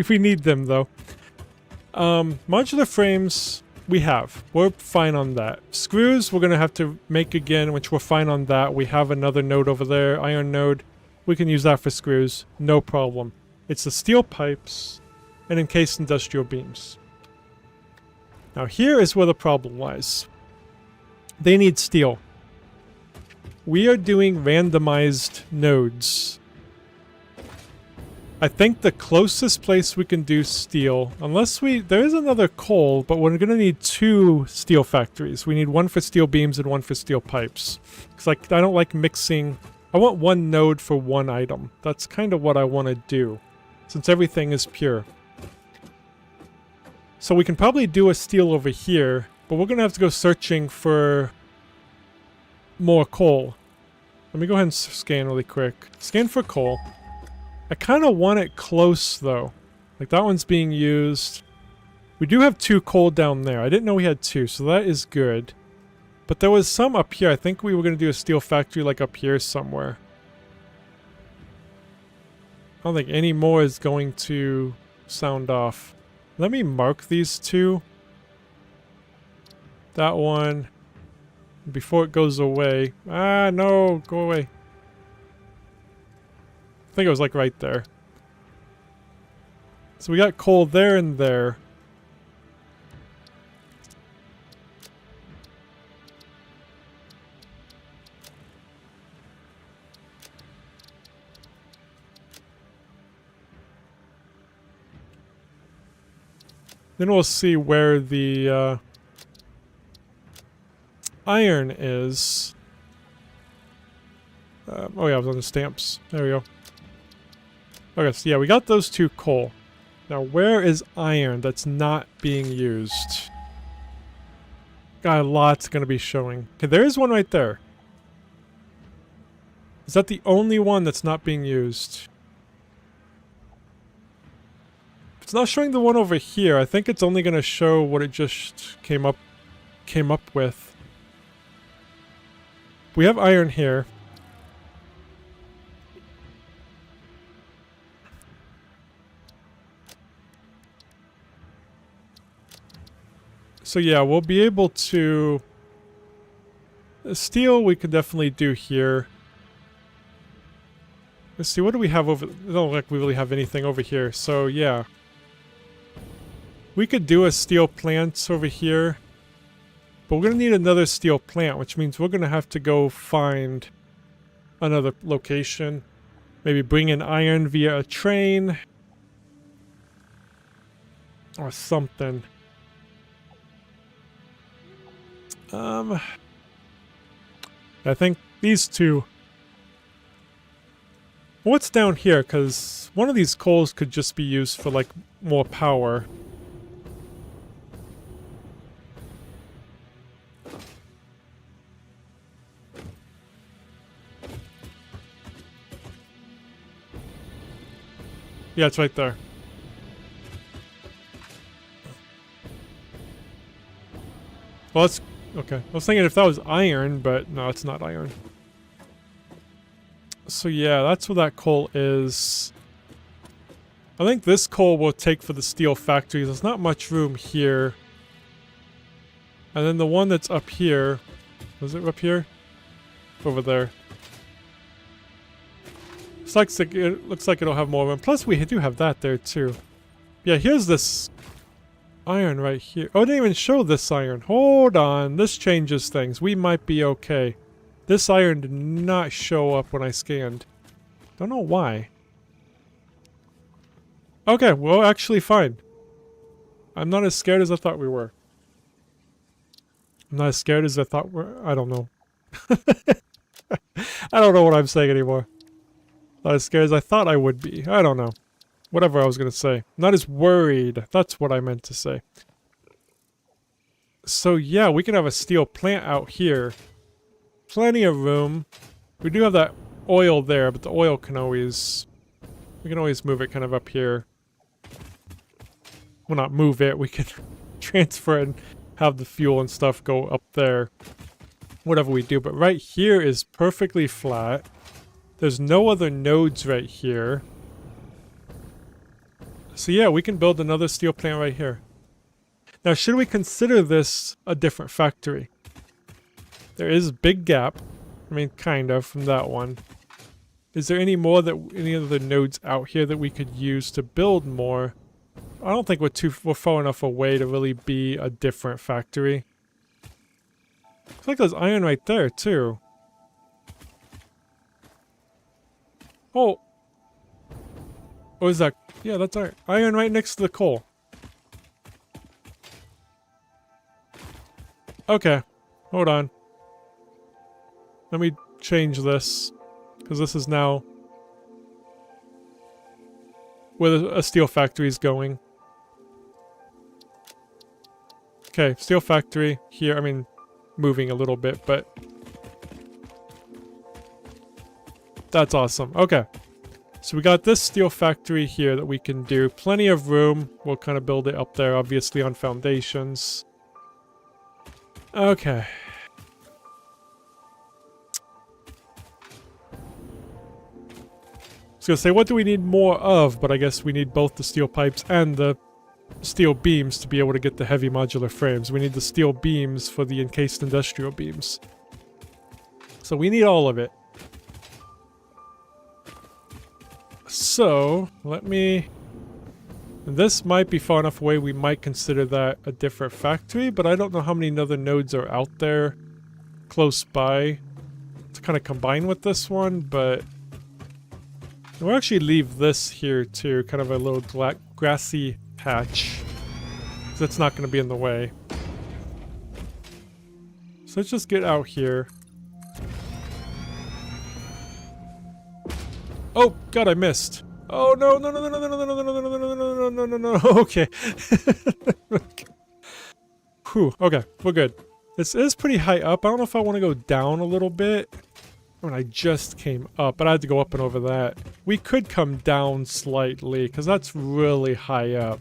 we need them though. Modular frames, we have. We're fine on that. Screws, we're going to have to make again, which we're fine on that. We have another node over there, iron node. We can use that for screws, no problem. It's the steel pipes and encased industrial beams. Now here is where the problem lies. They need steel. We are doing randomized nodes. I think the closest place we can do steel, unless there is another coal, but we're gonna need 2 steel factories. We need one for steel beams and one for steel pipes. Because I don't like mixing. I want one node for one item. That's kind of what I want to do, since everything is pure. So we can probably do a steel over here, but we're gonna have to go searching for more coal. Let me go ahead and scan really quick. Scan for coal. I kind of want it close though. Like that one's being used. We do have 2 coal down there. I didn't know we had 2, so that is good. But there was some up here. I think we were going to do a steel factory like up here somewhere. I don't think any more is going to sound off. Let me mark these 2. That one. Before it goes away. Ah, no, go away. I think it was like right there. So we got coal there and there. Then we'll see where the iron is. Oh yeah, I was on the stamps. There we go. Okay, so yeah, we got those 2 coal. Now, where is iron that's not being used? Got a lot's gonna be showing. Okay, there is one right there. Is that the only one that's not being used? It's not showing the one over here. I think it's only gonna show what it just came up with. We have iron here. So yeah, we'll be able to... Steel we could definitely do here. Let's see, what do we have over... It don't look like we really have anything over here, so yeah. We could do a steel plant over here. But we're going to need another steel plant, which means we're going to have to go find another location. Maybe bring in iron via a train. Or something. I think these 2... What's down here? Because one of these coals could just be used for, like, more power. Yeah, it's right there. Well, it's... Okay. I was thinking if that was iron, but no, it's not iron. So yeah, that's what that coal is. I think this coal will take for the steel factory. There's not much room here. And then the one that's up here... Was it up here? Over there. It looks like it'll have more room. Plus, we do have that there, too. Yeah, here's this iron right here. Oh, it didn't even show this iron. Hold on. This changes things. We might be okay. This iron did not show up when I scanned. Don't know why. Okay, well, actually fine. I'm not as scared as I thought we were. I'm not as scared as I thought I don't know. I don't know what I'm saying anymore. Not as scared as I thought I would be. I don't know. Whatever I was going to say. Not as worried. That's what I meant to say. So yeah, we can have a steel plant out here. Plenty of room. We do have that oil there, but the oil can always... We can always move it kind of up here. Well, not move it. We can transfer it and have the fuel and stuff go up there. Whatever we do. But right here is perfectly flat. There's no other nodes right here. So yeah, we can build another steel plant right here. Now, should we consider this a different factory? There is a big gap. I mean, kind of, from that one. Is there any other nodes out here that we could use to build more? I don't think we're far enough away to really be a different factory. Looks like there's iron right there, too. Oh! What is that? Yeah, that's iron. Iron right next to the coal. Okay. Hold on. Let me change this. Because this is now where a steel factory is going. Okay, steel factory here. I mean, moving a little bit, but... That's awesome. Okay. So we got this steel factory here that we can do. Plenty of room. We'll kind of build it up there, obviously, on foundations. Okay. I was going to say, what do we need more of? But I guess we need both the steel pipes and the steel beams to be able to get the heavy modular frames. We need the steel beams for the encased industrial beams. So we need all of it. So, let me... This might be far enough away we might consider that a different factory, but I don't know how many other nodes are out there close by to kind of combine with this one, but... We'll actually leave this here too, kind of a little grassy patch. That's not going to be in the way. So let's just get out here. Oh, God, I missed. Oh, no, no, no, no, no, no, no, no, no, no, no, no, no, no, no, no, no, okay. Whew, okay, we're good. This is pretty high up. I don't know if I want to go down a little bit. When I just came up, but I had to go up and over that. We could come down slightly, because that's really high up.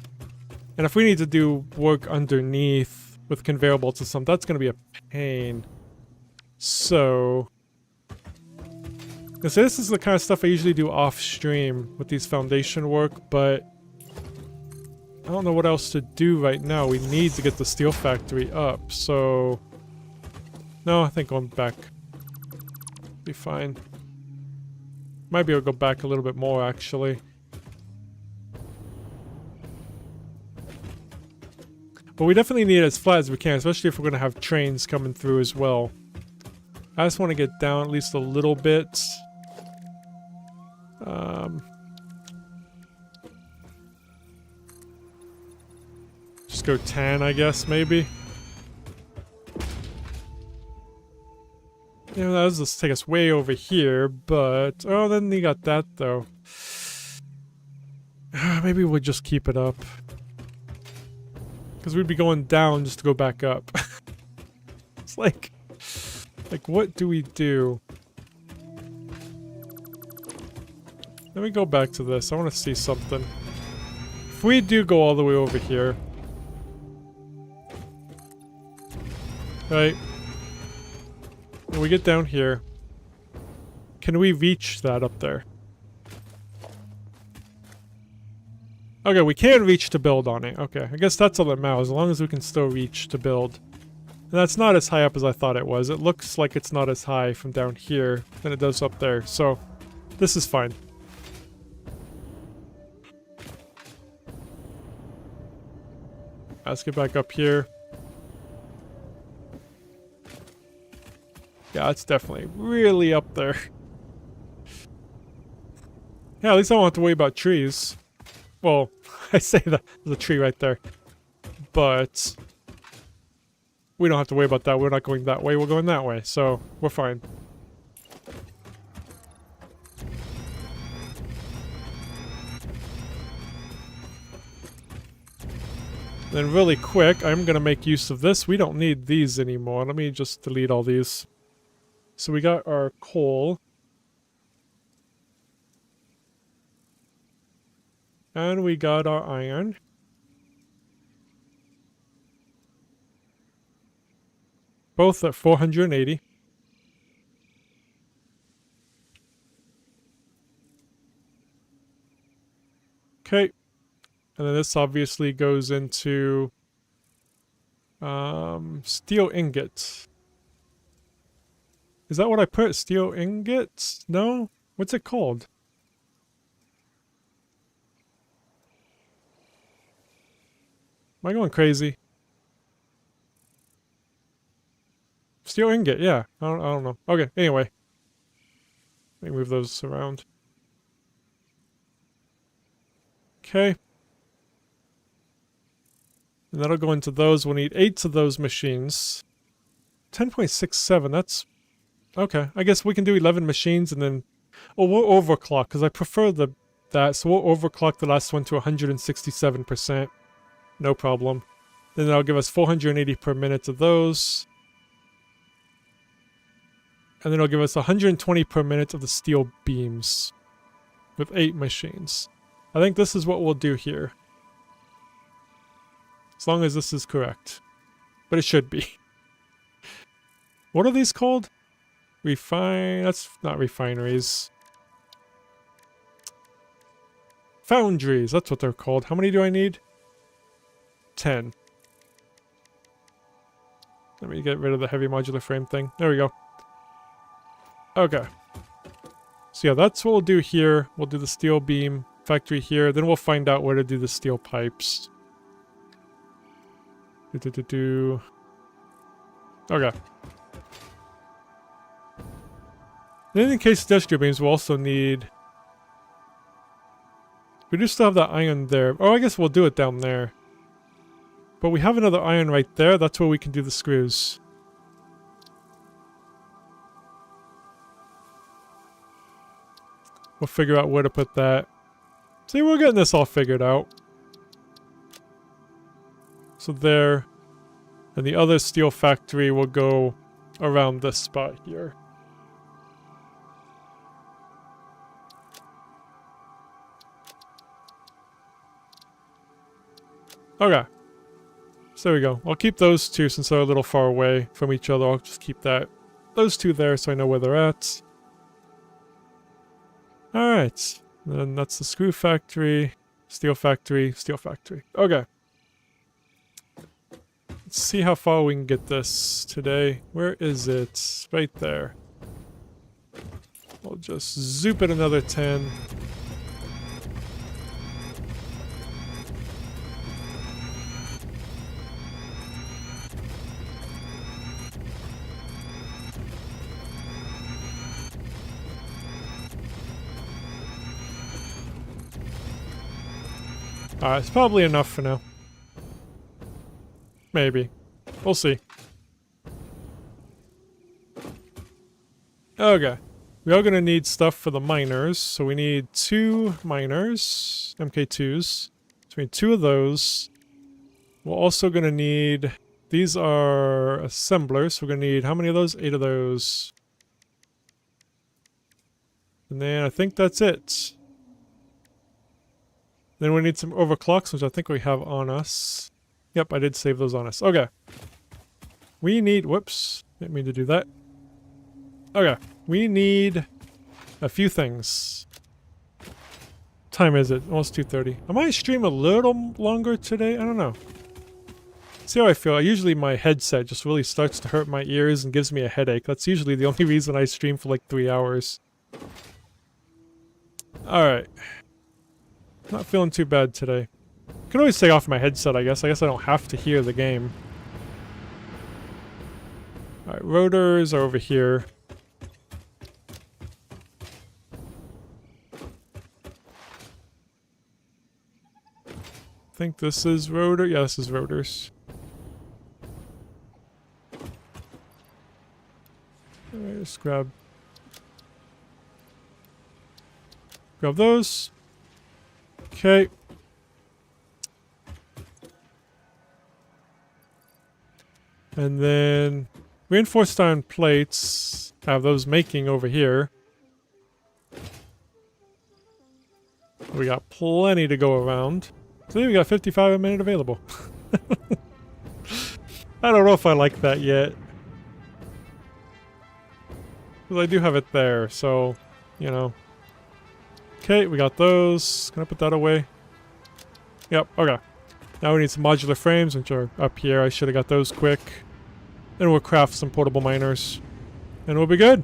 And if we need to do work underneath with conveyor bolts or something, that's going to be a pain. So... this is the kind of stuff I usually do off-stream with these foundation work, but... I don't know what else to do right now. We need to get the steel factory up, so... no, I think going back... be fine. Might be able to go back a little bit more, actually. But we definitely need it as flat as we can, especially if we're going to have trains coming through as well. I just want to get down at least a little bit. Just go 10, I guess, maybe. Yeah, that was just take us way over here, but... oh, then you got that, though. Maybe we'll just keep it up. Because we'd be going down just to go back up. It's like... what do we do? Let me go back to this. I want to see something. If we do go all the way over here... right... when we get down here, can we reach that up there? Okay, we can reach to build on it. Okay, I guess that's all that matters, as long as we can still reach to build. And that's not as high up as I thought it was. It looks like it's not as high from down here than it does up there, so this is fine. Let's get back up here. Yeah, it's definitely really up there. Yeah, at least I don't have to worry about trees. Well, I say that there's a tree right there. But we don't have to worry about that. We're not going that way, we're going that way. So, we're fine. Then really quick, I'm going to make use of this. We don't need these anymore. Let me just delete all these. So we got our coal. And we got our iron. Both at 480. Okay. And then this obviously goes into steel ingots. Is that what I put? Steel ingots? No? What's it called? Am I going crazy? Steel ingot, yeah. I don't know. Okay, anyway. Let me move those around. Okay. And that'll go into those. We'll need 8 of those machines. 10.67, that's... okay, I guess we can do 11 machines and then... oh, we'll overclock, because I prefer that, so we'll overclock the last one to 167%. No problem. Then that'll give us 480 per minute of those. And then it'll give us 120 per minute of the steel beams. With 8 machines. I think this is what we'll do here. As long as this is correct. But it should be. What are these called? That's not refineries. Foundries, that's what they're called. How many do I need? 10. Let me get rid of the heavy modular frame thing. There we go. Okay. So yeah, that's what we'll do here. We'll do the steel beam factory here. Then we'll find out where to do the steel pipes. Okay. Then in case industrial beams, we'll also need... we do still have that iron there. Oh, I guess we'll do it down there. But we have another iron right there. That's where we can do the screws. We'll figure out where to put that. See, we're getting this all figured out. So there. And the other steel factory will go around this spot here. Okay. So there we go. I'll keep those two since they're a little far away from each other. I'll just keep those two there so I know where they're at. Alright. Then that's the screw factory, steel factory, steel factory. Okay. Let's see how far we can get this today. Where is it? Right there. I'll just zoop it another 10. It's probably enough for now. Maybe. We'll see. Okay. We are going to need stuff for the miners, so we need 2 miners, MK2s. So we need 2 of those. We're also going to need... These are assemblers, so we're going to need how many of those? 8 of those. And then I think that's it. Then we need some overclocks, which I think we have on us. Yep, I did save those on us. Okay. We need... Whoops. Didn't mean to do that. Okay. We need a few things. What time is it? Almost 2:30. I might stream a little longer today. I don't know. See how I feel. Usually my headset just really starts to hurt my ears and gives me a headache. That's usually the only reason I stream for like 3 hours. Alright. Not feeling too bad today. I can always take off my headset, I guess. I guess I don't have to hear the game. Alright, rotors are over here. I think this is rotor. Yeah, this is rotors. Alright, let's grab those. Okay. And then reinforced iron plates. Have those making over here. We got plenty to go around. So we got 55 a minute available. I don't know if I like that yet. Because I do have it there, so, you know. Okay, we got those. Can I put that away? Yep, okay. Now we need some modular frames, which are up here. I should have got those quick. Then we'll craft some portable miners. And we'll be good.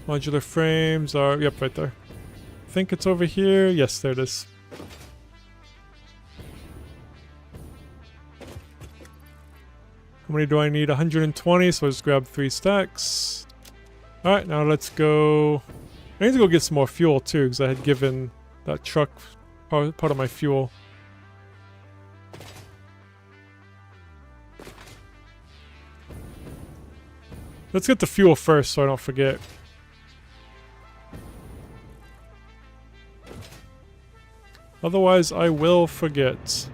Modular frames are... Yep, right there. I think it's over here. Yes, there it is. How many do I need? 120, so let's grab 3 stacks. Alright, now let's go... I need to go get some more fuel too, because I had given that truck part of my fuel. Let's get the fuel first so I don't forget. Otherwise, I will forget.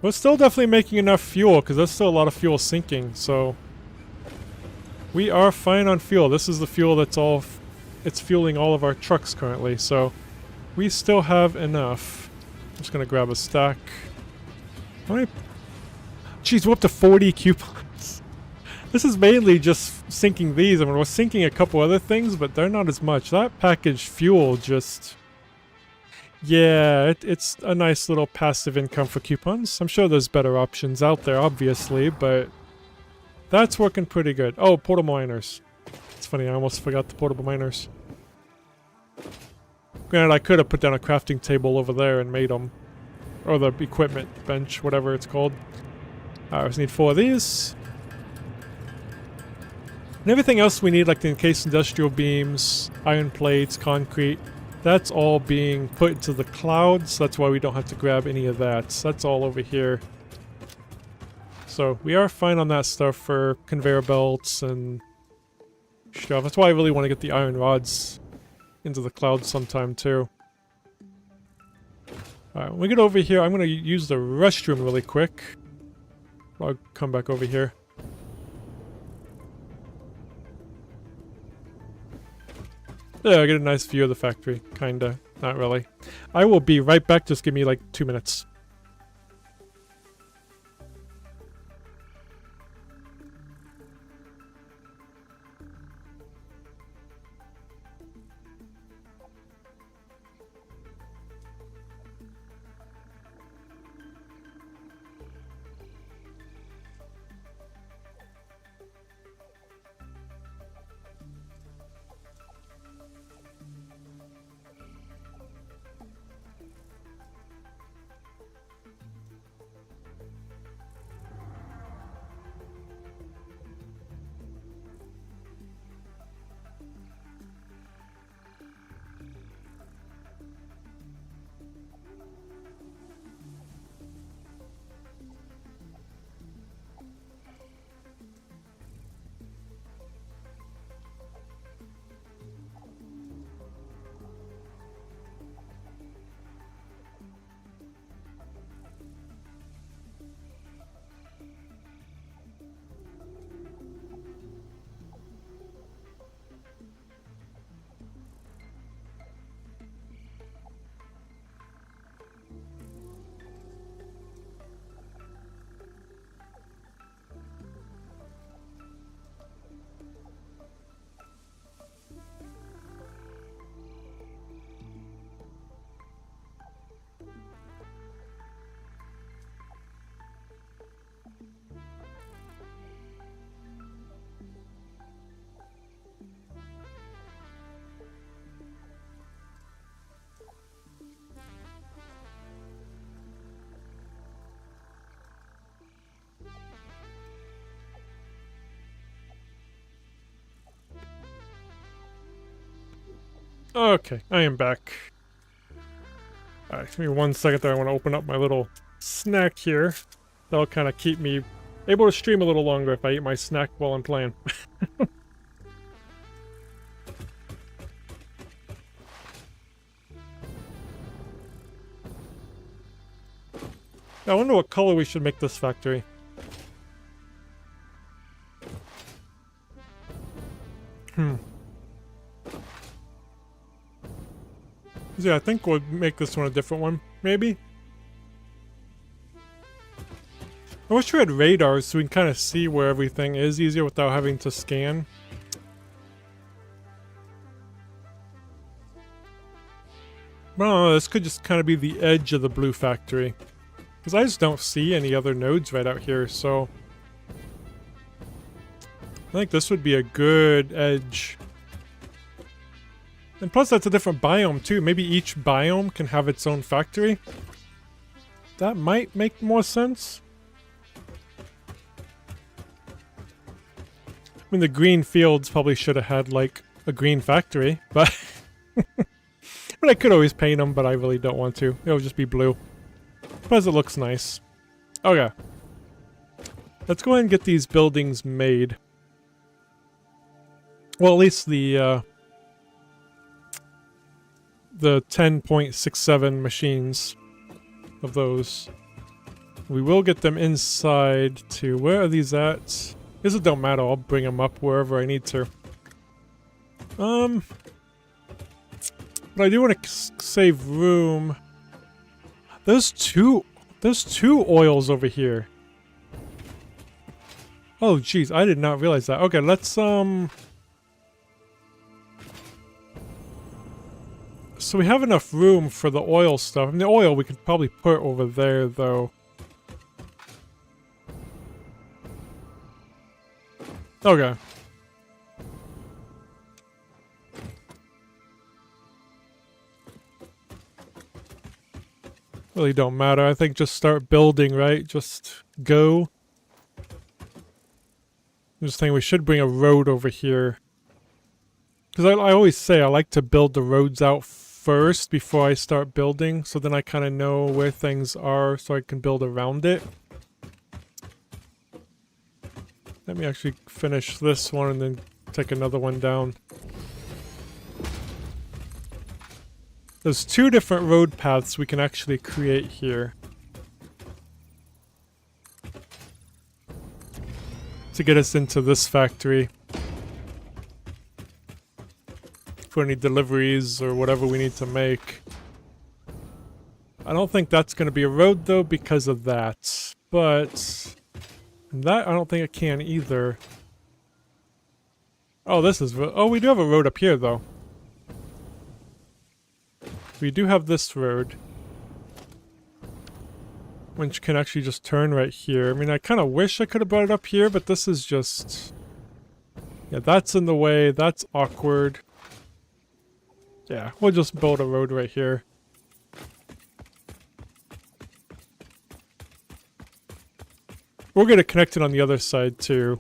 We're still definitely making enough fuel, because there's still a lot of fuel sinking, so... We are fine on fuel. This is the fuel that's all... It's fueling all of our trucks currently, so... We still have enough. I'm just gonna grab a stack. How many... Jeez, we're up to 40 coupons. This is mainly just sinking these. I mean, we're sinking a couple other things, but they're not as much. That packaged fuel just... Yeah, it's a nice little passive income for coupons. I'm sure there's better options out there, obviously, but that's working pretty good. Oh, portable miners. It's funny, I almost forgot the portable miners. Granted, I could have put down a crafting table over there and made them. Or the equipment bench, whatever it's called. I just need 4 of these. And everything else we need, like the encased industrial beams, iron plates, concrete, that's all being put into the clouds. That's why we don't have to grab any of that. So that's all over here. So we are fine on that stuff for conveyor belts and stuff. That's why I really want to get the iron rods into the clouds sometime too. Alright, when we get over here, I'm going to use the restroom really quick. I'll come back over here. Yeah, I get a nice view of the factory. Kinda. Not really. I will be right back. Just give me like 2 minutes. Okay, I am back. Alright, give me 1 second there. I want to open up my little snack here. That'll kind of keep me able to stream a little longer if I eat my snack while I'm playing. I wonder what color we should make this factory. Yeah, I think we'll make this one a different one, maybe? I wish we had radars so we can kind of see where everything is easier without having to scan. I don't know, this could just kind of be the edge of the blue factory. Because I just don't see any other nodes right out here, so... I think this would be a good edge. And plus that's a different biome too. Maybe each biome can have its own factory. That might make more sense. I mean, the green fields probably should have had like a green factory, but... but I could always paint them, but I really don't want to. It'll just be blue. Plus it looks nice. Okay. Let's go ahead and get these buildings made. Well, at least the 10.67 machines of those. We will get them inside to... Where are these at? Guess it don't matter. I'll bring them up wherever I need to. But I do want to save room. There's two oils over here. Oh, jeez. I did not realize that. Okay, let's, So we have enough room for the oil stuff. I mean, the oil we could probably put over there, though. Okay. Really don't matter. I think just start building, right? Just go. I'm just thinking we should bring a road over here. Because I always say I like to build the roads out first before I start building. So then I kind of know where things are so I can build around it. Let me actually finish this one and then take another one down. There's 2 different road paths we can actually create here. To get us into this factory. For any deliveries or whatever we need to make. I don't think that's going to be a road though because of that. But that I don't think it can either. Oh, this is... Oh, we do have a road up here though. We do have this road. Which can actually just turn right here. I mean, I kind of wish I could have brought it up here, but this is just... Yeah, that's in the way. That's awkward. Yeah, we'll just build a road right here. We're going to connect it on the other side, too.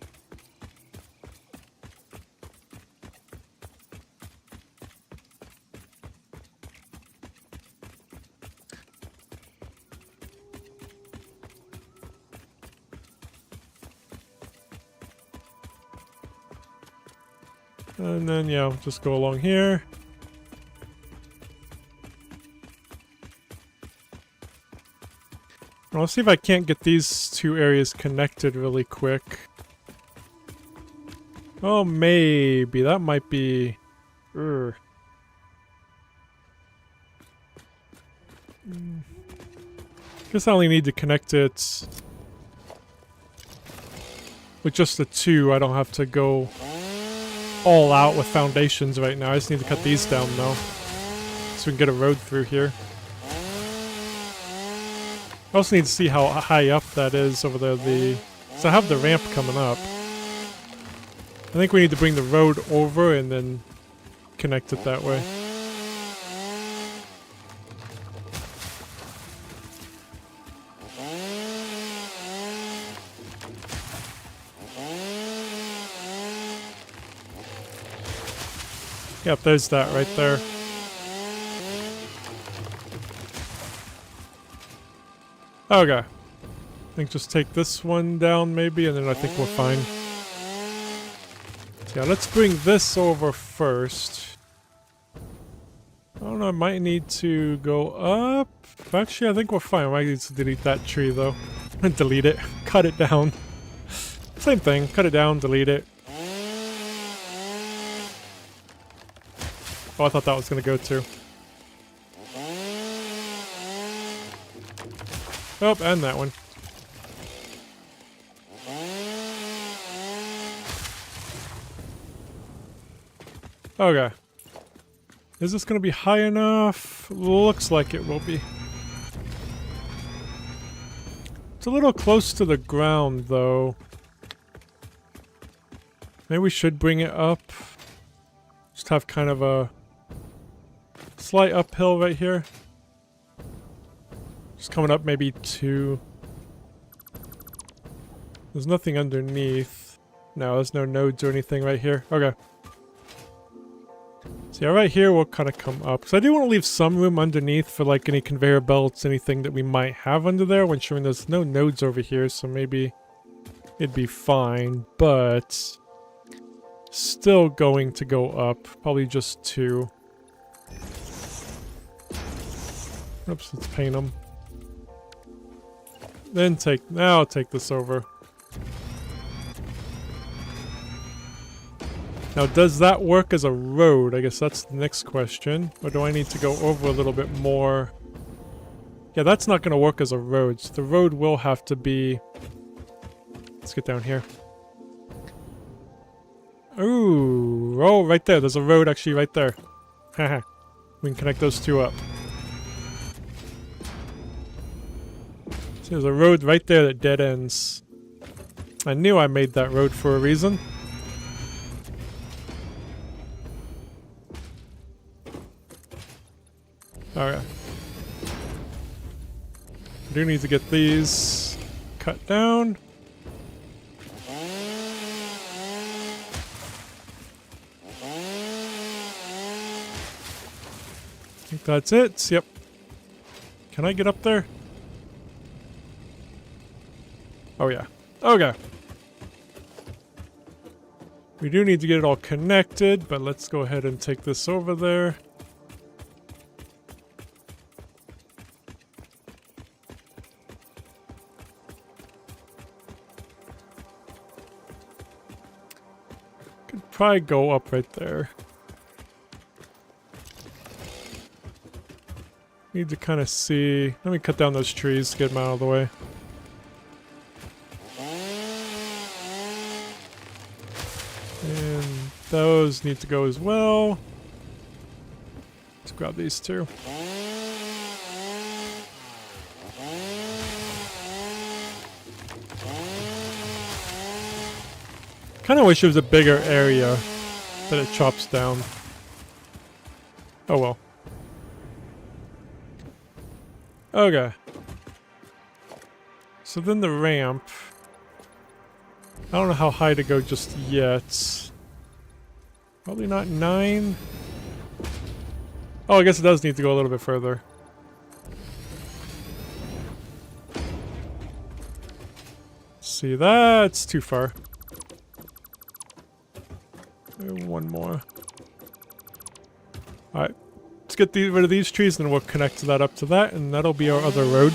And then, yeah, we'll just go along here. I'll see if I can't get these 2 areas connected really quick. Oh, maybe. That might be... Guess I only need to connect it with just the 2. I don't have to go all out with foundations right now. I just need to cut these down though, so we can get a road through here. I also need to see how high up that is over there. So I have the ramp coming up. I think we need to bring the road over and then connect it that way. Yep, there's that right there. Okay. I think just take this one down maybe, and then I think we're fine. So yeah, let's bring this over first. I don't know, I might need to go up. Actually, I think we're fine. I might need to delete that tree though. Delete it. Cut it down. Same thing. Cut it down, delete it. Oh, I thought that was going to go too. Oh, and that one. Okay. Is this going to be high enough? Looks like it will be. It's a little close to the ground, though. Maybe we should bring it up. Just have kind of a slight uphill right here. Just coming up maybe 2. There's nothing underneath. No, there's no nodes or anything right here. Okay. So yeah, right here we'll kind of come up. So I do want to leave some room underneath for like any conveyor belts, anything that we might have under there, when showing there's no nodes over here, so maybe it'd be fine, but still going to go up. Probably just 2. Oops, let's paint them. Then now I'll take this over. Now, does that work as a road? I guess that's the next question. Or do I need to go over a little bit more? Yeah, that's not going to work as a road. So the road will have to be... Let's get down here. Ooh, oh, right there. There's a road actually right there. Haha. We can connect those 2 up. So there's a road right there that dead ends. I knew I made that road for a reason. Alright. We do need to get these cut down. I think that's it. Yep. Can I get up there? Oh yeah. Okay. We do need to get it all connected, but let's go ahead and take this over there. Could probably go up right there. Need to kind of see. Let me cut down those trees to get them out of the way. And those need to go as well. Let's grab these two. Kind of wish it was a bigger area that it chops down. Oh well. Okay. So then the ramp. I don't know how high to go just yet. Probably not 9. Oh, I guess it does need to go a little bit further. See, that's too far. And one more. Alright. Let's get rid of these trees, and then we'll connect that up to that, and that'll be our other road.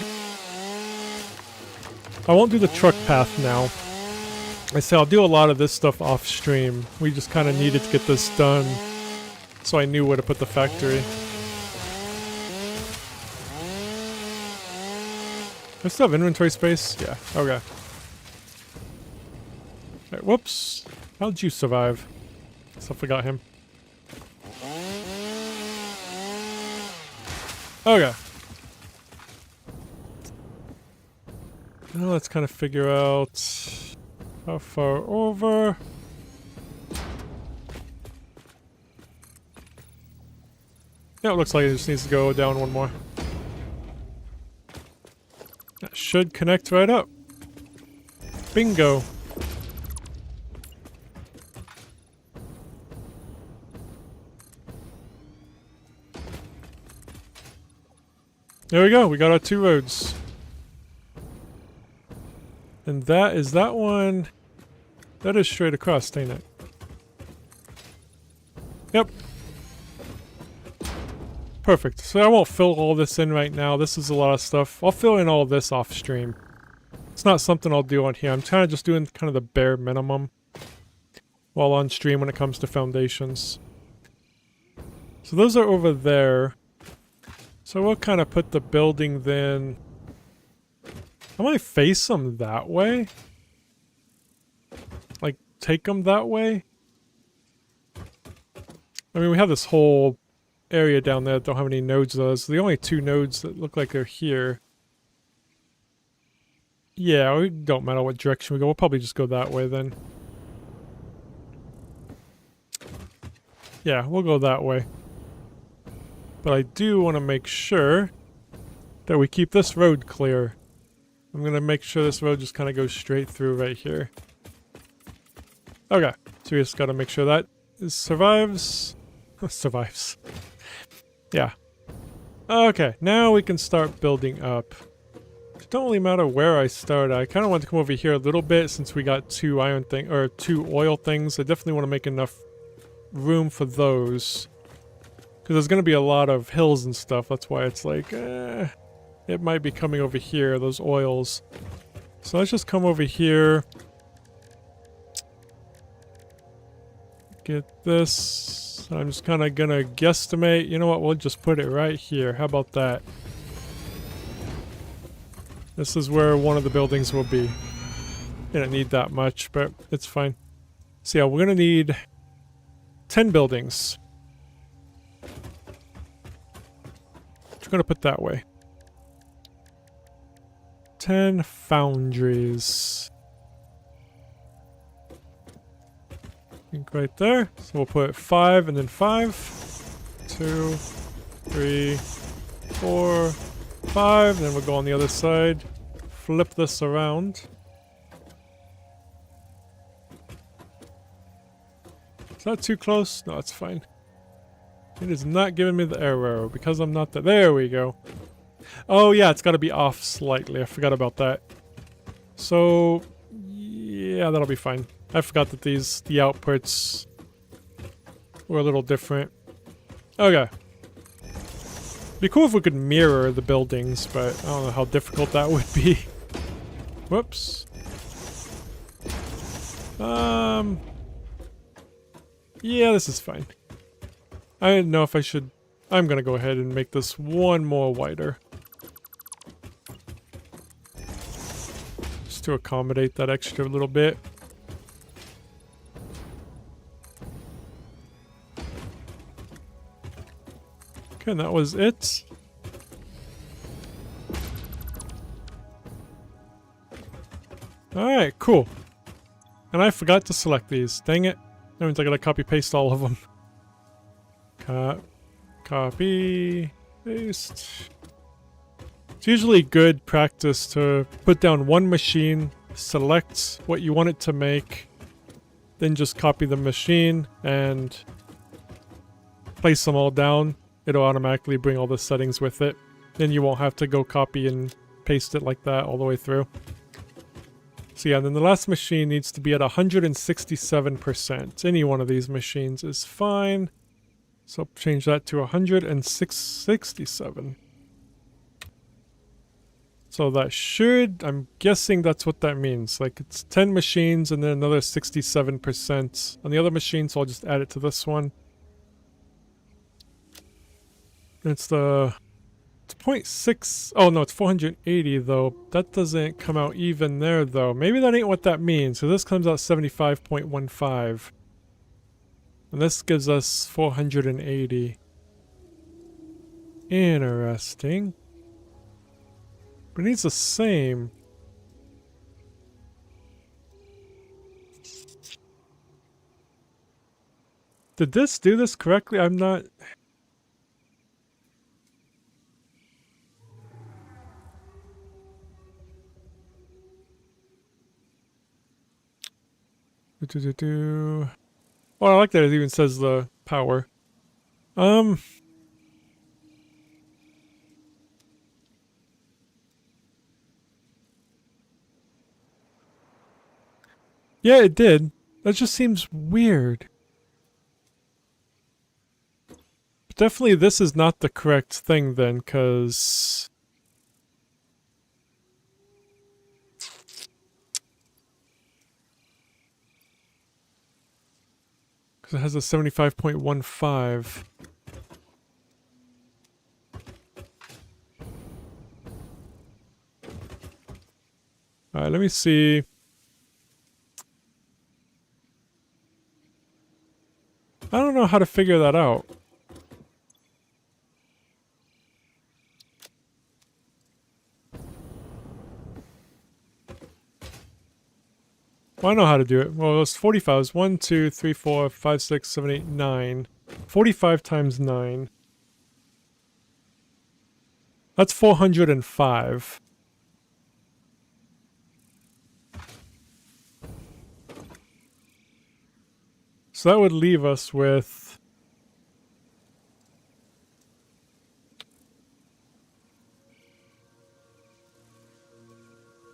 I won't do the truck path now. I say I'll do a lot of this stuff off stream. We just kind of needed to get this done, so I knew where to put the factory. I still have inventory space? Yeah, okay. Alright, whoops. How'd you survive? Guess I forgot him. Okay. Now let's kind of figure out how far over. Yeah, it looks like it just needs to go down one more. That should connect right up. Bingo. There we go, we got our 2 roads. And that is that one. That is straight across, ain't it? Yep. Perfect. So I won't fill all this in right now. This is a lot of stuff. I'll fill in all this off stream. It's not something I'll do on here. I'm kind of just doing kind of the bare minimum while on stream when it comes to foundations. So those are over there. So we'll kind of put the building then. I might face them that way. Like, take them that way. I mean, we have this whole area down there that don't have any nodes though. So the only 2 nodes that look like they're here. Yeah, it don't matter what direction we go. We'll probably just go that way then. Yeah, we'll go that way. But I do want to make sure that we keep this road clear. I'm going to make sure this road just kind of goes straight through right here. Okay, so we just got to make sure that survives. Survives. Yeah. Okay, now we can start building up. It don't really matter where I start. I kind of want to come over here a little bit since we got 2 iron thing or 2 oil things. I definitely want to make enough room for those. Because there's going to be a lot of hills and stuff. That's why it's like, it might be coming over here, those oils. So let's just come over here. Get this. I'm just kind of going to guesstimate. You know what? We'll just put it right here. How about that? This is where one of the buildings will be. Didn't need that much, but it's fine. So yeah, we're going to need 10 buildings. We're going to put that way. 10 foundries. I think right there. So we'll put 5 and then 5. 2, 3, 4, 5, then we'll go on the other side. Flip this around. Is that too close? No, it's fine. It is not giving me the error because I'm not there we go. Oh yeah, it's got to be off slightly. I forgot about that. So yeah, that'll be fine. I forgot that the outputs were a little different. Okay. Be cool if we could mirror the buildings, but I don't know how difficult that would be. Whoops. Yeah, this is fine. I didn't know if I should... I'm gonna go ahead and make this one more wider. Just to accommodate that extra little bit. Okay, and that was it. Alright, cool. And I forgot to select these. Dang it. That means I gotta copy paste all of them. Copy, paste. It's usually good practice to put down one machine, select what you want it to make, then just copy the machine and place them all down. It'll automatically bring all the settings with it. Then you won't have to go copy and paste it like that all the way through. So yeah, and then the last machine needs to be at 167%. Any one of these machines is fine. So change that to 167. So that should, I'm guessing that's what that means. Like it's 10 machines and then another 67% on the other machine, so I'll just add it to this one. It's 0.6, oh no, it's 480 though. That doesn't come out even there though. Maybe that ain't what that means. So this comes out 75.15. And this gives us 480. Interesting. But it needs the same. Did this do this correctly? I'm not... Oh, I like that it even says the power. Yeah, it did. That just seems weird. But definitely this is not the correct thing then, because... it has a 75.15. Alright, let me see. I don't know how to figure that out. Well, I know how to do it. Well, it's 45. It's 1, 2, 3, 4, 5, 6, 7, 8, 9. 45 times 9. That's 405. So that would leave us with...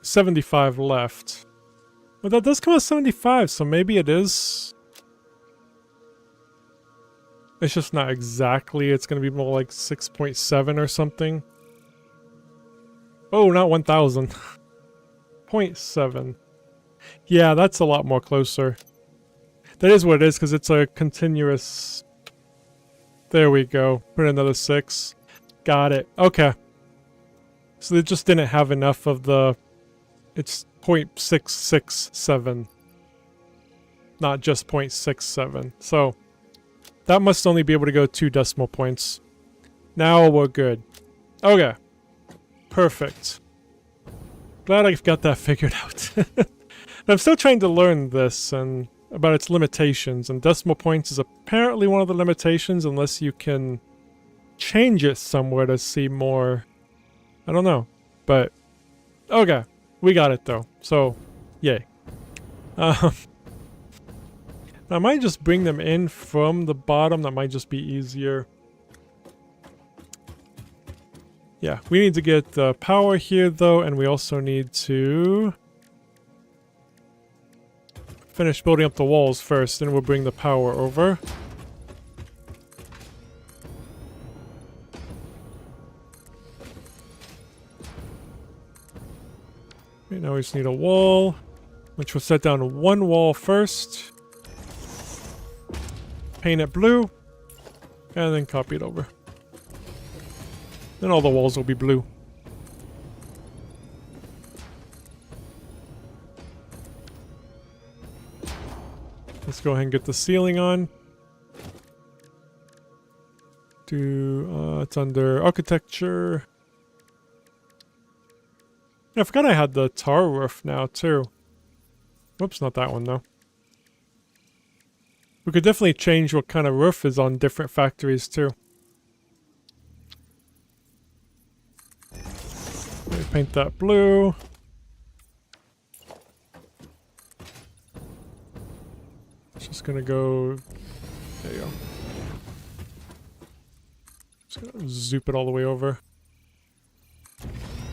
75 left. But that does come out 75, so maybe it is... It's just not exactly. It's going to be more like 6.7 or something. Oh, not 1,000. 0.7. Yeah, that's a lot more closer. That is what it is, because it's a continuous... There we go. Put another 6. Got it. Okay. So they just didn't have enough of the... It's 0.667. Not just 0.67. So, that must only be able to go 2 decimal points. Now we're good. Okay. Perfect. Glad I've got that figured out. I'm still trying to learn this and about its limitations, and decimal points is apparently one of the limitations unless you can change it somewhere to see more I don't know. But, okay. We got it though. So, yay. I might just bring them in from the bottom. That might just be easier. Yeah, we need to get the power here though, and we also need to finish building up the walls first, then we'll bring the power over. Okay, now we just need a wall, which we'll set down one wall first. Paint it blue, and then copy it over. Then all the walls will be blue. Let's go ahead and get the ceiling on. It's under architecture. Yeah, I forgot I had the tar roof now too. Whoops, not that one though. We could definitely change what kind of roof is on different factories too. Let me paint that blue. It's just gonna go... There you go. Just gonna zoop it all the way over.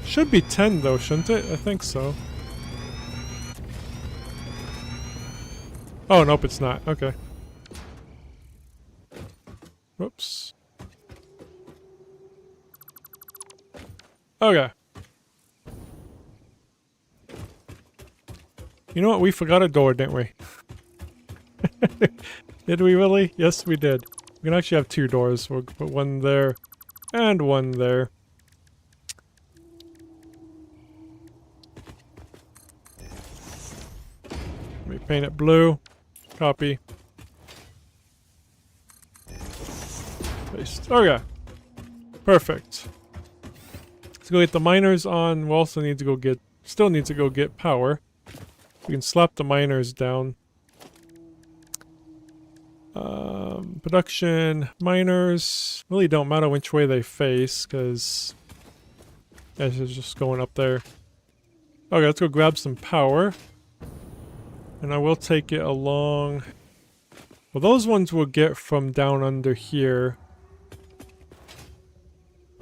Should be 10 though, shouldn't it? I think so. Oh, nope, it's not. Okay. Whoops. Okay. You know what? We forgot a door, didn't we? Did we really? Yes, we did. We can actually have two doors. We'll put one there and one there. Let me paint it blue. Copy. Paste. Okay. Perfect. Let's go get the miners on. We also need to go get... Still need to go get power. We can slap the miners down. Production, miners, really don't matter which way they face, because it's just going up there. Okay, let's go grab some power. And I will take it along... Well, those ones we'll get from down under here.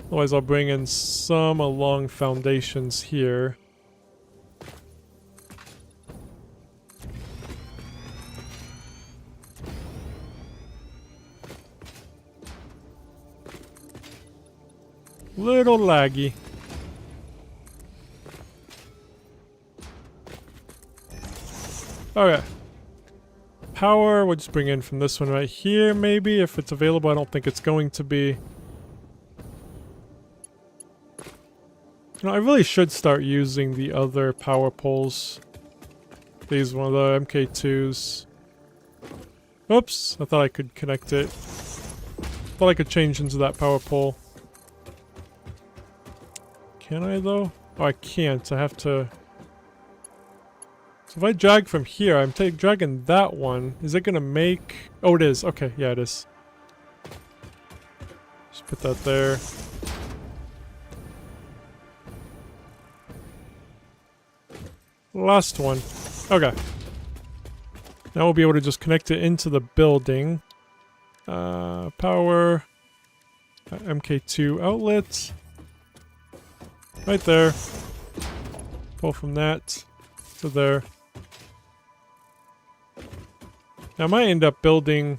Otherwise, I'll bring in some along foundations here. Little laggy. Okay. Power, we'll just bring in from this one right here, maybe, if it's available. I don't think it's going to be. You know, I really should start using the other power poles. These one of the MK2s. Oops, I thought I could connect it. Thought I could change into that power pole. Can I though? Oh, I can't. I have to... So if I drag from here, I'm dragging that one. Is it gonna make... Oh, it is. Okay, yeah, it is. Just put that there. Last one. Okay. Now we'll be able to just connect it into the building. Power. MK2 outlet. Right there. Pull from that to there. Now I might end up building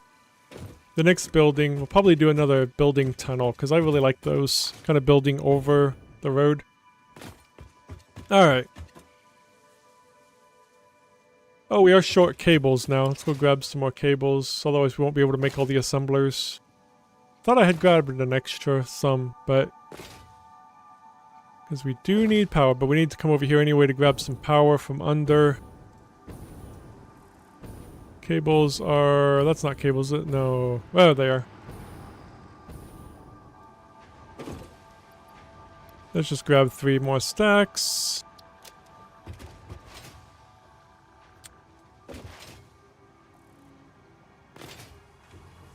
the next building. We'll probably do another building tunnel because I really like those kind of building over the road. Alright. Oh, we are short cables now. Let's go grab some more cables. Otherwise we won't be able to make all the assemblers. Thought I had grabbed an extra some, but... Because we do need power, but we need to come over here anyway to grab some power from under. Cables are... That's not cables, no. Oh, they are. Let's just grab 3 more stacks.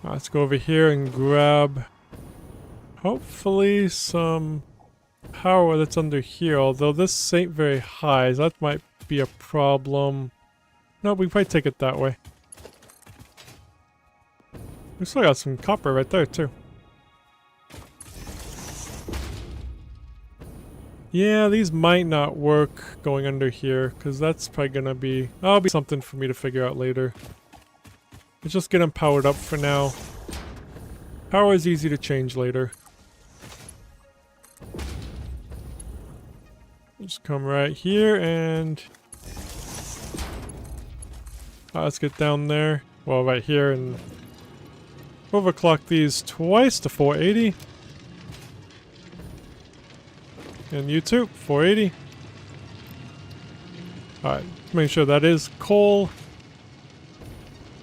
Let's go over here and grab... Hopefully some... power that's under here, although this ain't very high, so that might be a problem. No, we might take it that way. We still got some copper right there, too. Yeah, these might not work going under here, because that's probably gonna be... That'll be something for me to figure out later. Let's just get them powered up for now. Power is easy to change later. Just come right here and... let's get down there. Well, right here and... overclock these twice to 480. And you too, 480. Alright, make sure that is coal.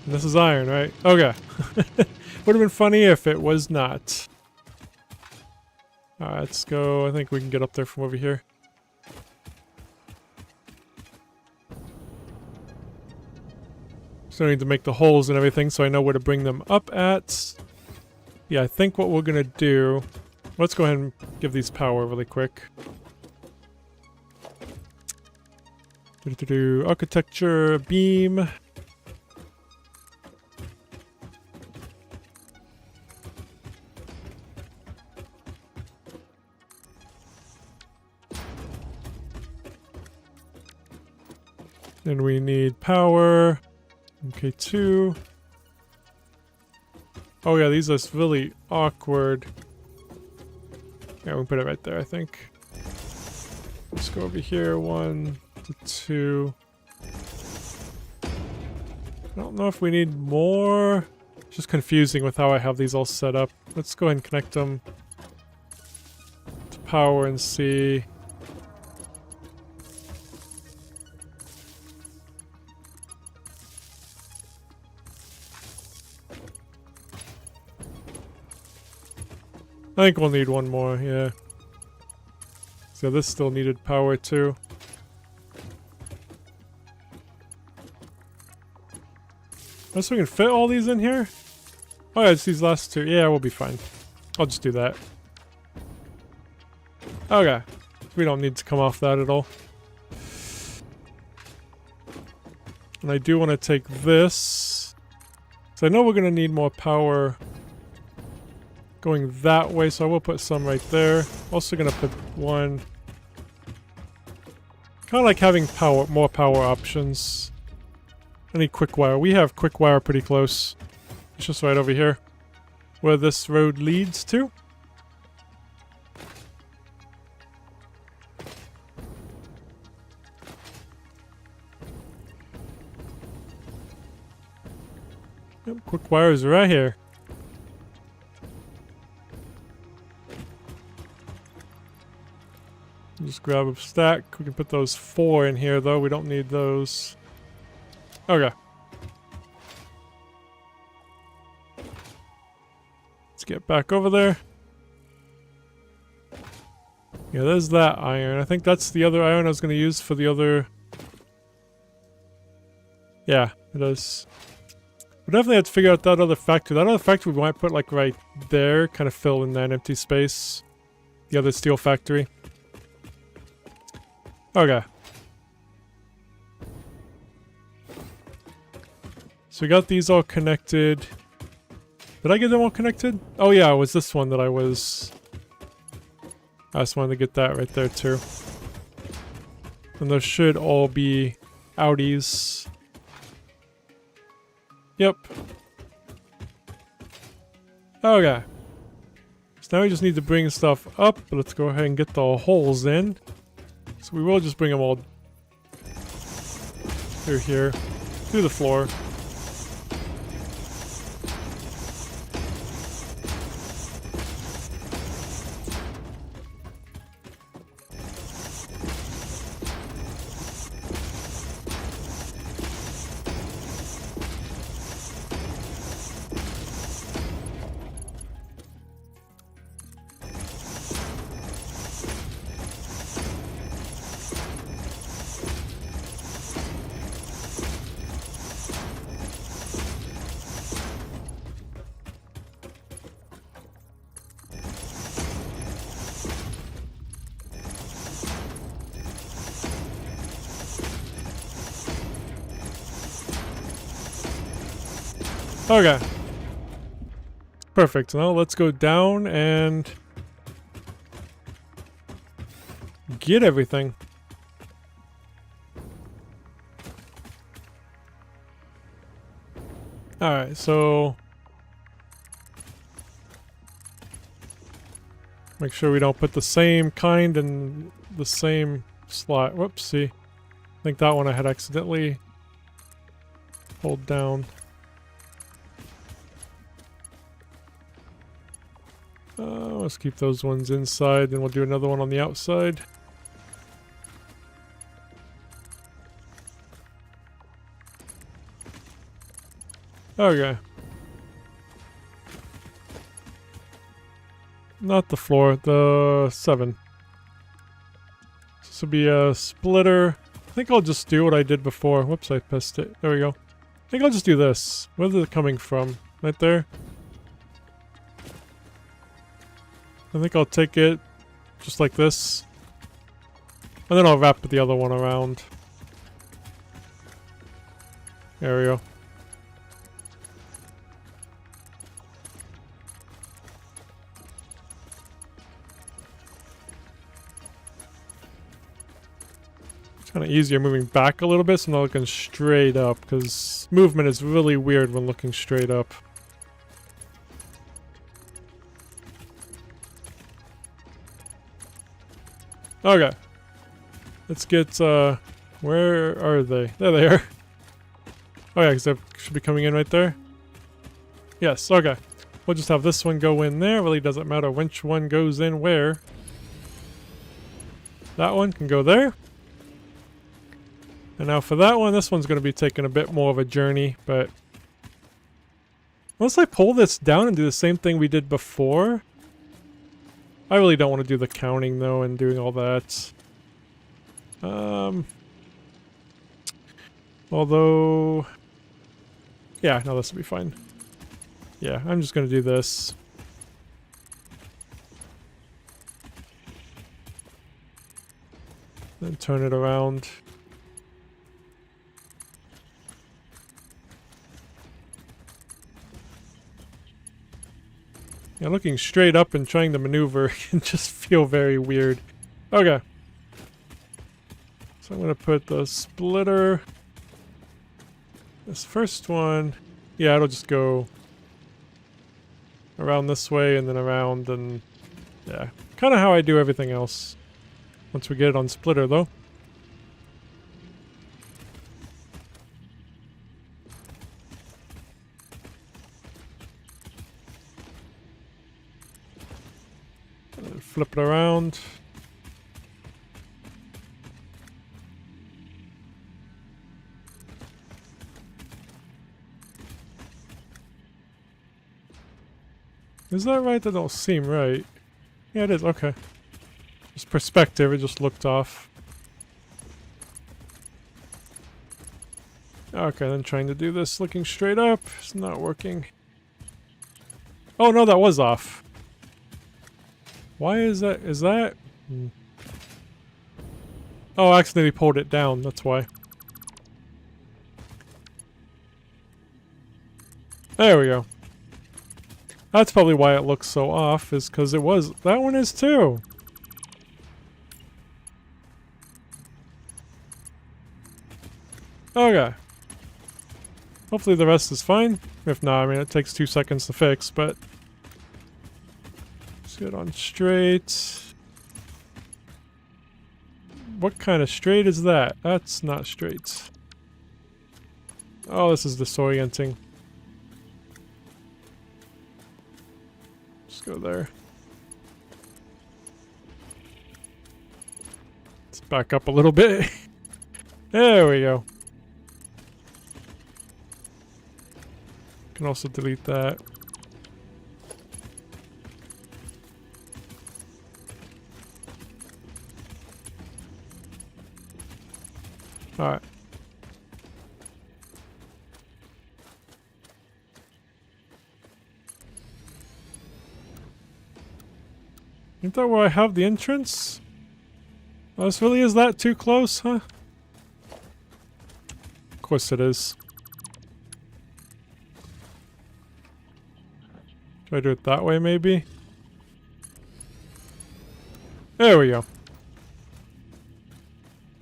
And this is iron, right? Okay. Would have been funny if it was not. Alright, let's go. I think we can get up there from over here. Still need to make the holes and everything so I know where to bring them up at. Yeah, I think what we're gonna do... Let's go ahead and give these power really quick. Architecture, beam. Then we need power. Okay, 2. Oh yeah, these are really awkward. Yeah, we'll put it right there, I think. Let's go over here, 1 to 2. I don't know if we need more. It's just confusing with how I have these all set up. Let's go ahead and connect them to power and see. I think we'll need one more, yeah. So this still needed power too. Unless we can fit all these in here? Oh yeah, it's these last two. Yeah, we'll be fine. I'll just do that. Okay. We don't need to come off that at all. And I do want to take this. So I know we're going to need more power going that way, so I will put some right there. Also gonna put one. Kind of like having power, more power options. I need quick wire. We have quick wire pretty close. It's just right over here, where this road leads to. Yep, quick wire is right here. Just grab a stack. We can put those 4 in here, though. We don't need those. Okay. Let's get back over there. Yeah, there's that iron. I think that's the other iron I was going to use for the other... Yeah, it is. We definitely have to figure out that other factory. That other factory we might put, like, right there. Kind of fill in that empty space. The other steel factory. Okay. So we got these all connected. Did I get them all connected? Oh yeah, it was this one that I just wanted to get that right there too. And those should all be outies. Yep. Okay. So now we just need to bring stuff up. But let's go ahead and get the holes in. So we will just bring them all through here, through the floor. Okay. Perfect. Now let's go down and get everything. Alright, so make sure we don't put the same kind in the same slot. Whoopsie. I think that one I had accidentally hold down. Let's keep those ones inside, and we'll do another one on the outside. Okay. Not the floor, the 7. This will be a splitter. I think I'll just do what I did before. Whoops, I pissed it. There we go. I think I'll just do this. Where is it coming from? Right there? I think I'll take it just like this. And then I'll wrap the other one around. There we go. It's kind of easier moving back a little bit so I'm not looking straight up, because movement is really weird when looking straight up. Okay. Let's get, where are they? There they are. Oh yeah, because they should be coming in right there. Yes, okay. We'll just have this one go in there. Really doesn't matter which one goes in where. That one can go there. And now for that one, this one's going to be taking a bit more of a journey, but once I pull this down and do the same thing we did before, I really don't want to do the counting though and doing all that. Although, yeah, no, this will be fine. Yeah, I'm just going to do this. Then turn it around. Yeah, looking straight up and trying to maneuver can just feel very weird. Okay. So I'm going to put the splitter. This first one, yeah, it'll just go around this way and then around, and yeah, kind of how I do everything else. Once we get it on splitter though. Flip it around. Is that right? That don't seem right. Yeah, it is. Okay. Just perspective, it just looked off. Okay, then trying to do this looking straight up. It's not working. Oh no, that was off. Why is that? Is that? Oh, I accidentally pulled it down. That's why. There we go. That's probably why it looks so off, is because it was. That one is too. Okay. Hopefully the rest is fine. If not, I mean, it takes 2 seconds to fix, but let's get on straight. What kind of straight is that? That's not straight. Oh, this is disorienting. Let's go there. Let's back up a little bit. There we go. Can also delete that. Alright. Isn't that where I have the entrance? Oh, this really is that too close, huh? Of course it is. Should I do it that way, maybe? There we go.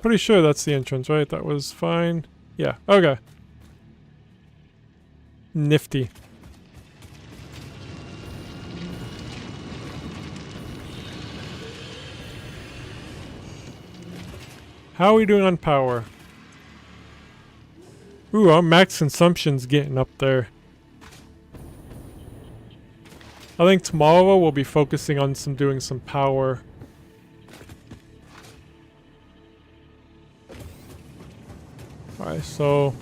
Pretty sure that's the entrance, right? That was fine. Yeah, okay. Nifty. How are we doing on power? Ooh, our max consumption's getting up there. I think tomorrow we'll be focusing on doing some power. Alright, so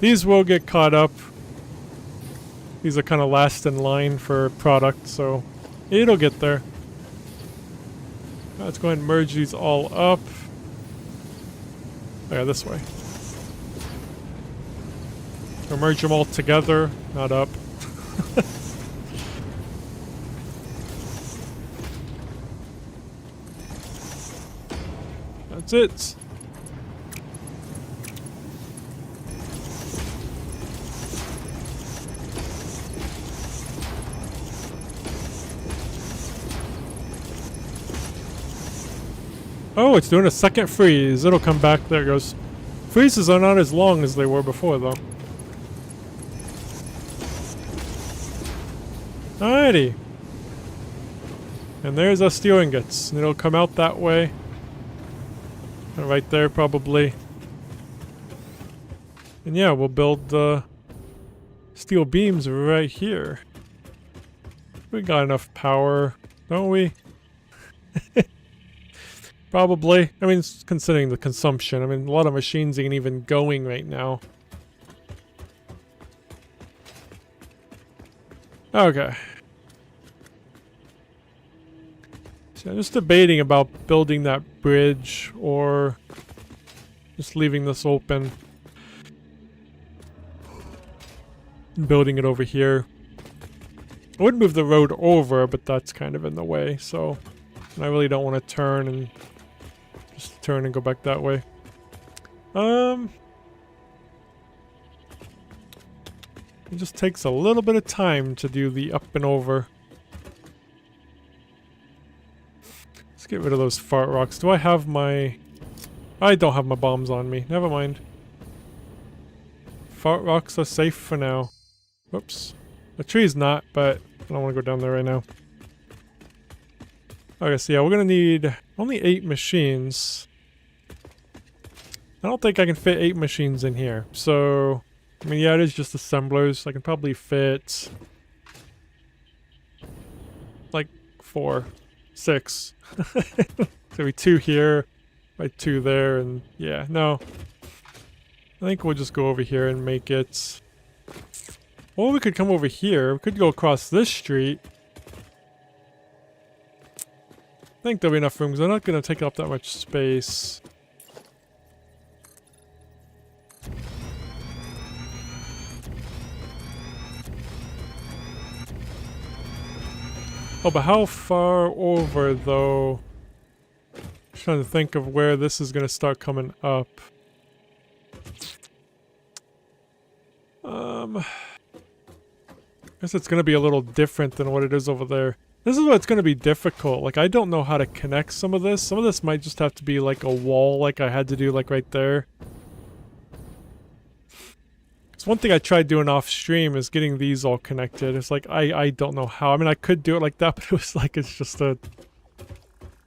these will get caught up. These are kind of last in line for product, so it'll get there. Let's go ahead and merge these all up. Yeah, this way. Or merge them all together, not up. That's it. Oh, it's doing a second freeze. It'll come back. There it goes. Freezes are not as long as they were before, though. Alrighty. And there's our steel ingots. And it'll come out that way. Right there, probably. And yeah, we'll build steel beams right here. We got enough power, don't we? Probably. I mean, considering the consumption. I mean, a lot of machines ain't even going right now. Okay. So I'm just debating about building that bridge or just leaving this open. And building it over here. I would move the road over, but that's kind of in the way, so... And I really don't want to turn and... Just turn and go back that way. It just takes a little bit of time to do the up and over. Let's get rid of those fart rocks. Do I have my... I don't have my bombs on me. Never mind. Fart rocks are safe for now. Whoops. The tree's not, but I don't want to go down there right now. Okay, so yeah, we're gonna need only 8 machines. I don't think I can fit 8 machines in here. So, I mean, yeah, it is just assemblers. I can probably fit... like 4, 6. So we 2 here, like 2 there, and yeah, no. I think we'll just go over here and make it... Or we could come over here. We could go across this street. I think there'll be enough room because I'm not going to take up that much space. Oh, but how far over, though? I'm trying to think of where this is going to start coming up. I guess it's going to be a little different than what it is over there. This is what's going to be difficult. Like, I don't know how to connect some of this. Some of this might just have to be like a wall like I had to do like right there. Because one thing I tried doing off stream is getting these all connected. It's like, I don't know how. I mean, I could do it like that, but it was like, it's just a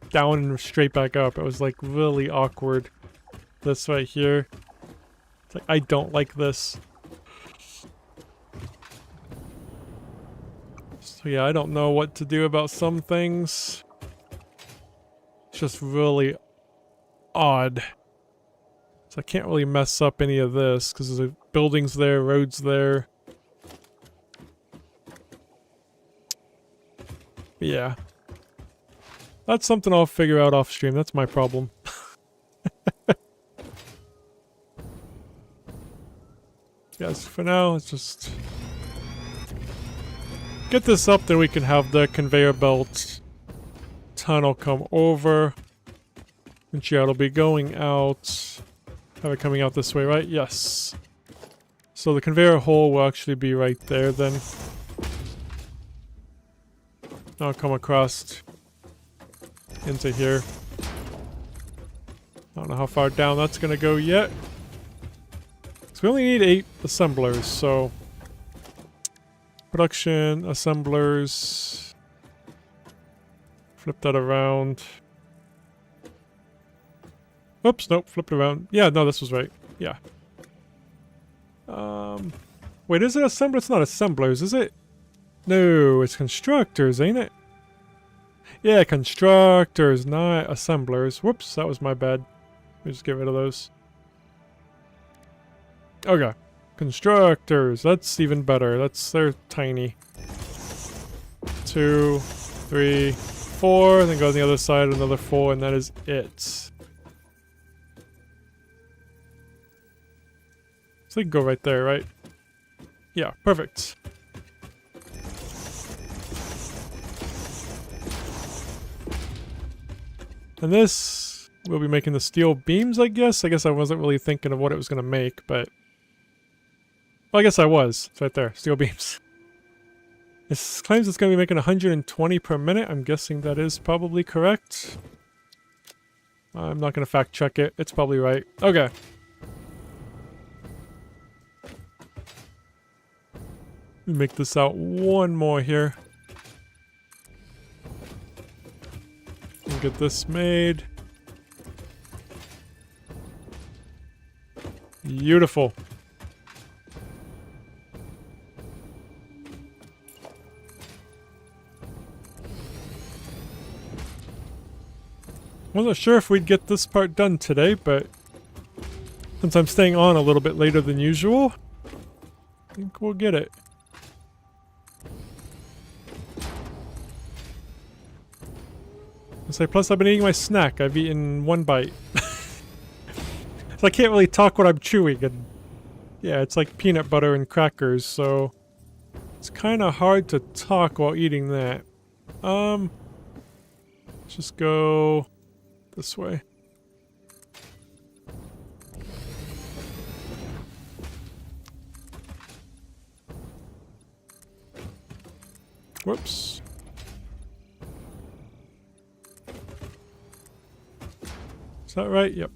down and straight back up. It was like really awkward. This right here. It's like, I don't like this. So yeah, I don't know what to do about some things. It's just really odd. So I can't really mess up any of this because there's buildings there, roads there. Yeah. That's something I'll figure out off stream. That's my problem. Yes, for now, it's just... get this up, then we can have the conveyor belt tunnel come over. And yeah, it'll be going out. Have it coming out this way, right? Yes. So the conveyor hole will actually be right there then. I'll come across into here. I don't know how far down that's gonna go yet. So we only need 8 assemblers, so production, assemblers. Flip that around. Oops, nope, flip it around. Yeah, no, this was right. Yeah. Wait, is it assembler? It's not assemblers, is it? No, it's constructors, ain't it? Yeah, constructors, not assemblers. Whoops, that was my bad. Let me just get rid of those. Okay. Constructors, that's even better. They're tiny. 2, 3, 4, then go on the other side, another 4, and that is it. So they can go right there, right? Yeah, perfect. And this, we'll be making the steel beams, I guess. I guess I wasn't really thinking of what it was going to make, but... Well, I guess I was. It's right there, steel beams. It claims it's going to be making 120 per minute. I'm guessing that is probably correct. I'm not going to fact check it. It's probably right. Okay. Make this out one more here. And get this made. Beautiful. Wasn't sure if we'd get this part done today, but since I'm staying on a little bit later than usual, I think we'll get it. Plus I've been eating my snack. I've eaten 1 bite. So I can't really talk what I'm chewing, and yeah, it's like peanut butter and crackers, so it's kind of hard to talk while eating that. Let's just go this way. Whoops. Is that right? Yep.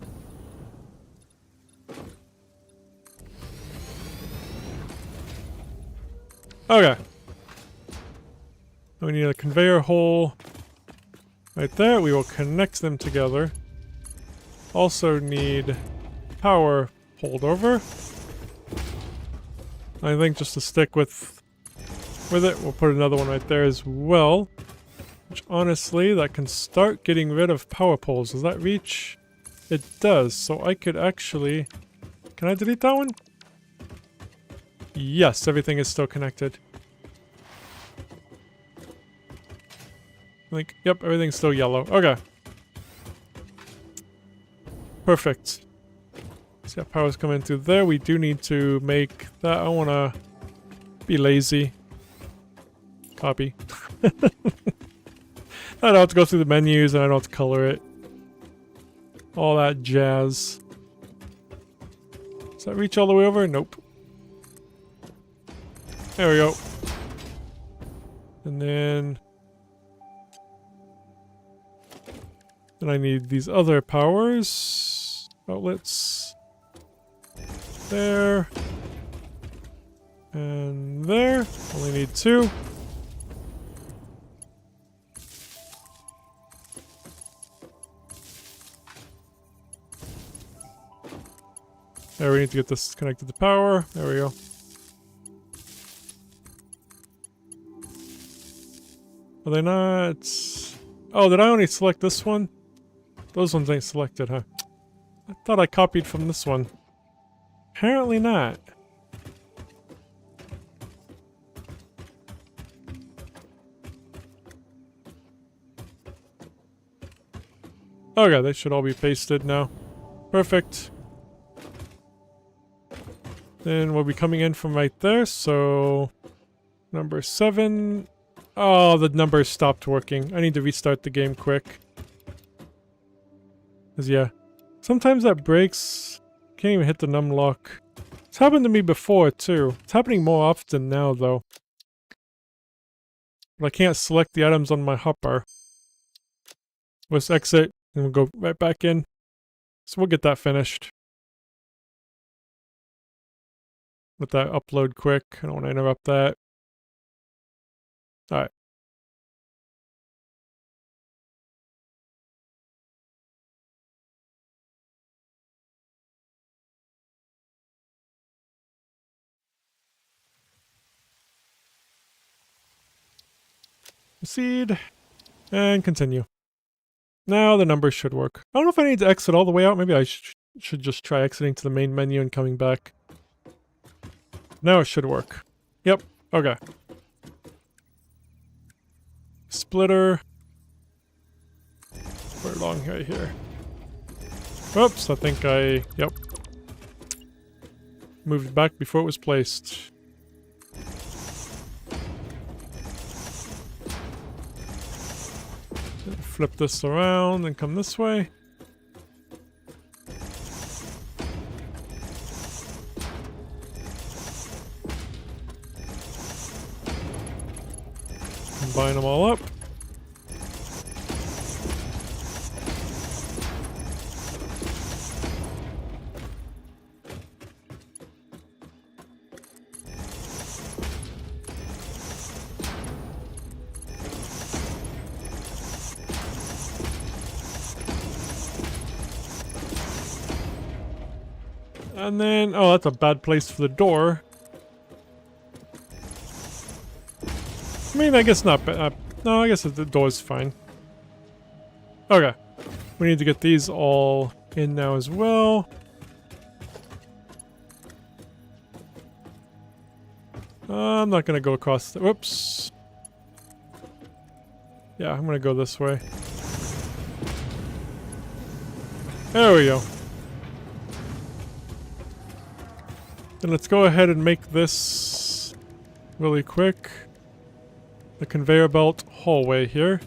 Okay. We need a conveyor hole right there. We will connect them together. Also need power holdover. I think just to stick with it, we'll put another one right there as well. Which honestly, that can start getting rid of power poles. Does that reach? It does, so I could actually... Can I delete that one? Yes, everything is still connected. I think, yep, everything's still yellow. Okay. Perfect. So yeah, power's coming through there. We do need to make that. I want to be lazy. Copy. I don't have to go through the menus and I don't have to color it. All that jazz. Does that reach all the way over? Nope. There we go. And then I need these other powers. Outlets. There. And there. Only need 2. There, we need to get this connected to power. There we go. Are they not... Oh, did I only select this one? Those ones ain't selected, huh? I thought I copied from this one. Apparently not. Okay, they should all be pasted now. Perfect. Then we'll be coming in from right there, so... Number 7... Oh, the numbers stopped working. I need to restart the game quick. Cause yeah, sometimes that breaks. Can't even hit the num lock. It's happened to me before too. It's happening more often now though. But I can't select the items on my hopper. Let's exit, and we'll go right back in. So we'll get that finished. Let that upload quick. I don't want to interrupt that. Alright. Proceed. And continue. Now the numbers should work. I don't know if I need to exit all the way out. Maybe I should just try exiting to the main menu and coming back. Now it should work. Yep. Okay. Splitter. Where along right here? Oops, I think yep. Moved back before it was placed. Flip this around and come this way. Combine them all up. And then, oh, that's a bad place for the door. I mean, I guess not bad. No, I guess the door's fine. Okay. We need to get these all in now as well. I'm not gonna go across the... Whoops. Yeah, I'm gonna go this way. There we go. Then let's go ahead and make this really quick. The conveyor belt hallway here.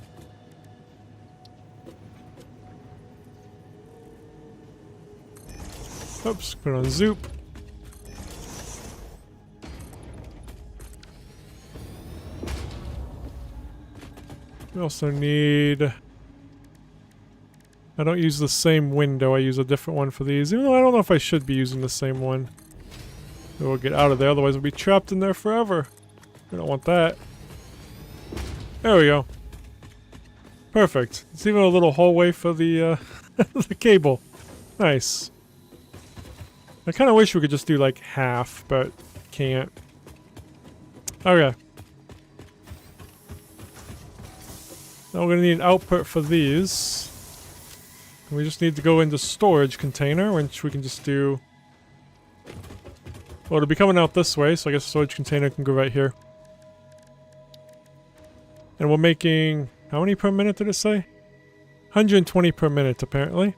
Oops, put it on Zoop. We also need... I don't use the same window, I use a different one for these, even though I don't know if I should be using the same one. We'll get out of there, otherwise we'll be trapped in there forever. We don't want that. There we go. Perfect. It's even a little hallway for the, the cable. Nice. I kind of wish we could just do like half, but can't. Okay. Now we're going to need output for these. And we just need to go into storage container, which we can just do... Well, it'll be coming out this way, so I guess storage container can go right here. And we're making... How many per minute did it say? 120 per minute, apparently.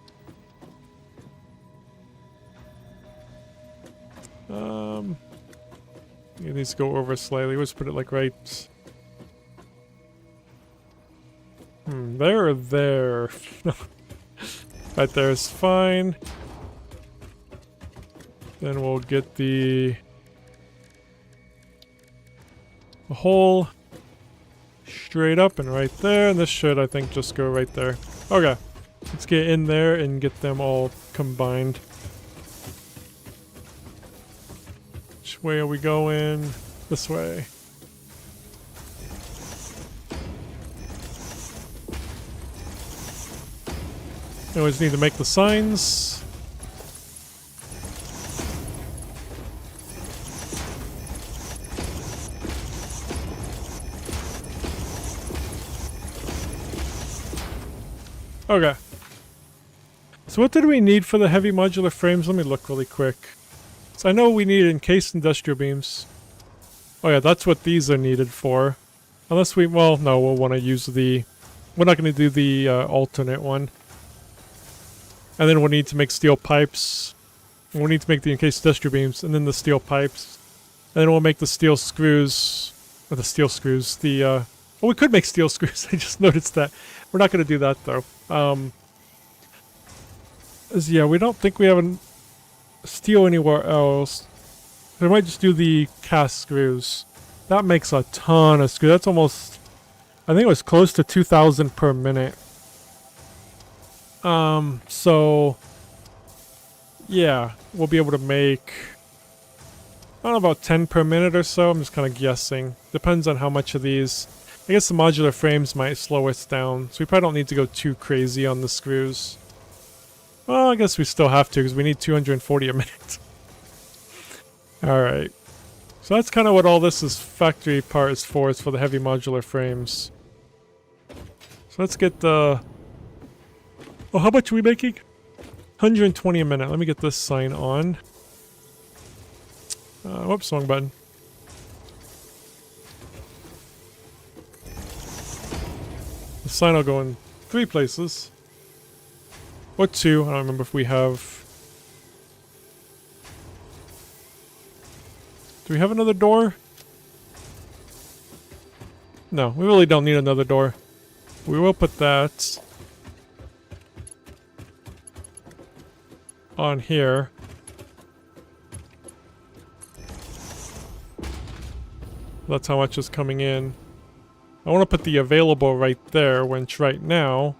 It needs to go over slightly. Let's put it like right... there or there? Right there is fine. Then we'll get the hole straight up and right there, and this should, I think, just go right there. Okay, let's get in there and get them all combined. Which way are we going? This way. I always need to make the signs. Okay. So what did we need for the heavy modular frames? Let me look really quick. So I know we need encased industrial beams. Oh yeah, that's what these are needed for. Unless we, well, no, we'll want to use the... We're not going to do the alternate one. And then we'll need to make steel pipes. And we'll need to make the encased industrial beams, and then the steel pipes. And then we'll make the steel screws. Or the steel screws. The, well, we could make steel screws. I just noticed that. We're not going to do that, though. Yeah, we don't think we have steel anywhere else. We might just do the cast screws. That makes a ton of screws. That's almost I think it was close to 2,000 per minute. So yeah, we'll be able to make, I don't know, about 10 per minute or so. I'm just kind of guessing. Depends on how much of these. I guess the modular frames might slow us down, so we probably don't need to go too crazy on the screws. Well, I guess we still have to, because we need 240 a minute. Alright. So that's kind of what all this is factory part is for the heavy modular frames. So let's get the... Oh, how much are we making? 120 a minute. Let me get this sign on. Whoops, wrong button. The sign will go in 3 places. Or 2. I don't remember if we have... Do we have another door? No, we really don't need another door. We will put that on here. That's how much is coming in. I want to put the available right there, which right now...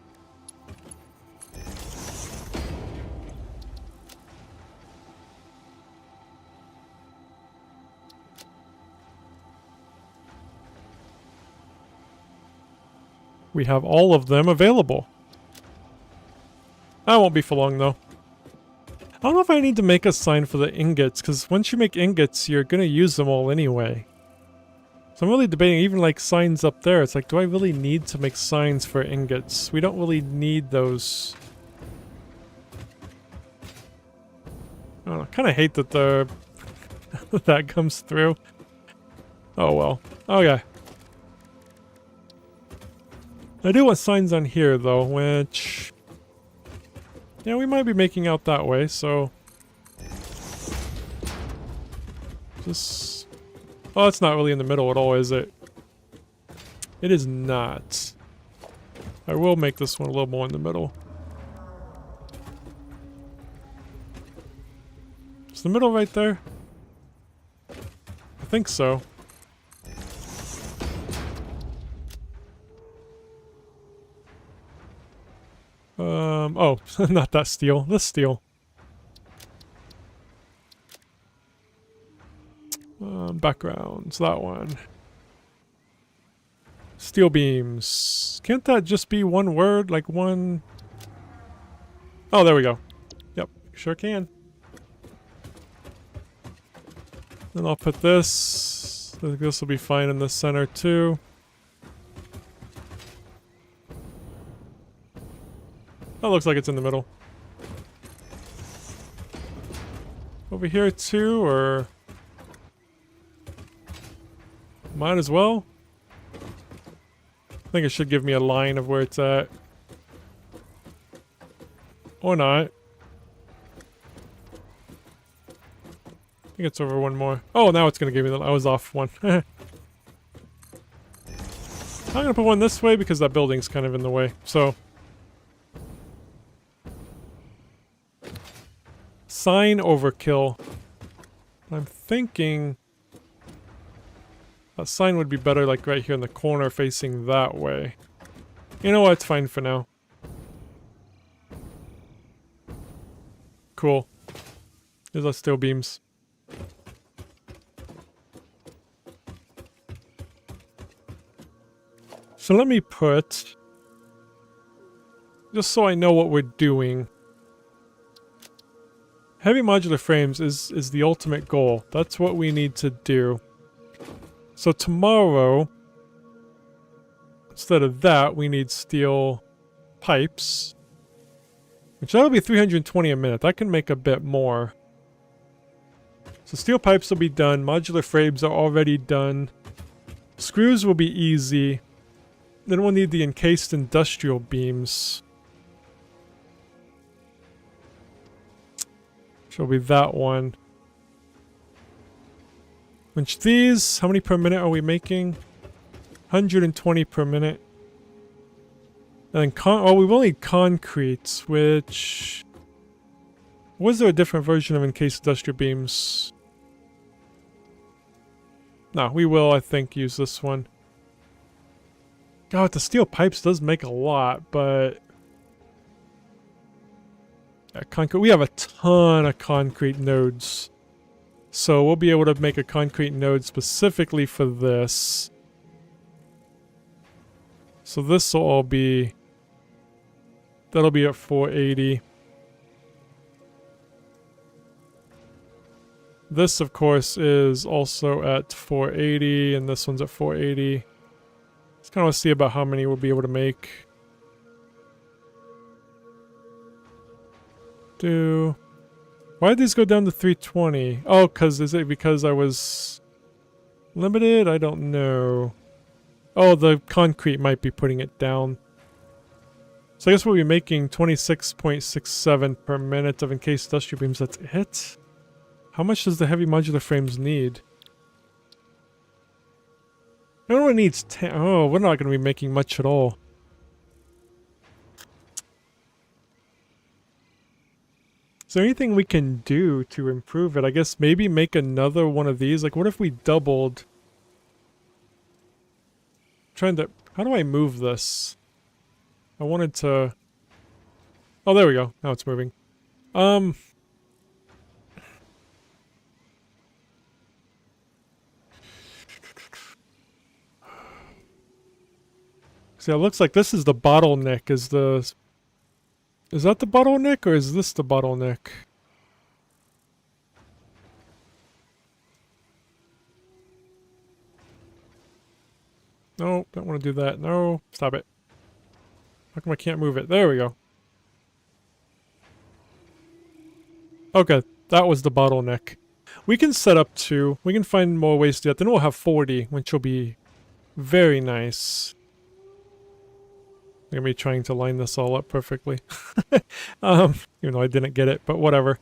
we have all of them available. That won't be for long, though. I don't know if I need to make a sign for the ingots, because once you make ingots, you're going to use them all anyway. So I'm really debating, even like signs up there, it's like, do I really need to make signs for ingots? We don't really need those. I don't know, I kind of hate that the that comes through. Oh well. Okay. I do want signs on here though, which... yeah, we might be making out that way, so... just... oh, it's not really in the middle at all, is it? It is not. I will make this one a little more in the middle. Is the middle right there? I think so. Oh, not that steel. This steel. Backgrounds, that one. Steel beams. Can't that just be one word? Like one... oh, there we go. Yep, sure can. Then I'll put this. I think this will be fine in the center too. That looks like it's in the middle. Over here too, or... might as well. I think it should give me a line of where it's at. Or not. I think it's over one more. Oh, now it's gonna give me the... I was off one. I'm gonna put one this way because that building's kind of in the way, so... sign overkill. I'm thinking... that sign would be better like right here in the corner facing that way. You know what, it's fine for now. Cool. There's our steel beams. So let me put... just so I know what we're doing. Heavy modular frames is the ultimate goal. That's what we need to do. So tomorrow, instead of that, we need steel pipes. Which that'll be 320 a minute. That can make a bit more. So steel pipes will be done. Modular frames are already done. Screws will be easy. Then we'll need the encased industrial beams. Which will be that one. Which these, how many per minute are we making? 120 per minute. And then oh, we will need concrete, which... was there a different version of encased industrial beams? No, we will, I think, use this one. God, the steel pipes does make a lot, but... yeah, concrete. We have a ton of concrete nodes. So we'll be able to make a concrete node specifically for this. So this will all be... that'll be at 480. This, of course, is also at 480, and this one's at 480. Just kind of want to see about how many we'll be able to make. Why did these go down to 320? Oh, is it because I was limited? I don't know. Oh, the concrete might be putting it down. So I guess we'll be making 26.67 per minute of encased industrial beams. That's it? How much does the heavy modular frames need? I don't know, it needs 10. Oh, we're not going to be making much at all. Is there anything we can do to improve it? I guess maybe make another one of these. Like, what if we doubled? How do I move this? I wanted to... oh, there we go. Now it's moving. See, it looks like this is the bottleneck. Is that the bottleneck, or is this the bottleneck? No, don't want to do that. No, stop it. How come I can't move it? There we go. Okay, that was the bottleneck. We can set up 2. We can find more ways to do that. Then we'll have 40, which will be very nice. I'm going to be trying to line this all up perfectly. Even though I didn't get it, but whatever.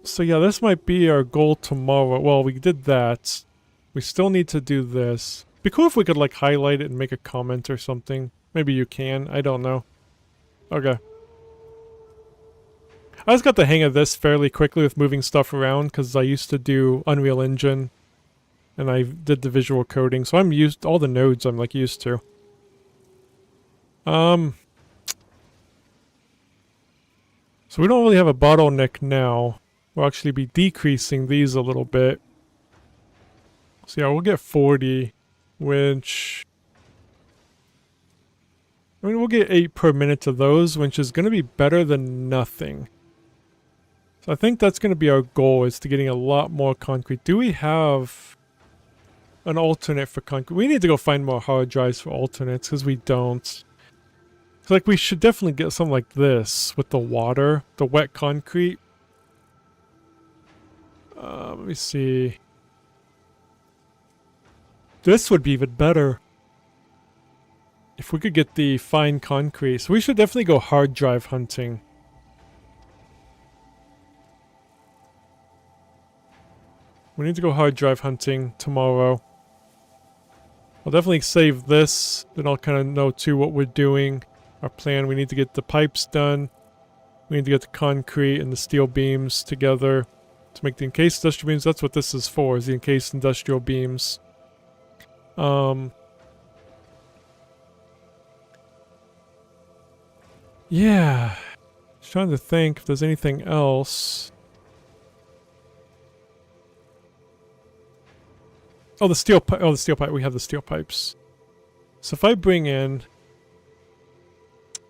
So yeah, this might be our goal tomorrow. Well, we did that. We still need to do this. Be cool if we could like highlight it and make a comment or something. Maybe you can. I don't know. Okay. I just got the hang of this fairly quickly with moving stuff around because I used to do Unreal Engine and I did the visual coding. So I'm used all the nodes I'm like used to. So we don't really have a bottleneck now. We'll actually be decreasing these a little bit. So yeah, we'll get 40, which... I mean, we'll get 8 per minute of those, which is going to be better than nothing. So I think that's going to be our goal, is to getting a lot more concrete. Do we have an alternate for concrete? We need to go find more hard drives for alternates, because we don't. So like, we should definitely get something like this with the water, the wet concrete. Let me see. This would be even better. If we could get the fine concrete. So we should definitely go hard drive hunting. We need to go hard drive hunting tomorrow. I'll definitely save this. Then I'll kind of know too what we're doing. Our plan, we need to get the pipes done. We need to get the concrete and the steel beams together to make the encased industrial beams. That's what this is for, is the encased industrial beams. Yeah. Just trying to think if there's anything else. Oh, the steel pipe. Oh, the steel pipe. We have the steel pipes. So if I bring in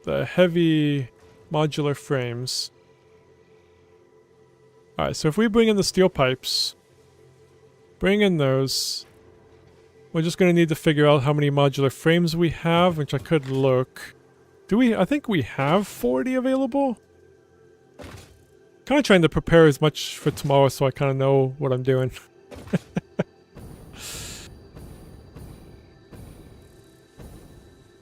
the heavy modular frames. Alright, so if we bring in the steel pipes, bring in those, we're just going to need to figure out how many modular frames we have, which I could look. Do we? I think we have 40 available. Kind of trying to prepare as much for tomorrow so I kind of know what I'm doing.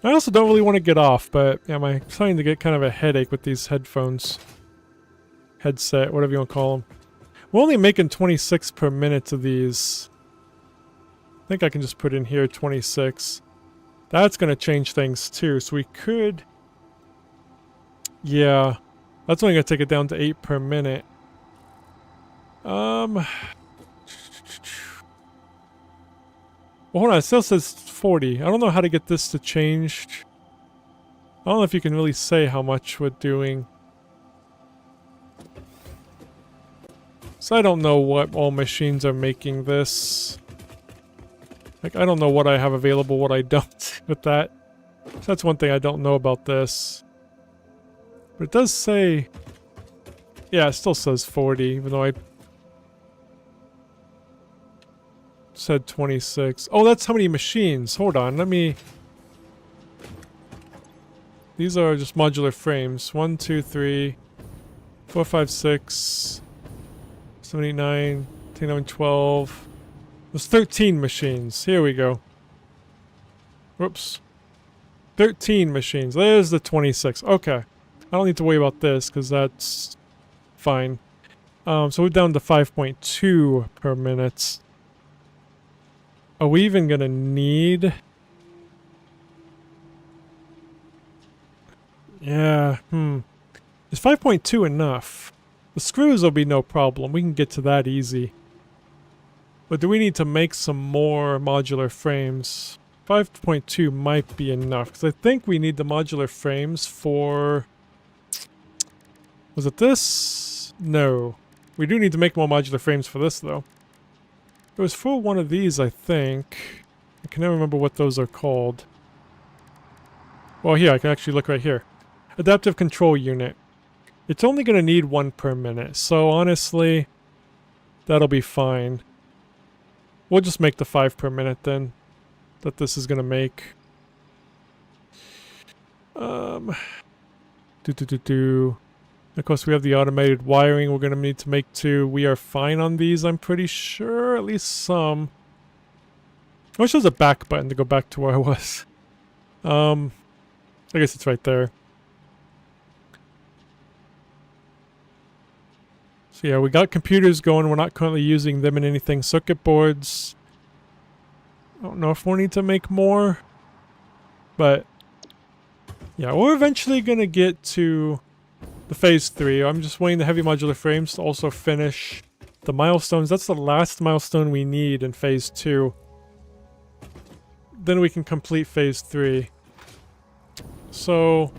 I also don't really want to get off, but yeah, I'm starting to get kind of a headache with these headphones. Headset, whatever you want to call them. We're only making 26 per minute of these. I think I can just put in here 26. That's going to change things too, so we could... yeah, that's only going to take it down to 8 per minute. Well, hold on, it still says 40. I don't know how to get this to change. I don't know if you can really say how much we're doing. So I don't know what all machines are making this. Like, I don't know what I have available, what I don't with that. So that's one thing I don't know about this. But it does say... Yeah, it still says 40, even though I said 26. Oh, that's how many machines. Hold on, let me... These are just modular frames. 1, 2, 3, 4, 5, 6, 7, 8, 9, 10, 11, 12. There's 13 machines. Here we go. Whoops. 13 machines. There's the 26. Okay. I don't need to worry about this because that's fine. So we're down to 5.2 per minute. Are we even gonna need... Yeah, Is 5.2 enough? The screws will be no problem. We can get to that easy. But do we need to make some more modular frames? 5.2 might be enough, because I think we need the modular frames for... Was it this? No. We do need to make more modular frames for this, though. It was for one of these, I think. I can never remember what those are called. Well, here, I can actually look right here. Adaptive control unit. It's only going to need 1 per minute, so honestly, that'll be fine. We'll just make the 5 per minute then, that this is going to make. Of course, we have the automated wiring we're going to need to make too. We are fine on these, I'm pretty sure, at least some. I wish there was a back button to go back to where I was. I guess it's right there. So yeah, we got computers going. We're not currently using them in anything. Circuit boards. I don't know if we'll need to make more. But yeah, we're eventually going to get to the phase 3. I'm just waiting the heavy modular frames to also finish the milestones. That's the last milestone we need in phase 2. Then we can complete phase 3. So,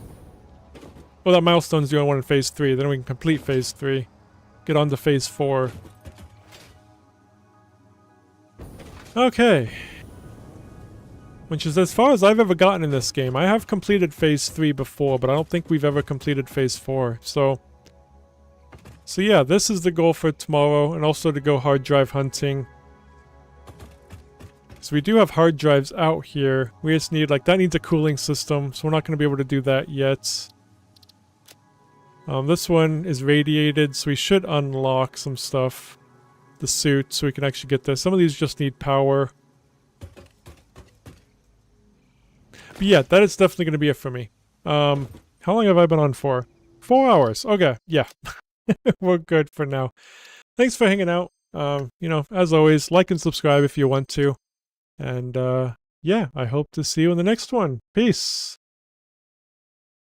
well, that milestone's the only one in phase 3. Then we can complete phase 3. Get on to phase 4. Okay. Which is as far as I've ever gotten in this game. I have completed phase 3 before, but I don't think we've ever completed phase 4. So yeah, this is the goal for tomorrow, and also to go hard drive hunting. So we do have hard drives out here. We just need, like, that needs a cooling system, so we're not going to be able to do that yet. This one is radiated, so we should unlock some stuff. The suit, so we can actually get this. Some of these just need power. But yeah, that is definitely going to be it for me. How long have I been on for? 4 hours. Okay, yeah. We're good for now. Thanks for hanging out. You know, as always, like and subscribe if you want to. And, yeah, I hope to see you in the next one. Peace.